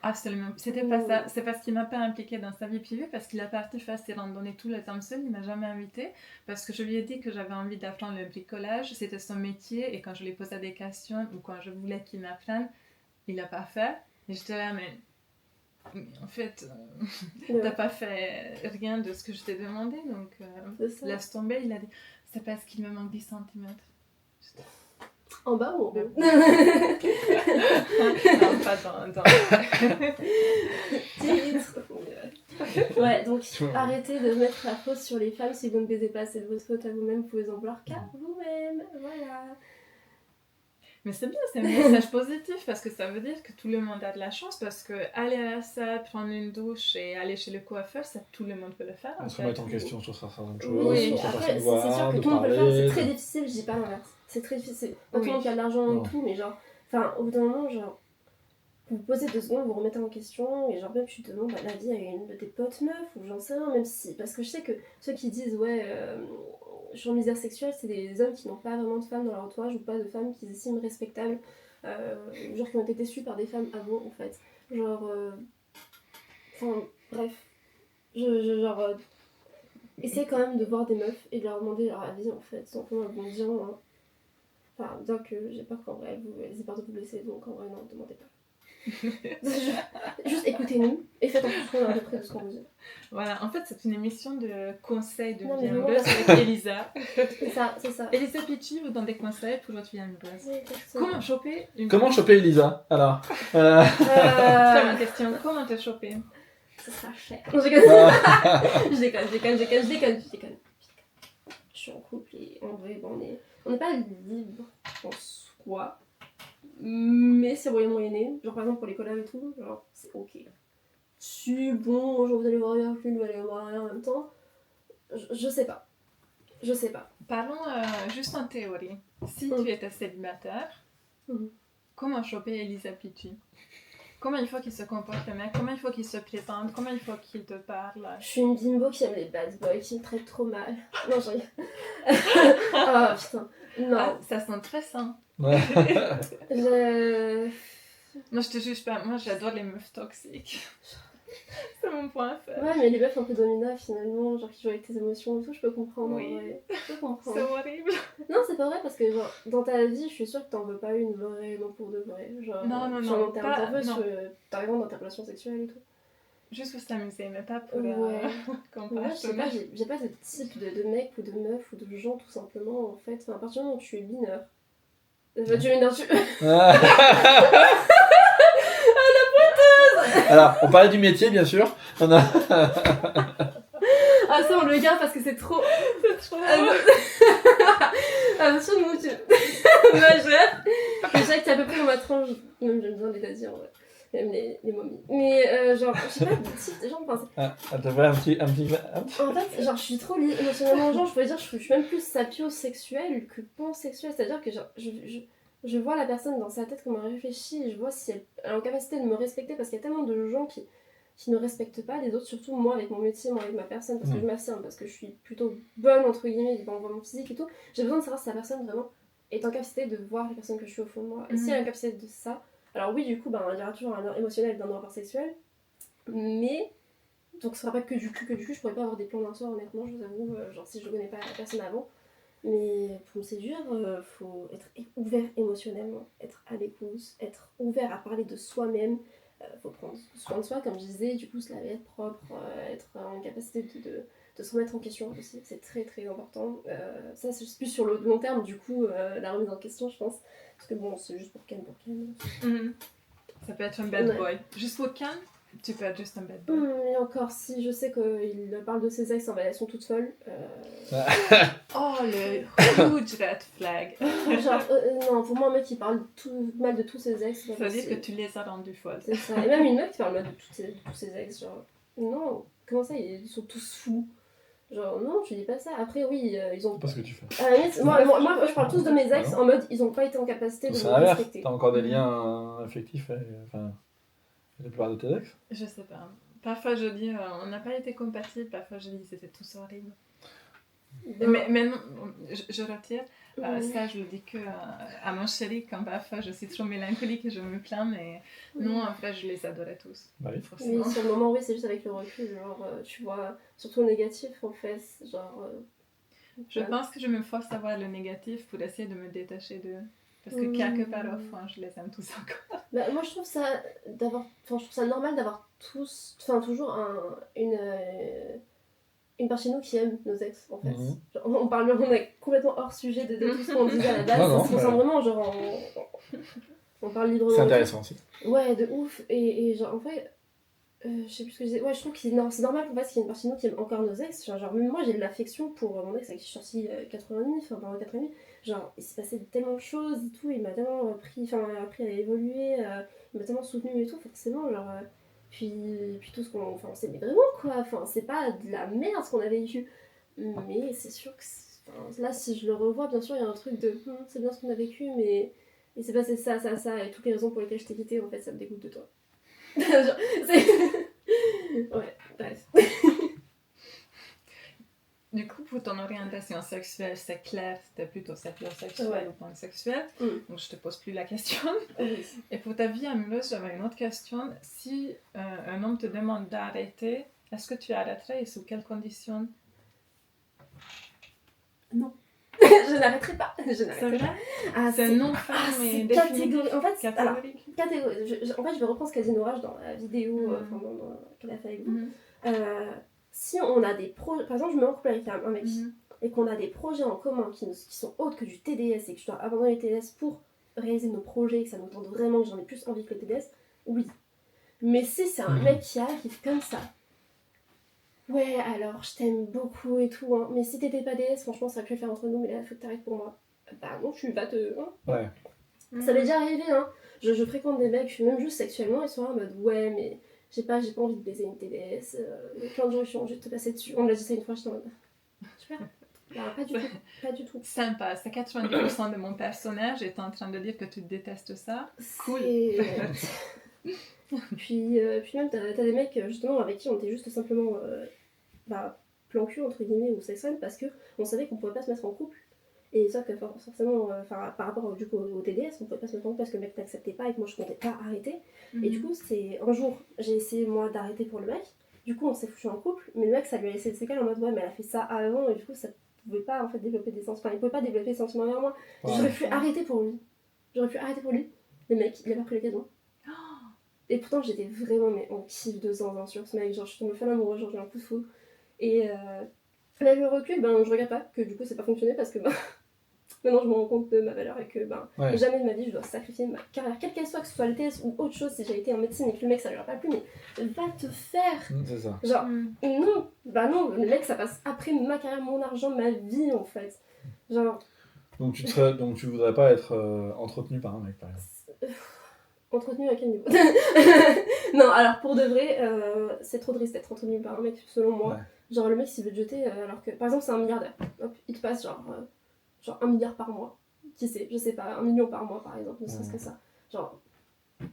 Absolument. C'était pas ça. C'est parce qu'il m'a pas impliqué dans sa vie privée, parce qu'il a parti faire ses randonnées tout le temps seul. Il m'a jamais invité parce que je lui ai dit que j'avais envie d'apprendre le bricolage. C'était son métier et quand je lui posais des questions ou quand je voulais qu'il m'apprenne, il l'a pas fait. Et j'étais là, mais en fait, t'as pas fait rien de ce que je t'ai demandé, donc laisse tomber. Il a dit, c'est parce qu'il me manque 10 cm. En bas ou en haut? Non, pas dans... Ouais, Donc, arrêtez de mettre la faute sur les femmes si vous ne baisez pas, c'est de votre faute à vous-même, vous pouvez en vouloir qu'à vous-même, voilà. Mais c'est bien, c'est un message positif parce que ça veut dire que tout le monde a de la chance parce que aller à la salle, prendre une douche et aller chez le coiffeur, ça tout le monde peut le faire. On se remettre en question sur certaines choses, Oui, sur sa après, façon de c'est sûr voir, que de tout le monde peut le faire, parler. c'est très difficile, je dis pas l'inverse. C'est très difficile. Pas tout le Oui. monde qui a de l'argent Non. et tout, mais genre, enfin, au bout d'un moment, genre, vous vous posez 2 secondes, vous vous remettez en question, et genre, même tu te demandes la vie à une de tes potes meufs, ou j'en sais rien, même si. Parce que je sais que ceux qui disent, ouais, je suis en misère sexuelle, c'est des hommes qui n'ont pas vraiment de femmes dans leur entourage, ou pas de femmes qu'ils estiment respectables, genre qui ont été déçus par des femmes avant, en fait. Genre, enfin, bref. Genre, essaye quand même de voir des meufs et de leur demander leur avis, en fait, simplement en bon disant, hein. Enfin, bien que j'ai peur qu'en vrai, elles aient peur de vous blesser, donc en vrai, non, demandez pas. Juste écoutez-nous et faites en fonction à peu près de ce qu'on vous dit. Voilà, en fait, c'est une émission de conseils de Non, vie mais vraiment, amoureuse parce avec Elisa. C'est ça, c'est ça. Elisa Pichi vous donne des conseils pour votre vie amoureuse. Oui, exactement. Comment choper une Comment choper Elisa alors Très bonne question. Comment te choper? Ce sera cher. Non, je déconne. Je déconne. Je suis en couple et en vrai, bon, on n'est pas libre en soi. Mais c'est moyenné. Genre par exemple pour les collabs et tout, genre c'est ok. Si bon, genre vous allez voir rien, puis vous allez voir rien en même temps. Je sais pas. Parlons juste en théorie. Si tu étais célibataire, comment choper Elisa Pichi? Comment il faut qu'il se comporte le mec? Comment il faut qu'il se présente? Comment il faut qu'il te parle? Je suis une bimbo qui aime les bad boys, qui me traite trop mal. Non, je rigole. Oh putain. Non. Ah, ça sent très sain. Ouais. Moi, je te juge pas. Moi, j'adore les meufs toxiques. C'est mon point faible. Ouais, mais les meufs un peu dominants finalement, genre qui jouent avec tes émotions et tout, je peux comprendre. Oui. Ouais. Je peux comprendre. C'est horrible. Non, c'est pas vrai parce que genre, dans ta vie, je suis sûre que t'en veux pas une vraiment pour de vrai. Genre, Non, sur long terme, pas- t'en veux, non. par exemple dans ta relation sexuelle et tout. Juste pour s'amuser, mais pas pour Ouais. qu'on Moi, je passe sais pas, j'ai pas de type de mec ou de meuf ou de gens tout simplement en fait. Enfin, à partir du moment où tu es mineur. Tu es mineur, Alors, on parlait du métier, bien sûr. On a... Ah, ça, on le garde parce que c'est trop. C'est trop À partir du moment où tu majeur, je sais que t'es à peu près dans ma tranche. Même j'aime bien les dire en vrai. Même les momies. Mais genre, je sais pas, de type de gens, enfin, Elle te fait un petit... en fait, genre, je suis trop liée émotionnellement aux gens, je pourrais dire, je suis même plus sapiosexuelle que pansexuelle. C'est-à-dire que genre, je vois la personne dans sa tête comment elle réfléchit et je vois si elle est en capacité de me respecter parce qu'il y a tellement de gens qui ne respectent pas les autres, surtout moi avec mon métier, moi avec ma personne, parce que je m'affirme, parce que je suis plutôt bonne entre guillemets dans mon physique et tout. J'ai besoin de savoir si la personne vraiment est en capacité de voir la personne que je suis au fond de moi. Et si elle est en capacité de ça, alors oui, du coup, ben, il y aura toujours un émotionnel d'un rapport sexuel, mais donc ce sera pas que du cul, je pourrais pas avoir des plans d'un soir, honnêtement, je vous avoue, genre si je connais pas la personne avant. Mais pour me séduire, faut être ouvert émotionnellement, être à l'écoute, être ouvert à parler de soi-même. Faut prendre soin de soi, comme je disais, du coup se laver, être propre, être en capacité de se remettre en question aussi, c'est très très important. Ça c'est plus sur le long terme, du coup, la remise en question, je pense. Parce que bon, c'est juste pour Ken. Ça peut être un bad boy. Juste pour Ken, tu peux être juste un bad boy. Et encore, si je sais qu'il parle de ses ex, elles sont toutes folles. Oh, le huge red flag. Genre, non, pour moi, un mec qui parle mal de tous ses ex, c'est Ça pas veut dire que possible. tu les as rendus folles. C'est ça. Et même une meuf qui parle mal de tous ses ex, genre, non, comment ça, ils sont tous fous. Genre, non, je dis pas ça. Après, oui, ils ont. C'est pas ce que tu fais. À la limite, moi, je parle tous de mes ex en mode, ils ont pas été en capacité de C'est me l'inverse. respecter. T'as encore des liens affectifs avec la plupart de tes ex. Je sais pas. Parfois je dis on n'a pas été compatibles, parfois je dis c'était tous horrible. Mais non, je retire. Ça, je le dis que à mon chéri quand parfois je suis trop mélancolique et je me plains, mais non, en fait, je les adorais tous. Bah oui. Oui, sur le moment, oui, c'est juste avec le recul, genre, tu vois, surtout le négatif, en fait, genre... Je pense que je me force à voir le négatif pour essayer de me détacher d'eux. Parce que quelque part au fond, je les aime tous encore. Bah, moi, je trouve ça normal d'avoir toujours une partie de nous qui aime nos ex, en fait. Genre, on est complètement hors sujet de tout ce qu'on disait à la base. Non, on se ressent vraiment, genre, on parle librement. C'est intéressant aussi. Ouais, de ouf. Et genre, en fait, Je sais plus ce que je disais. Ouais, je trouve que c'est normal qu'on fasse qu'il y ait une partie de nous qui aime encore nos ex. Genre, même moi, j'ai de l'affection pour mon ex avec qui je suis sortie 4 ans et demi, enfin, pendant 4 ans et demi. Genre, il s'est passé tellement de choses et tout, il m'a tellement appris à évoluer, il m'a tellement soutenu et tout, forcément, genre. Puis tout ce qu'on. Enfin, on s'aimait vraiment, quoi. Enfin, c'est pas de la merde ce qu'on a vécu. Mais c'est sûr que. Enfin, là, si je le revois, bien sûr, il y a un truc de. C'est bien ce qu'on a vécu, mais. Il s'est passé ça, ça, ça, et toutes les raisons pour lesquelles je t'ai quitté, en fait, ça me dégoûte de toi. Genre, ouais, bref. Du coup, pour ton orientation sexuelle, c'est clair, c'était plutôt sapiosexuel Ouais. ou pansexuel. Donc, je te pose plus la question. Oui. Et pour ta vie amoureuse, j'avais une autre question. Si un homme te demande d'arrêter, est-ce que tu arrêterais et sous quelles conditions? Non. Je n'arrêterai pas. Je C'est n'arrêterai vrai? pas. Ah, C'est non ferme c'est et définitif. catégorique. En fait, alors, Catégorique. catégorique. En fait, je vais reprendre ce qu'a dit Nora dans la vidéo Mhm. qu'elle a fait avec vous. Mhm. Si on a des projets, par exemple, je me mets en couple avec un mec Mhm. et qu'on a des projets en commun qui sont autres que du TDS et que je dois abandonner le TDS pour réaliser nos projets et que ça nous tente vraiment, que j'en ai plus envie que le TDS, oui. Mais si c'est un mec qui arrive comme ça, ouais, alors je t'aime beaucoup et tout, hein, mais si t'étais pas DS, franchement, ça aurait pu le faire entre nous, mais là, faut que t'arrêtes pour moi. Bah non, tu vas te. Hein. Ouais. Ça m'est déjà arrivé, hein. Je fréquente des mecs, même juste sexuellement, ils sont là en mode ouais, mais j'ai pas envie de baiser une TDS. Il y a plein de gens qui ont envie de te passer dessus. On me l'a dit ça une fois, j'étais en mode. Super. Bah, pas du tout. Pas du tout. Sympa, c'est 90% de mon personnage est en train de dire que tu détestes ça. Cool. Puis même, t'as des mecs justement avec qui on était juste simplement plan cul entre guillemets ou sex friend parce qu'on savait qu'on pouvait pas se mettre en couple. Et ça que forcément, par rapport du coup, au TDS, on pouvait pas se mettre en couple parce que le mec n'acceptait pas et que moi je comptais pas arrêter. Et du coup, c'est un jour, j'ai essayé moi d'arrêter pour le mec. Du coup, on s'est foutu en couple, mais le mec ça lui a laissé des séquelles en mode ouais, mais elle a fait ça avant et du coup, ça pouvait pas en fait développer des sentiments. Enfin, il pouvait pas développer des sentiments envers moi. Ouais. J'aurais pu arrêter pour lui. Le mec, il a pas pris l'occasion. Et pourtant, j'étais vraiment mais en kiff de zinzin sur ce mec. Genre, je suis tombée folle amoureuse, genre j'ai un coup de foudre. Et avec le recul, ben, je regrette pas que du coup, ça n'a pas fonctionné parce que ben, maintenant, je me rends compte de ma valeur et que ben, Ouais. jamais de ma vie, je dois sacrifier ma carrière, quelle qu'elle soit, que ce soit le TS ou autre chose, si j'ai été en médecine et que le mec, ça lui a pas plu, mais va te faire. C'est ça. Genre, non, bah non, le mec, ça passe après ma carrière, mon argent, ma vie en fait. Genre, Donc tu voudrais pas être entretenu par un mec, par exemple. entretenu à quel niveau? Non, alors pour de vrai, c'est trop triste d'être entretenu par un mec, selon moi. Ouais. Genre, le mec, s'il veut te jeter, alors que, par exemple, c'est un milliardaire. Hop, il te passe genre 1 milliard par mois. Qui sait, je sais pas, 1 million par mois, par exemple, ne serait-ce que ça. Genre,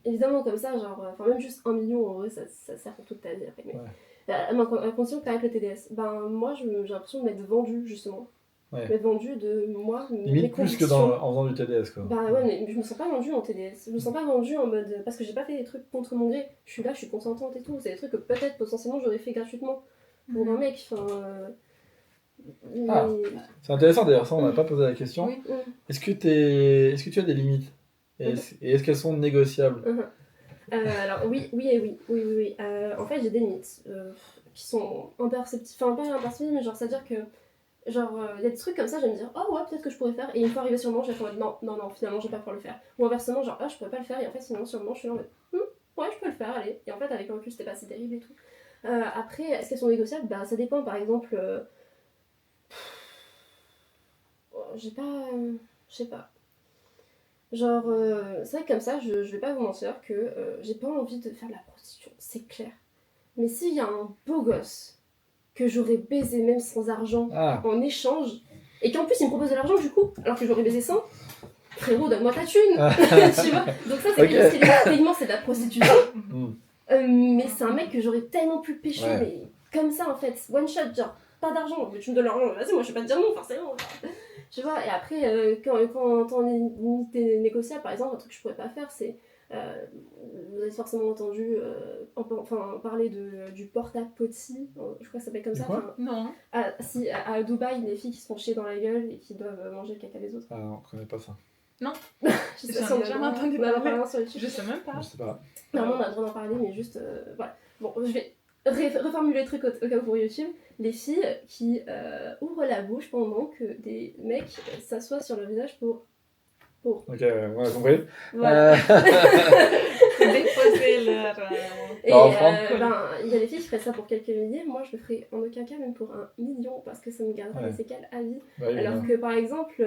évidemment, comme ça, genre, enfin, même juste 1 million, en vrai, ça sert pour toute ta vie après. Mais, à condition que t'arrêtes le TDS. Ben, moi, j'ai l'impression de m'être vendue, justement. Ouais. M'être vendue de moi, mes Limite plus que convictions. en faisant du TDS, quoi. Bah ouais, mais je me sens pas vendue en TDS. Je me sens pas vendue en mode. Parce que j'ai pas fait des trucs contre mon gré. Je suis là, je suis consentante et tout. C'est des trucs que peut-être potentiellement j'aurais fait gratuitement pour un mec. Enfin. Ah. C'est intéressant d'ailleurs, ça on n'a pas posé la question. Oui. Est-ce que tu as des limites et est-ce qu'elles sont négociables? Alors oui et oui. Oui. En fait, j'ai des limites qui sont imperceptibles. Enfin, pas imperceptibles, mais genre, c'est-à-dire que. Genre, il y a des trucs comme ça, je vais me dire, oh ouais, peut-être que je pourrais faire. Et une fois arrivé sur le moment, je vais être en mode, non, finalement, je vais pas pouvoir le faire. Ou inversement, genre, ah, je pourrais pas le faire. Et en fait, finalement, sur le moment, je suis là en mode, ouais, je peux le faire, allez. Et en fait, avec le recul, c'était pas si terrible et tout. Après, est-ce qu'elles sont négociables? Bah, ça dépend. Par exemple, je sais pas. Genre, c'est vrai que comme ça, je vais pas vous mentir que j'ai pas envie de faire de la prostitution, c'est clair. Mais s'il y a un beau gosse que j'aurais baisé même sans argent en échange, et qu'en plus il me propose de l'argent du coup, alors que j'aurais baisé sans, frérot, donne-moi ta thune. Tu vois. Donc ça, c'est Ok. parce que techniquement, c'est de la prostitution. Mais c'est un mec que j'aurais tellement pu pécho, mais comme ça en fait, one shot, genre, pas d'argent, mais tu me donnes l'argent, vas-y, moi je vais pas te dire non, forcément. Tu vois, et après, quand on est limite négociable, par exemple, un truc que je pourrais pas faire, c'est. Vous avez forcément entendu parler du porta-potty, je crois que ça s'appelle comme ça. Non. À Dubaï, les filles qui se font chier dans la gueule et qui doivent manger le caca des autres. Ah non, je connais pas ça. Non. Je sais pas si on a jamais entendu parler sur YouTube. Je sais même pas. Je sais pas. Non, on a le droit d'en parler, mais juste. Voilà. Bon, je vais reformuler le truc au cas où pour YouTube. Les filles qui ouvrent la bouche pendant que des mecs s'assoient sur le visage pour. Ok, on a compris. Voilà. Déposer C'est leur... Et enfant. il y a des filles qui feraient ça pour quelques milliers, moi je le ferais en aucun cas, même pour 1 million, parce que ça me gardera Ouais. des séquelles à vie. Bah oui, Alors voilà. que par exemple,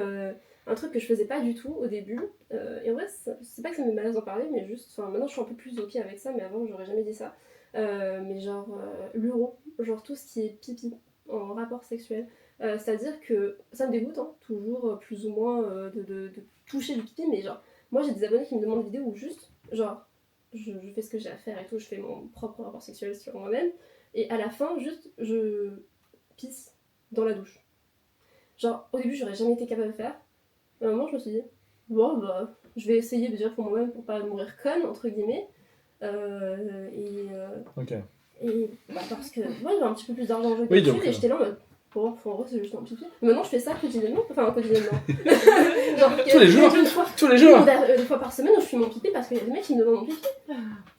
un truc que je faisais pas du tout au début, et en vrai, c'est pas que ça me met mal à l'aise d'en parler, mais juste, maintenant je suis un peu plus ok avec ça, mais avant j'aurais jamais dit ça. Mais genre, l'uro, genre tout ce qui est pipi en rapport sexuel. C'est-à-dire que ça me dégoûte, hein, toujours plus ou moins de toucher le pipi, mais genre, moi j'ai des abonnés qui me demandent des vidéos où juste, genre, je fais ce que j'ai à faire et tout, je fais mon propre rapport sexuel sur moi-même, et à la fin, juste, je pisse dans la douche. Genre, au début, j'aurais jamais été capable de le faire. À un moment, je me suis dit, bon, bah, je vais essayer déjà pour moi-même pour pas mourir conne, entre guillemets. Ok. Et bah, parce que moi, j'avais un petit peu plus d'argent en jeu que Oui, d'habitude, donc, et j'étais là en mode, bon, en vrai, c'est juste un pipi. Mais maintenant, je fais ça quotidiennement. Enfin, quotidiennement. Genre, Tous les jours. une fois, Tous les jours. une fois par semaine où je fais mon pipi parce qu'il y a des mecs qui me demandent mon pipi.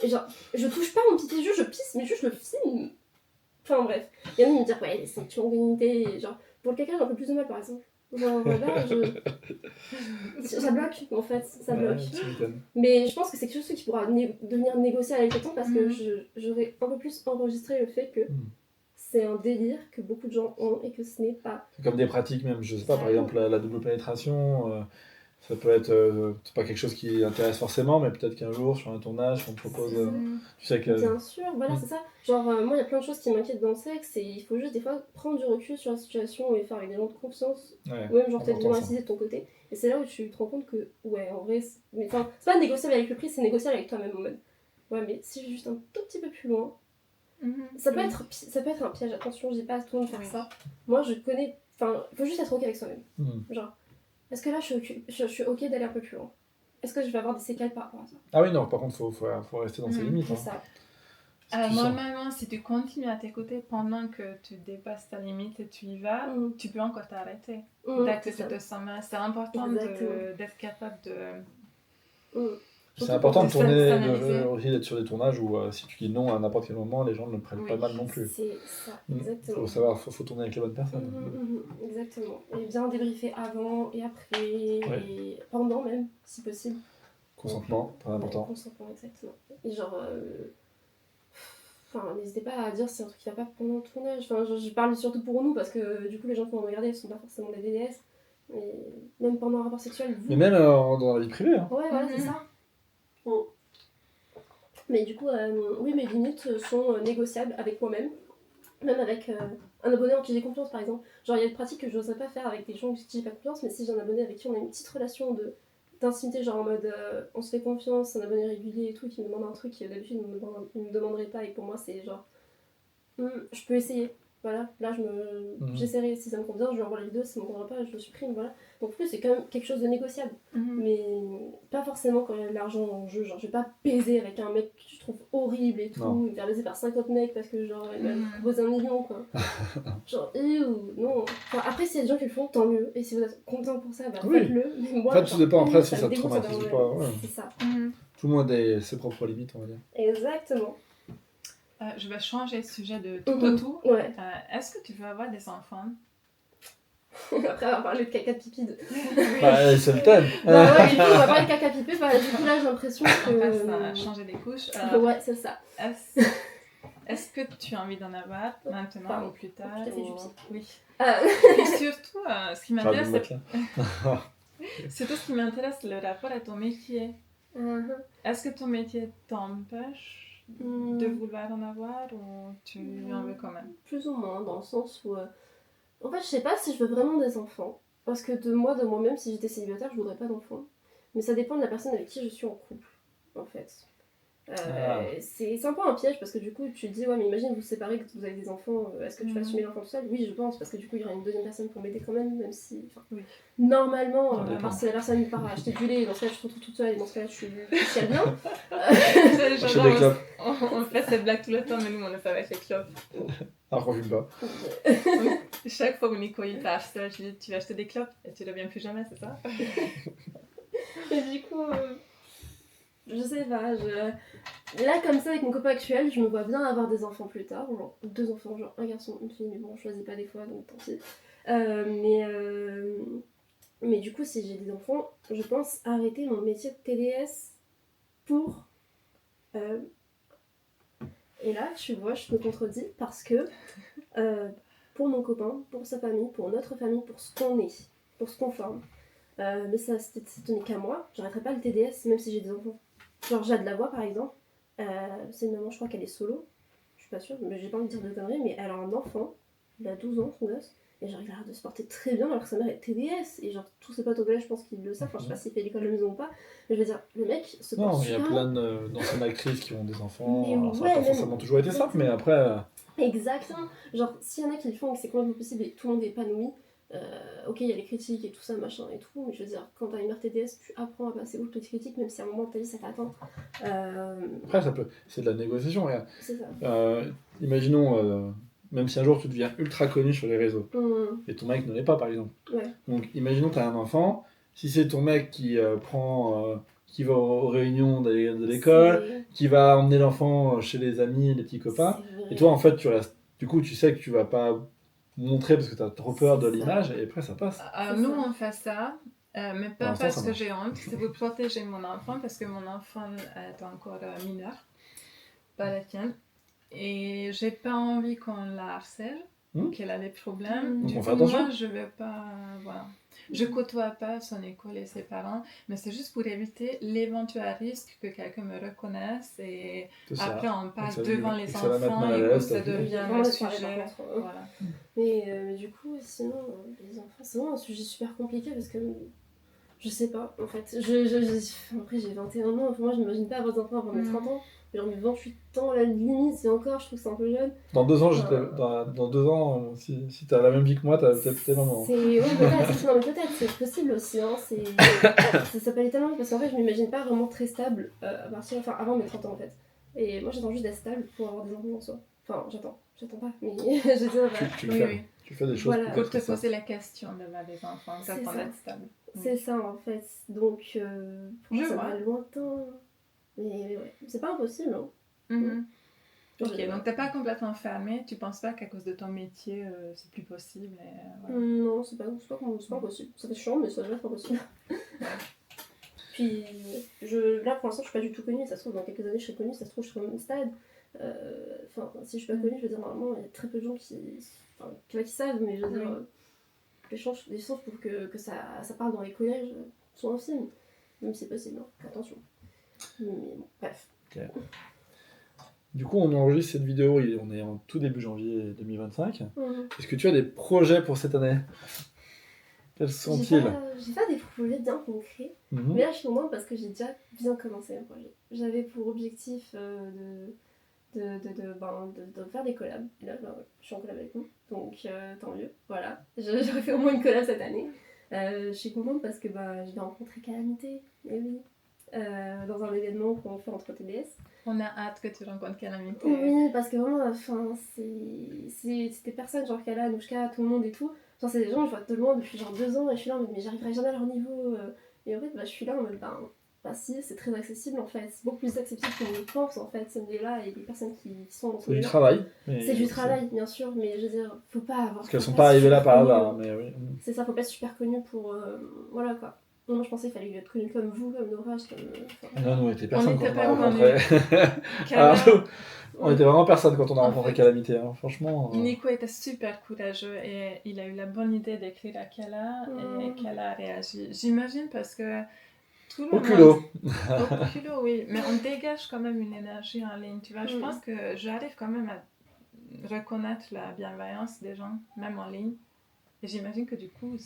Et genre, je touche pas mon pipi, juste je pisse, mais juste je le filme. Enfin bref. Il y en a qui me disent, ouais, c'est une longue unité. Et genre, pour le caca, j'ai un peu plus de mal par exemple. Genre là, ça bloque en fait, ça bloque. Ouais, tu m'étonnes. Mais je pense que c'est quelque chose qui pourra devenir négociable avec le temps parce que j'aurais un peu plus enregistré le fait que c'est un délire que beaucoup de gens ont et que ce n'est pas. C'est comme des pratiques même, je sais pas, par exemple la double pénétration, ça peut être, c'est pas quelque chose qui intéresse forcément, mais peut-être qu'un jour sur un tournage on te propose, tu sais que... Bien sûr, voilà, c'est ça. Genre, moi, il y a plein de choses qui m'inquiètent dans le sexe et il faut juste des fois prendre du recul sur la situation et faire avec des gens de confiance. Ouais, Ou même, genre, peut-être important, ça. démocratiser de ton côté. Et c'est là où tu te rends compte que, ouais, en vrai, mais enfin, c'est pas négociable avec le prix, c'est négociable avec toi-même en mode. Ouais, mais si je vais juste un tout petit peu plus loin, ça peut être un piège. Attention, je dis pas à tout le monde de faire ça. Moi, je connais. Enfin, il faut juste être ok avec soi-même. Genre, est-ce que là, je suis ok d'aller un peu plus loin? Est-ce que je vais avoir des séquelles par rapport à ça? Ah oui, non, par contre, faut rester dans ses limites. C'est Hein. ça. Tu sens. Normalement, si tu continues à t'écouter pendant que tu dépasses ta limite et tu y vas, tu peux encore t'arrêter. Dès que tu te sens mal, c'est important d'être capable de... C'est important de s'analyser. tourner, aussi d'être sur des tournages où si tu dis non à n'importe quel moment, les gens ne le prennent pas mal non plus. C'est ça, exactement. Faut tourner avec les bonnes personnes. Exactement. Et bien débriefer avant et après, et pendant même, si possible. Consentement, très important. Consentement, exactement. Et genre, n'hésitez pas à dire si c'est un truc qui va pas pendant le tournage. Enfin, je parle surtout pour nous parce que du coup, les gens qui vont regarder, ils sont pas forcément des DDS. Mais même pendant un rapport sexuel, vous. Mais même dans la vie privée. Hein. Ouais, voilà, c'est ça. Bon. Mais du coup, oui, mes limites sont négociables avec moi-même. Même avec un abonné en qui j'ai confiance, par exemple. Genre, il y a des pratiques que je n'oserais pas faire avec des gens en qui j'ai pas confiance, mais si j'ai un abonné avec qui on a une petite relation d'intimité, genre en mode on se fait confiance, un abonné régulier et tout, qui me demande un truc qui d'habitude il me demanderait pas, et pour moi c'est genre je peux essayer, voilà, là j'essaierai, si ça me convient, je lui envoie les vidéos, si ça me convient pas, je le supprime, voilà. Donc plus c'est quand même quelque chose de négociable, mais pas forcément quand il y a de l'argent en jeu, genre je vais pas baiser avec un mec que je trouve horrible et tout, me faire baiser par 50 mecs parce que genre il m'a proposé 1 million quoi. Genre non. Enfin, après s'il y a des gens qui le font, tant mieux, et si vous êtes content pour ça, bah faites-le, mais moi en fait tout dépend après si ça ça te traumatise ou pas. Ouais. C'est ça. Tout le monde a ses propres limites, on va dire. Exactement. Je vais changer de sujet de tout au tout. Ouais. Est-ce que tu veux avoir des enfants? Après avoir parlé de caca pipi de... Bah, c'est le thème. Bah ouais, du coup, on va parler de caca pipi, bah du coup là j'ai l'impression que... On passe à changer des couches. Ouais, c'est ça. Est-ce que tu as envie d'en avoir maintenant ou plus tard? T'as fait du pipi. Oui. Et surtout, ce qui m'intéresse, surtout ce qui m'intéresse, c'est le rapport à ton métier. Est-ce que ton métier t'empêche de vouloir en avoir ou tu en veux quand même? Plus ou moins, dans le sens où... En fait, je sais pas si je veux vraiment des enfants. Parce que de moi-même, si j'étais célibataire, je voudrais pas d'enfants. Mais ça dépend de la personne avec qui je suis en couple, en fait. C'est un peu un piège parce que du coup, tu te dis, ouais, mais imagine vous séparez, que vous avez des enfants, est-ce que tu vas assumer l'enfant tout seul? Oui, je pense, parce que du coup, il y aura une deuxième personne pour m'aider quand même si... Normalement, à part si la personne part à acheter du lait, dans ce cas-là, je te retrouve toute seule et dans ce cas-là, je chiale bien. On fait cette blague tout le temps, mais nous, on le fait avec les clopes. Alors qu'on fume pas. Chaque fois où Nico il part seul, je lui dis, tu vas acheter des clopes et tu ne reviens plus jamais, c'est ça? Et du coup, je sais pas, là comme ça avec mon copain actuel, je me vois bien avoir des enfants plus tard, genre 2 enfants, genre un garçon, une fille, mais bon, je choisis pas des fois, donc tant pis. Mais du coup, si j'ai des enfants, je pense arrêter mon métier de TDS pour Et là, tu vois, je me contredis parce que pour mon copain, pour sa famille, pour notre famille, pour ce qu'on est, pour ce qu'on forme, mais ça n'est qu'à moi, j'arrêterai pas le TDS même si j'ai des enfants. Genre Jade la voix par exemple, c'est une maman, je crois qu'elle est solo, je suis pas sûre, mais j'ai pas envie de dire de conneries, mais elle a un enfant, il a 12 ans son gosse, et genre il a l'air de se porter très bien alors que sa mère est TDS, et genre tous ses potes au collège je pense qu'ils le savent, enfin je sais pas s'il fait l'école de la maison ou pas, mais je veux dire, le mec se porte Non, il y a super plein bien. d'anciennes actrices qui ont des enfants. Mais Alors, ça ouais, n'a pas même- forcément toujours été simple, mais après. Exactement. Genre, s'il y en a qui le font et que c'est complètement possible et que tout le monde est épanoui, ok, il y a les critiques et tout ça, machin et tout, mais je veux dire, quand t'as une mère TDS, tu apprends à passer outre les critiques, même si à un moment de ta vie ça t'atteint. Après, c'est de la négociation. Regarde. C'est ça. Imaginons, même si un jour tu deviens ultra connu sur les réseaux, Mmh, et ton mec ne l'est pas, par exemple. ouais. Donc, imaginons tu as un enfant, si c'est ton mec qui va aux réunions de l'école, qui va emmener l'enfant chez les amis, les petits copains, C'est vrai. et toi, en fait, tu restes. Du coup, tu sais que tu vas pas montrer parce que tu as trop peur de C'est ça. l'image, et après, ça passe. C'est Nous, ça. on fait ça, mais Pour pas l'instant, parce ça que marche. j'ai honte, c'est pour protéger mon enfant, parce que mon enfant est encore mineur, pas la tienne. Et j'ai pas envie qu'on la harcèle, qu'elle a des problèmes. Mmh. Du Donc, on coup, fait attention. moi, je vais pas. Voilà. Je côtoie pas son école et ses parents, mais c'est juste pour éviter l'éventuel risque que quelqu'un me reconnaisse et C'est ça. après on passe ça devant et les que ça va mettre enfants mal à et que l'aise, ça ta fille. devient Vraiment le les soirées, sujet. par contre, Voilà. Mais du coup, sinon, les enfants, c'est vraiment un sujet super compliqué parce que je sais pas, en fait. Après, j'ai 21 ans, enfin, moi je m'imagine pas avoir des enfants avant mes 30 ans. Genre mes 28 ans, la limite, et encore, je trouve que c'est un peu jeune. Dans 2 ans, Enfin, dans 2 ans, si t'as la même vie que moi, t'as peut-être tes mamans. ouais, peut-être, non, mais peut-être, c'est possible aussi. Hein, ça peut aller tellement vite parce qu'en fait, je m'imagine pas vraiment très stable avant mes 30 ans en fait. Et moi, j'attends juste d'être stable pour avoir des enfants en soi. Enfin, j'attends pas, mais je veux dire, Tu le Oui, fais. oui. Tu fais des choses Voilà. pour Pour être te ça. poser la question d'avoir des enfants, C'est t'attends ça. d'être stable. c'est ça en fait. Donc, pour moi, Je ça vois. paraît lointain. Mais ouais, c'est pas impossible. Hein. Mhm. Je- Ok, donc t'es pas complètement fermé, tu penses pas qu'à cause de ton métier c'est plus possible voilà. Non, c'est pas impossible. Ça fait chiant, mais ça va être impossible. Puis là pour l'instant je suis pas du tout connue, ça se trouve dans quelques années je serai connue, ça se trouve je serai au même stade. Enfin, si je suis pas connue, je veux dire normalement il y a très peu de gens qui savent, mais je veux dire les chances pour que ça parle dans les collèges sont infimes, même si c'est possible, hein. Attention. Mais bon, bref. Ok. Du coup, on enregistre cette vidéo, on est en tout début janvier 2025. Est-ce que tu as des projets pour cette année? Quels sont-ils? J'ai pas des projets bien concrets, Mhm. mais là je suis contente parce que j'ai déjà bien commencé un projet. J'avais pour objectif de faire des collabs. Et là, je suis en collab avec vous, donc tant mieux. Voilà, j'aurais fait au moins une collab cette année. Je suis contente parce que je vais rencontrer Calamité, et oui, dans un événement qu'on fait entre TDS. On a hâte que tu rencontres Calamité. Oui, parce que vraiment, enfin, c'est des personnes genre Kala, Nouchka, tout le monde et tout. Genre, c'est des gens que je vois de loin depuis genre 2 ans et je suis là en mode, mais j'arriverai jamais à leur niveau. Et en fait, je suis là en mode, si, c'est très accessible en fait. C'est beaucoup plus accessible qu'on le pense en fait, ce milieu-là et les personnes qui sont dans ce C'est du milieu-là. travail. C'est du travail, bien sûr, mais je veux dire, faut pas avoir. Parce qu'elles faut sont pas pas être arrivées là super par connu, hasard, hein. mais oui. C'est ça, faut pas être super connu pour. Voilà quoi. Non, moi je pensais qu'il fallait être connu comme vous, comme Norage, comme. Non, nous, on était personne quand était on pas a rencontré. Cala, Alors, on était vraiment personne quand on a En rencontré fait, Calamité, hein. Franchement. Nico était super courageux et il a eu la bonne idée d'écrire à Kala et Kala a réagi. J'imagine parce que tout le Au monde... culot. Au culot, oui, mais on dégage quand même une énergie en ligne, tu vois. Je pense que j'arrive quand même à reconnaître la bienveillance des gens, même en ligne. Et j'imagine que du coup,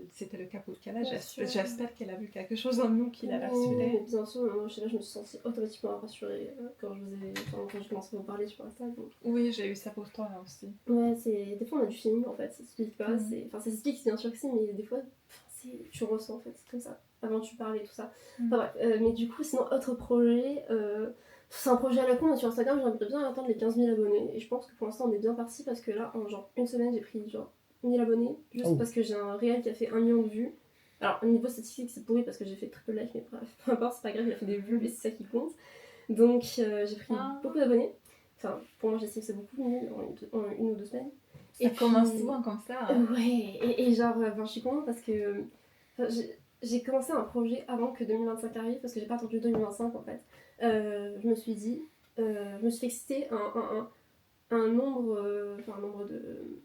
c'était le cas pour Kala. J'espère qu'elle a vu quelque chose en nous qui l'a rassurée. Oui, bien sûr, moi je me suis sentie automatiquement rassurée quand je commençais à vous parler sur Insta. Donc. Oui, j'ai eu ça pour toi aussi. Ouais, des fois on a du feeling en fait, ça s'explique pas. Enfin, ça s'explique bien sûr que si, mais des fois tu ressens en fait, c'est comme ça. Avant tu parlais et tout ça. Enfin bref, mais du coup, sinon, autre projet. C'est un projet à la con, mais sur Instagram, j'aimerais bien atteindre les 15 000 abonnés. Et je pense que pour l'instant, on est bien parti parce que là, en genre une semaine, j'ai pris genre 1000 abonnés. Juste parce que j'ai un réel qui a fait 1 million de vues. Alors, au niveau statistique, c'est pourri parce que j'ai fait très peu de likes, mais bref, peu importe, c'est pas grave, il a fait des vues et c'est ça qui compte. Donc, j'ai pris beaucoup d'abonnés. Enfin, pour moi, j'estime que c'est beaucoup mieux en 1 ou 2 semaines. Ça commence souvent comme ça. Ouais, et genre, je suis contente parce que. j'ai commencé un projet avant que 2025 arrive, parce que j'ai pas attendu 2025 en fait. Je me suis dit, je me suis fixé un nombre, un nombre de...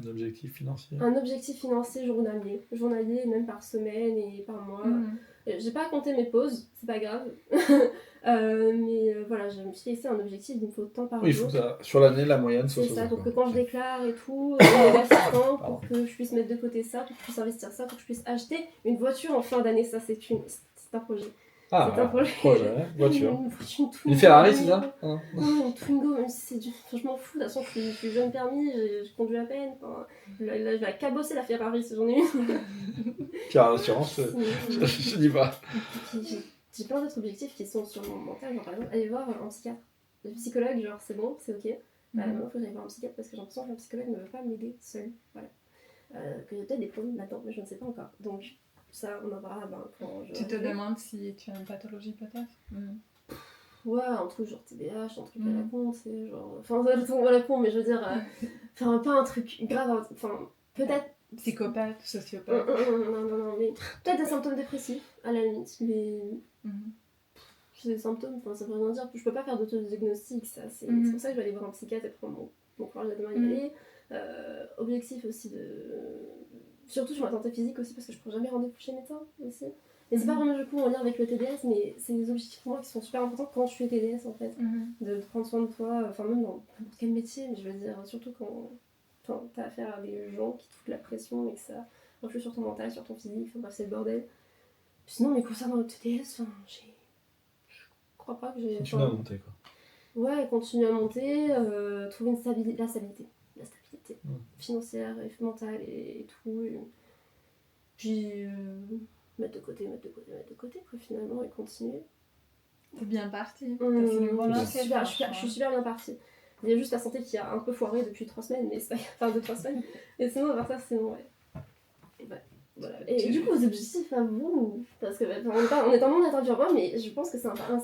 Un objectif financier. Un objectif financier journalier, même par semaine et par mois. J'ai pas compté mes pauses, c'est pas grave. Mais voilà, je me suis fixé un objectif, il me faut tant par Oui, il jour. faut que sur l'année, la moyenne soit C'est ça, 60. pour que quoi. quand je déclare et tout, il reste temps pour que je puisse mettre de côté ça, pour que je puisse investir ça, pour que je puisse acheter une voiture en fin d'année. Ça, c'est un projet. Ah, c'est un projet. voiture. Une Twingo. Une Ferrari, c'est ça? Non, une Twingo, même si c'est du... Enfin, je m'en fous, de toute façon, je suis jeune permis, je conduis à peine. Enfin, là, je vais la cabosser la Ferrari si j'en ai une. Car l'assurance, je dis pas. J'ai plein d'autres objectifs qui sont sur mon mental, genre par exemple, aller voir un psychiatre. Le psychologue, genre c'est bon, c'est ok. Maintenant, il faut que j'aille voir un psychiatre parce que j'ai l'impression qu'un psychologue ne veut pas m'aider seul. Voilà. Que j'ai peut-être des problèmes là-dedans, mais je ne sais pas encore. Donc, ça, on en verra quand je. Tu te demandes si tu as une pathologie peut-être Ouais, un truc genre TDAH, un truc à la con, c'est genre. Enfin, ça, un truc à la con, mais je veux dire. Enfin, pas un truc grave, enfin, peut-être. Psychopathe, sociopathe. Non, mais peut-être des symptômes dépressifs, à la limite, mais. C'est des symptômes, enfin, ça veut rien dire. Je peux pas faire d'autodiagnostic, ça. C'est pour ça que je vais aller voir un psychiatre et prendre mon courage à demain y aller. Objectif aussi de. Surtout sur ma santé physique aussi, parce que je prends jamais rendez-vous chez le médecin aussi. Et c'est pas vraiment du coup en lien avec le TDS, mais c'est des objectifs pour moi qui sont super importants quand je suis TDS en fait. De prendre soin de toi, enfin même dans n'importe quel métier, mais je veux dire, surtout quand t'as affaire à des gens qui te foutent la pression et que ça influe sur ton mental, sur ton physique, enfin bref, c'est le bordel. Sinon, mais concernant le TDS, enfin, je crois pas que j'ai. Continue à monter quoi. Ouais, continuer à monter, trouver la stabilité financière et mentale et tout. Et puis mettre de côté, quoi, finalement, et continuer. T'es bien parti. Je suis super bien partie. Il y a juste la santé qui a un peu foiré depuis 3 semaines, mais c'est pas... Enfin, 2-3 semaines. Et sinon, à part ça, c'est bon, ouais. Voilà. Et du coup, vos objectifs à vous, parce que on est en monde interviewant, mais je pense que c'est important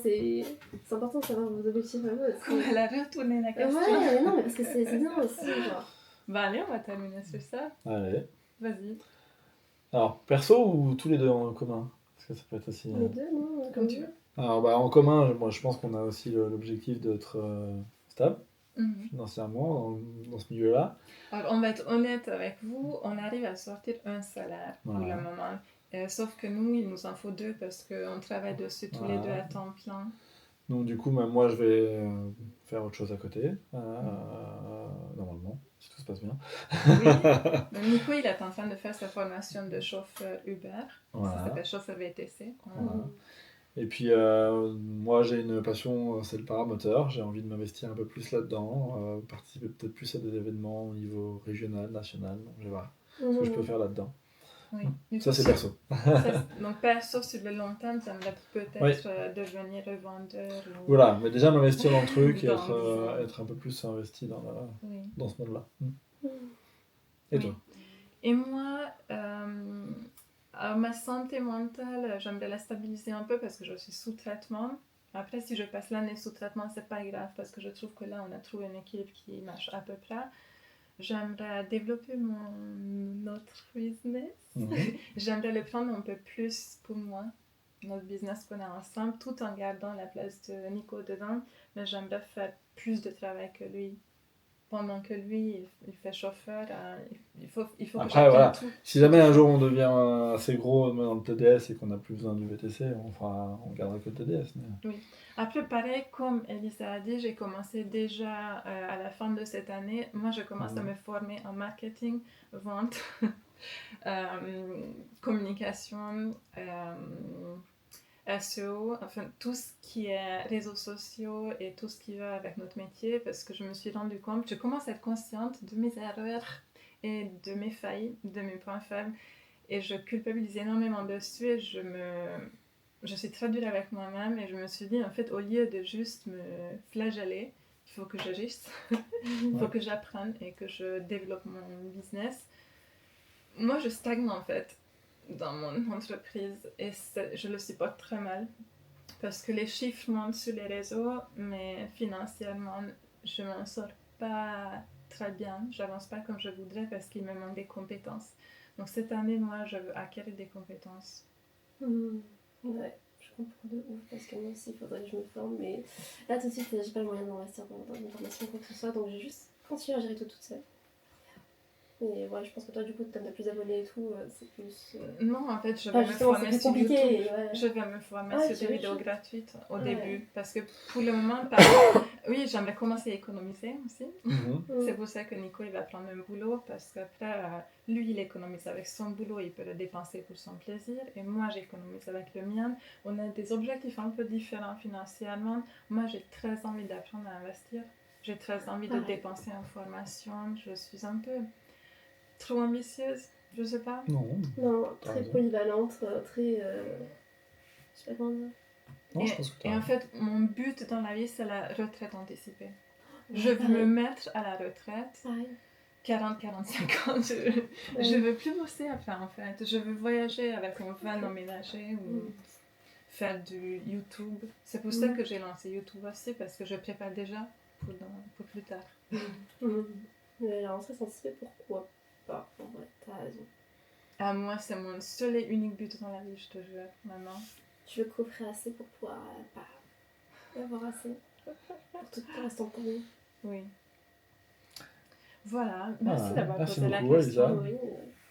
de savoir vos objectifs à vous. On va la retourner la question. Ouais, mais non, mais parce que c'est bien aussi, genre. Bah allez, on va terminer sur ça. Allez. Vas-y. Alors, perso ou tous les deux en commun? Parce que ça peut être aussi... Les deux, non? Comme tu veux. Alors, bah, en commun, moi, je pense qu'on a aussi l'objectif d'être stable financièrement dans ce milieu-là. Alors, on va être honnête avec vous, on arrive à sortir un salaire pour le moment. Sauf que nous, il nous en faut 2 parce qu'on travaille dessus tous les 2 à temps plein. Donc du coup, même moi, je vais faire autre chose à côté, normalement, si tout se passe bien. Oui. Donc, Nico, il est en train de faire sa formation de chauffeur Uber. Ça s'appelle chauffeur VTC. Et puis, moi, j'ai une passion, c'est le paramoteur. J'ai envie de m'investir un peu plus là-dedans, participer peut-être plus à des événements au niveau régional, national. Donc, je vais voir ce que je peux faire là-dedans. Oui. Ça, c'est perso. Donc, perso, sur le long terme, ça aimerait peut-être devenir revendeur. Voilà, mais déjà m'investir dans le truc et être un peu plus investi dans ce monde-là. Et toi? Et moi, ma santé mentale, j'aimerais la stabiliser un peu parce que je suis sous traitement. Après, si je passe l'année sous traitement, c'est pas grave parce que je trouve que là, on a trouvé une équipe qui marche à peu près. J'aimerais développer notre business. J'aimerais le prendre un peu plus pour moi, notre business qu'on a ensemble, tout en gardant la place de Nico dedans. Mais j'aimerais faire plus de travail que lui. Pendant que lui, il fait chauffeur, il faut après, que j'apprenne voilà. tout. Si jamais un jour on devient assez gros dans le TDS et qu'on n'a plus besoin du VTC, on gardera que le TDS. Mais... Oui. Après, pareil, comme Elisa a dit, j'ai commencé déjà à la fin de cette année. Moi, je commence à me former en marketing, vente, communication, SEO, enfin tout ce qui est réseaux sociaux et tout ce qui va avec notre métier, parce que je me suis rendu compte, je commence à être consciente de mes erreurs et de mes failles, de mes points faibles, et je culpabilise énormément dessus et je suis très dure avec moi-même et je me suis dit, en fait, au lieu de juste me flageller, il faut que j'agisse, il faut que j'apprenne et que je développe mon business. Moi, je stagne en fait dans mon entreprise et je le supporte très mal parce que les chiffres montent sur les réseaux, mais financièrement, je m'en sors pas très bien. J'avance pas comme je voudrais parce qu'il me manque des compétences. Donc cette année, moi, je veux acquérir des compétences. Ouais, je comprends de ouf parce que moi aussi il faudrait que je me forme, mais là tout de suite j'ai pas le moyen d'investir dans une formation quoi que ce soit, donc j'ai juste continué à gérer tout toute seule. Et ouais, je pense que toi du coup t'as plus d'abonnés et tout, c'est plus. Non, en fait, je Enfin, vais me justement, c'est former plus sur compliqué. YouTube. Ouais. Je vais me former Ah, sur tu des veux vidéos juste- gratuites au Ouais. début. Parce que pour le moment, oui, j'aimerais commencer à économiser aussi. C'est pour ça que Nico, il va prendre un boulot. Parce qu'après, lui, il économise avec son boulot. Il peut le dépenser pour son plaisir. Et moi, j'économise avec le mien. On a des objectifs un peu différents financièrement. Moi, j'ai très envie d'apprendre à investir. J'ai très envie de dépenser en formation. Je suis un peu trop ambitieuse. Je sais pas. Non, très polyvalente, très. Je sais pas comment dire. Non, je pense que et en fait, mon but dans la vie, c'est la retraite anticipée. Ouais, Je veux me mettre à la retraite. Pareil. 40-45 ans. Je veux plus bosser après, en fait. Je veux voyager avec mon van emménagé ou faire du YouTube. C'est pour ça que j'ai lancé YouTube aussi, parce que je prépare déjà pour plus tard. Mais la rentrée anticipée, pourquoi pas? En vrai, t'as raison. Ah, moi, c'est mon seul et unique but dans la vie, je te jure, maintenant. Tu veux coffrer assez pour pouvoir pas avoir assez pour tout le restant de ta vie. Oui. Voilà, merci d'avoir merci posé beaucoup, la question. Elisa.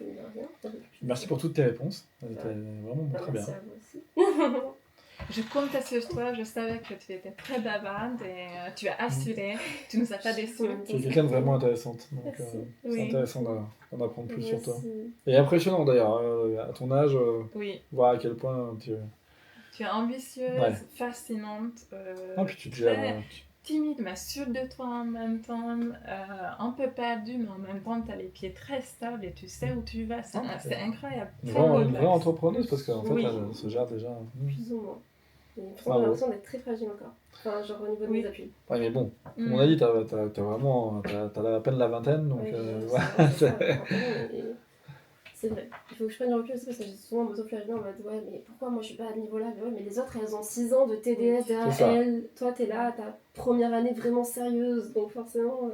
Oui, rien. Merci pour toutes tes réponses. Elles étaient vraiment très bien. Merci à vous aussi. Je comptais sur toi, je savais que tu étais très bavarde et tu as assuré, tu nous as pas déçus. Tu es quelqu'un de vraiment intéressante, donc c'est intéressant d'en apprendre plus sur toi. Et impressionnant d'ailleurs, à ton âge, voir à quel point tu es ambitieuse, fascinante, puis tu très timide mais sûre de toi en même temps, un peu perdue mais en même temps tu as les pieds très stables et tu sais où tu vas, c'est incroyable. Une vraie entrepreneuse parce qu'en fait elle se gère déjà. Plus ou moins. J'ai l'impression d'être très fragile encore. Enfin, genre au niveau de mes appuis. Ouais, mais bon, comme on a dit, t'as vraiment à peine la vingtaine, donc c'est vrai. Il faut que je prenne du recul aussi parce que j'ai souvent m'auto-flagellé en mode ouais, mais pourquoi moi je suis pas à ce niveau-là? Mais ouais, mais les autres elles ont 6 ans de TDS derrière elles. Toi t'es là, ta première année vraiment sérieuse, donc forcément.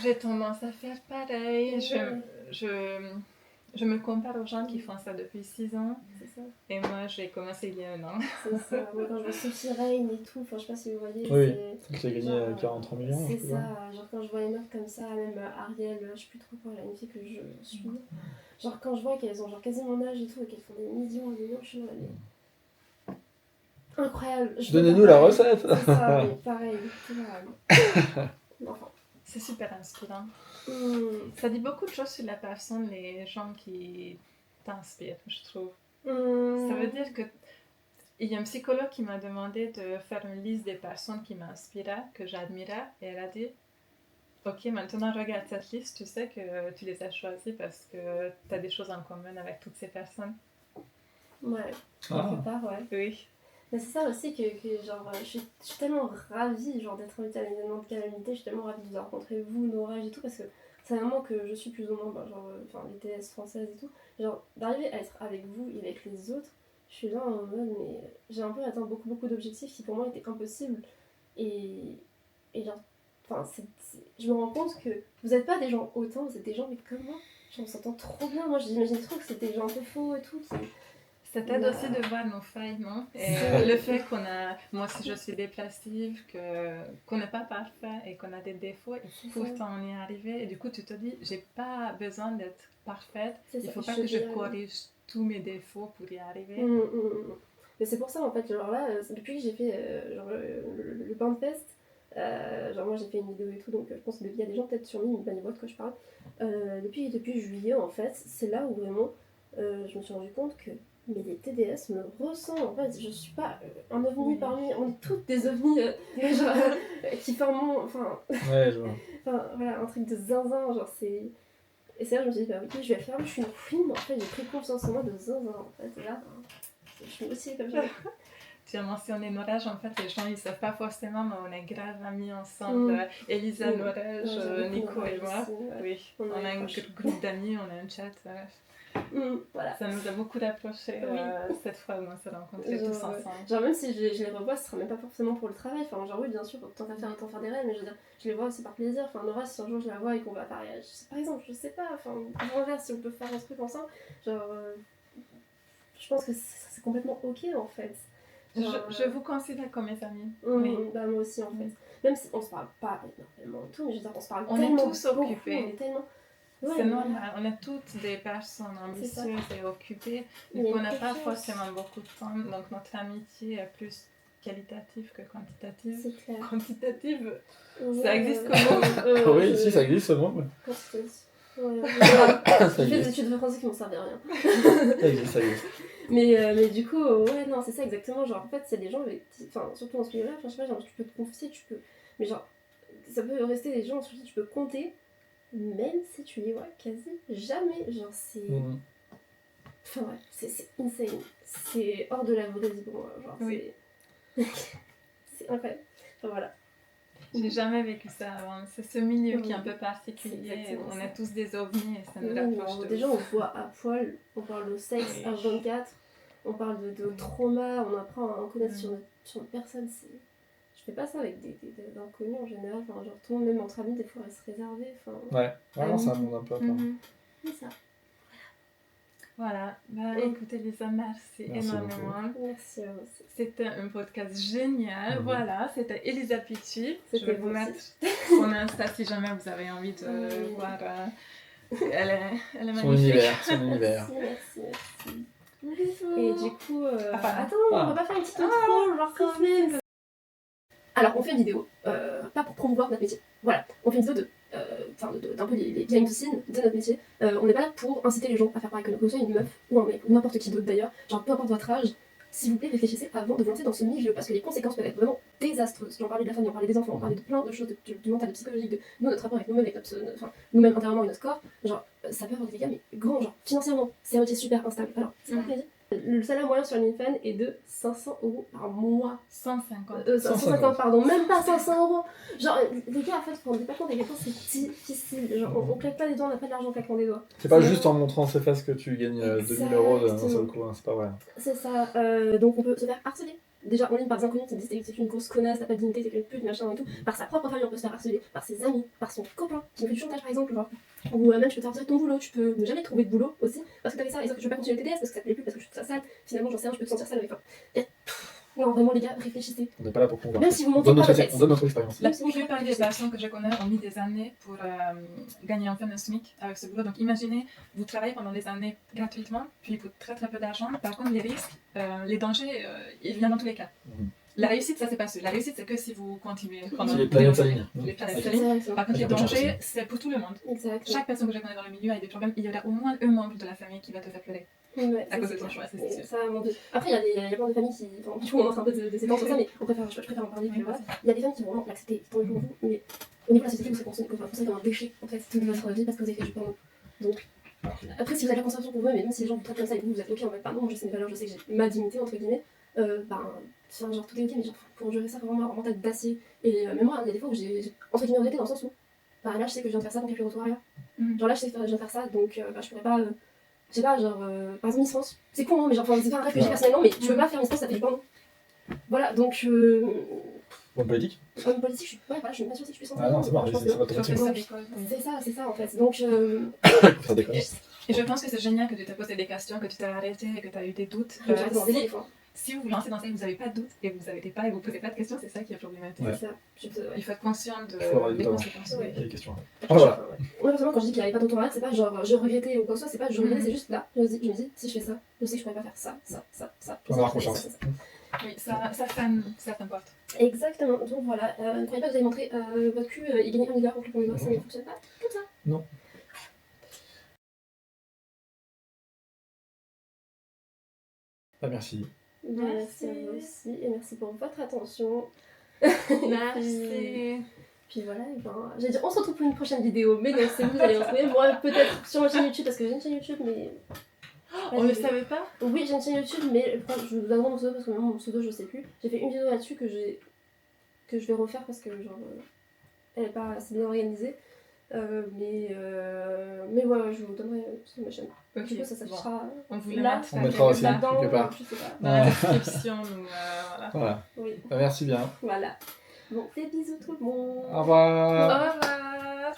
J'ai tendance à faire pareil. Je me compare aux gens qui font ça depuis 6 ans. C'est ça. Et moi, j'ai commencé il y a 1 an. C'est ça. Moi, quand je vois Sophie Rain et tout, enfin, je sais pas si vous voyez. Oui, celle qui a gagné 43 millions. C'est ça. Genre, quand je vois les meufs comme ça, même Ariel, je sais plus trop quoi, là, une fille que je suis. Genre, quand je vois qu'elles ont genre quasiment mon âge et tout, et qu'elles font des millions et des millions, je suis là, mais. Incroyable. Donnez-nous la recette. C'est ça, mais pareil. Enfin. C'est super inspirant. Ça dit beaucoup de choses sur la personne, les gens qui t'inspirent, je trouve. Ça veut dire que il y a un psychologue qui m'a demandé de faire une liste des personnes qui m'inspiraient, que j'admirais, et elle a dit ok, maintenant regarde cette liste, tu sais que tu les as choisies parce que tu as des choses en commun avec toutes ces personnes. Ouais, quelque part, ouais. Oui. Mais c'est ça aussi que genre, je suis tellement ravie genre, d'être invitée à l'événement de Calamité, je suis tellement ravie de vous rencontrer, vous, Nora et tout, parce que c'est un moment que je suis plus ou moins, genre, les TS françaises et tout, genre, d'arriver à être avec vous et avec les autres, je suis là en mode, mais j'ai un peu atteint beaucoup d'objectifs qui pour moi étaient impossibles, et genre, enfin, je me rends compte que vous n'êtes pas des gens hautains, vous êtes des gens mais comme moi, genre, on s'entend trop bien, moi j'imagine trop que c'était des gens un peu faux et tout, Ça t'aide aussi de voir nos failles, non? Et le fait qu'on a... Moi aussi, je suis dépressive, qu'on n'est pas parfait et qu'on a des défauts, et pourtant on y est arrivé. Et du coup, tu te dis, j'ai pas besoin d'être parfaite. Il ne faut pas que je corrige tous mes défauts pour y arriver. Mais c'est pour ça, en fait, genre là, depuis que j'ai fait le Bandfest, genre moi j'ai fait une vidéo et tout, donc je pense qu'il y a des gens peut-être sur lui, mais ils voient de quoi je parle. Depuis juillet, en fait, c'est là où vraiment je me suis rendu compte que mais les TDS me ressemblent, en fait, je suis pas un ovni parmi, on est toutes des ovnis genre, qui forment, enfin, ouais, je vois. Enfin, voilà, un truc de zinzin, genre c'est... Et c'est là je me suis dit, bah oui, je vais le faire, je suis une queen, en fait, j'ai pris confiance en moi de zinzin, en fait, et là, je suis aussi comme ça. Tu as mentionné Norège, en fait, les gens ils savent pas forcément, mais on est grave amis ensemble. Elisa, Norège, Nico et moi. Oui, on a un groupe d'amis, on a un chat. Voilà. Ça nous a beaucoup rapprochés cette fois où on s'est rencontrés tous ensemble. Genre même si je les revois, ce sera même pas forcément pour le travail. Enfin genre oui bien sûr, tant qu'à faire, autant faire des rêves, mais je veux dire, je les vois aussi par plaisir. Enfin Nora, si un jour je la vois et qu'on va à Paris, par exemple, je sais pas, enfin en inverse, si on peut faire un truc ensemble, genre je pense que c'est complètement ok en fait. Genre, je vous considère comme mes amis. Oui. Bah moi aussi en fait. Même si on se parle pas énormément et tout, mais je veux dire, on se parle on tellement. On est tous occupés. On est tellement... Ouais, c'est normal, on est toutes des personnes ambitieuses et occupées, donc on n'a pas forcément beaucoup de temps, donc notre amitié est plus qualitative que quantitative. C'est clair. Quantitative, ça existe comment Oui, si, ça existe ce mot. Quantitative. Ça J'ai fait des existe. études de français qui m'ont servi à rien. Ça existe, ça existe. Mais du coup, ouais, non, c'est ça exactement. Genre, en fait, c'est des gens, enfin, surtout en ce milieu-là, enfin, je sais pas, genre, tu peux te confier, tu peux. Mais genre, ça peut rester des gens sur qui tu peux compter, même si tu les vois quasi jamais. Genre, c'est. Enfin, ouais, c'est insane. C'est hors de la vraie vie pour moi. Genre, c'est incroyable. Enfin, voilà. J'ai jamais vécu ça avant. C'est ce milieu qui est un peu particulier. On est tous des ovnis et ça nous rapproche de déjà, on se voit à poil, on parle de sexe H24, on parle de trauma, on apprend à en connaître sur notre personne. Je fais pas ça avec des inconnus en général. Enfin, genre, tout le monde, même entre amis, des fois, reste réservé. Enfin, ouais, vraiment, ça monte un peu à part. C'est ça. Voilà, bah écoutez Lisa, merci énormément. Merci à vous. C'était un podcast génial. Voilà, c'était Elisa Pichi. Je vais vous mettre son Insta si jamais vous avez envie de voir. Elle est magnifique. Son univers. Merci. Et du coup, attends, on va pas faire une petite intro, genre quand même. Alors, on fait une vidéo, pas pour promouvoir notre métier. Voilà, on fait une vidéo d'un peu les behind the scenes de notre métier. On n'est pas là pour inciter les gens à faire pareil que nous, que ce soit une meuf ou un mec, ou n'importe qui d'autre d'ailleurs. Genre, peu importe votre âge, s'il vous plaît, réfléchissez avant de vous lancer dans ce milieu, parce que les conséquences peuvent être vraiment désastreuses. J'en parlais de la famille, on parlait des enfants, on parlait de plein de choses, du mental, de psychologique, de nous, notre rapport avec nous-mêmes, avec nous-mêmes intérieurement et notre corps. Genre, ça peut avoir des dégâts, mais grands, genre, financièrement, c'est un métier super instable. Alors, c'est pas plaisir. Le salaire moyen sur LinkedIn est de 500 € par mois. 150, pardon, même pas 500 €. Genre, les gars, en fait, vous vous rendez pas compte à quel point c'est difficile. Genre, on claque pas des doigts, on n'a pas de l'argent en claquant des doigts. C'est pas juste en montrant ses fesses que tu gagnes 2000 € d'un seul coup, hein, c'est pas vrai. C'est ça. Donc, on peut se faire harceler. Déjà en ligne par des inconnus qui disent que c'est une grosse connasse, t'as pas de dignité, t'es une pute, machin et tout. Par sa propre famille, on peut se faire harceler. Par ses amis, par son copain qui me fait du chantage par exemple. Genre. Ou même tu peux te faire dire ton boulot, tu peux ne jamais trouver de boulot aussi parce que t'avais ça. Et sauf que je veux pas continuer le TDS parce que ça te plaît plus, parce que je trouve ça sale. Finalement, j'en sais rien, je peux te sentir sale avec toi. Non, vraiment, les gars, réfléchissez. On n'est pas là pour promouvoir. Même si vous montez pas de tête. On donne notre expérience. La plupart des personnes que je connais ont mis des années pour gagner enfin un SMIC avec ce boulot. Donc imaginez, vous travaillez pendant des années gratuitement, puis il coûte très très peu d'argent. Par contre, les risques, les dangers, ils viennent dans tous les cas. La réussite, ça c'est pas sûr. La réussite, c'est que si vous continuez pendant les planètes s'alignent. Les planètes s'alignent. Par contre, les dangers, c'est pour tout le monde. Exactement. Chaque personne que je connais dans le milieu a des problèmes. Il y aura au moins un membre de la famille qui va te faire pleurer. Ouais, à cause de ton choix, c'est sûr. Ça, mon Dieu. Après, il y a plein de familles qui. Enfin, du coup, on entre un peu de s'étendre sur ça, mais je préfère en parler. Puis voilà. Il y a des familles qui vont vraiment l'accepter, tant mieux pour vous. Mais au niveau de la société, vous serez considéré comme un déchet, en fait, toute votre vie parce que vous avez fait du porno. Donc, après, si vous avez la conception pour vous, mais même si les gens vous traitent comme ça et que vous êtes ok en mode, pardon, je sais mes valeurs, je sais que j'ai ma dignité, entre guillemets, genre tout est ok, mais genre, pour gérer ça, faut vraiment avoir un mental d'acier. Et même moi, il y a des fois où j'ai entre guillemets regretté dans le sens où, là, je sais que je viens de faire ça, donc il n'y a plus de retour arrière. Genre là, je sais que je viens de faire ça, donc je pourrais pas. Je sais pas, genre, par exemple, Miss France. C'est con, hein, mais genre, c'est pas un rêve que j'ai personnellement, mais tu peux pas faire Miss France, ça fait du porno. Voilà, donc. Homme politique Homme politique, je suis même pas sûre que je puisse en Ah non, c'est marrant, c'est automatique. C'est ça en fait. Donc. Ça déconne. Et je pense que c'est génial que tu t'es posé des questions, que tu t'es arrêté et que tu as eu des doutes. Si vous vous lancez dans ça et que vous n'avez pas de doute et vous n'arrêtez pas et vous ne posez pas de questions, c'est ça qui est problématique. Ouais. Il faut être conscient des conséquences. Il y a des questions. Voilà. Moi, personnellement, quand je dis qu'il n'y avait pas d'automat, c'est pas genre je regrettais ou quoi que ce soit, c'est pas je regrettais, c'est juste là. Je me dis, si je fais ça, je sais que je pourrais pas faire ça. On avoir confiance. Oui, ça freine certaines portes. Exactement. Donc voilà, ne croyez pas que vous allez montrer votre cul et gagner 1 milliard pour cliquer en ça ne fonctionne pas comme ça. Non. Merci. Merci à vous aussi et merci pour votre attention. Merci. Puis voilà, j'allais dire on se retrouve pour une prochaine vidéo, mais non, c'est vous allez retrouver. Moi peut-être sur ma chaîne YouTube parce que j'ai une chaîne YouTube, mais. On le savait pas? Oui, j'ai une chaîne YouTube, mais je vous donne mon pseudo parce que même mon pseudo je sais plus. J'ai fait une vidéo là-dessus que je vais refaire parce que genre elle est pas assez bien organisée. Mais ouais, je vous donnerai sur ma chaîne. Ok, Du coup, ça bon. sera On vous le là. mettra On mettra aussi là-dedans, quelque part. je sais pas. dans la description. Ou, voilà. Voilà. Oui, Bah, merci bien. voilà. Bon, des bisous tout le monde. Au revoir. Au revoir.